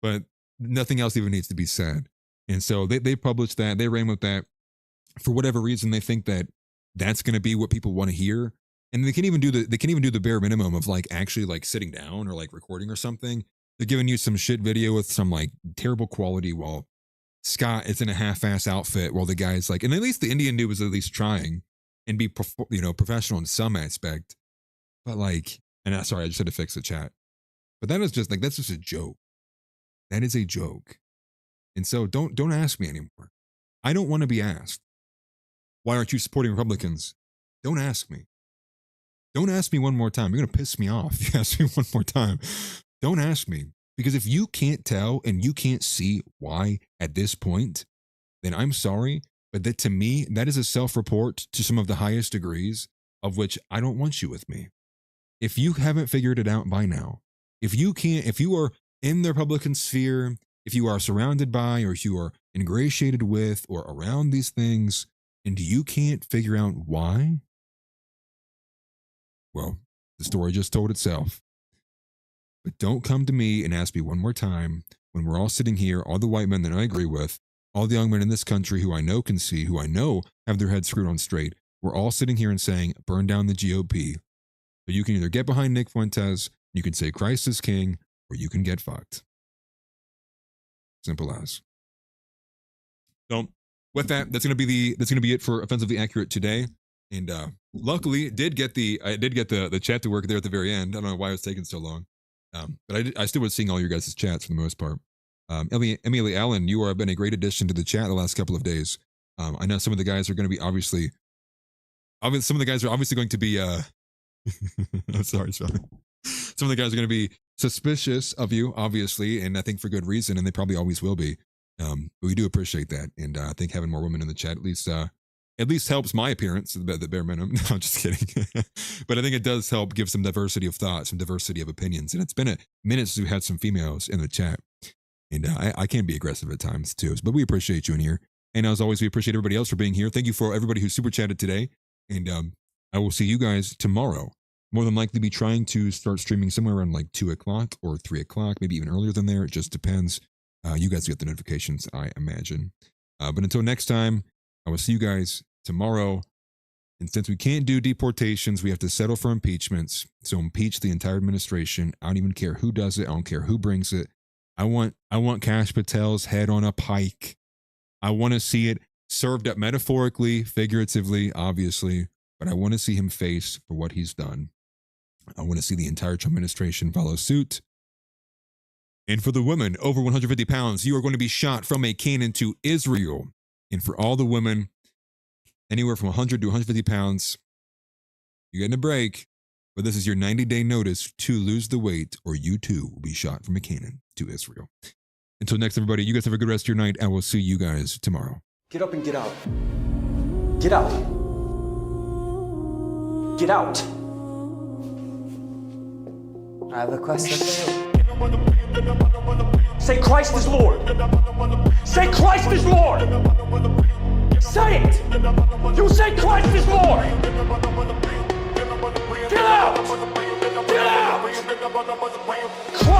S3: But nothing else even needs to be said. And so they published that. They ran with that. For whatever reason, they think that that's going to be what people want to hear. And they can even do the bare minimum of like actually like sitting down or like recording or something. They're giving you some shit video with some like terrible quality while Scott is in a half-ass outfit while the guy's like, and at least the Indian dude was at least trying and be professional in some aspect. But like, and sorry, I just had to fix the chat. But that is just like, that's just a joke. That is a joke. And so don't ask me anymore. I don't want to be asked. Why aren't you supporting Republicans? Don't ask me. Don't ask me one more time. You're going to piss me off if you ask me one more time. Don't ask me. Because if you can't tell and you can't see why at this point, then I'm sorry. But that to me, that is a self-report to some of the highest degrees of which I don't want you with me. If you haven't figured it out by now, if you are in the Republican sphere, if you are surrounded by or if you are ingratiated with or around these things, and you can't figure out why, well, the story just told itself. But don't come to me and ask me one more time when we're all sitting here, all the white men that I agree with, all the young men in this country who I know can see, who I know have their heads screwed on straight, we're all sitting here and saying, burn down the GOP. So you can either get behind Nick Fuentes, you can say Christ is king, or you can get fucked. Simple as. So with that, that's gonna be it for Offensively Accurate today. And luckily, I did get the chat to work there at the very end. I don't know why it was taking so long. But I still was seeing all your guys' chats for the most part. Emily Allen, you have been a great addition to the chat the last couple of days. I know some of the guys are going to be obviously some of the guys are obviously going to be I'm sorry. Some of the guys are going to be suspicious of you, obviously, and I think for good reason, and they probably always will be. But we do appreciate that, and I think having more women in the chat at least helps my appearance, the bare minimum. No, I'm just kidding. But I think it does help give some diversity of thought, some diversity of opinions. And it's been a minute since we've had some females in the chat. And I can be aggressive at times too. But we appreciate you in here. And as always, we appreciate everybody else for being here. Thank you for everybody who super chatted today. And I will see you guys tomorrow. More than likely be trying to start streaming somewhere around like 2 o'clock or 3 o'clock, maybe even earlier than there. It just depends. You guys get the notifications, I imagine. But until next time, I will see you guys tomorrow. And since we can't do deportations, we have to settle for impeachments. So impeach the entire administration. I don't even care who does it. I don't care who brings it. I want Kash Patel's head on a pike. I want to see it served up metaphorically, figuratively, obviously, but I want to see him face for what he's done. I want to see the entire Trump administration follow suit. And for the women over 150 pounds, you are going to be shot from a cannon to Israel. And for all the women anywhere from 100 to 150 pounds, you're getting a break. But this is your 90-day notice to lose the weight, or you too will be shot from a cannon to Israel. Until next, everybody, you guys have a good rest of your night. I will see you guys tomorrow.
S1: Get up and get out. Get out. Get out.
S2: I have a question for you.
S1: Say Christ is Lord. Say Christ is Lord. Say it. You say Christ is Lord. Get out. Get out. Christ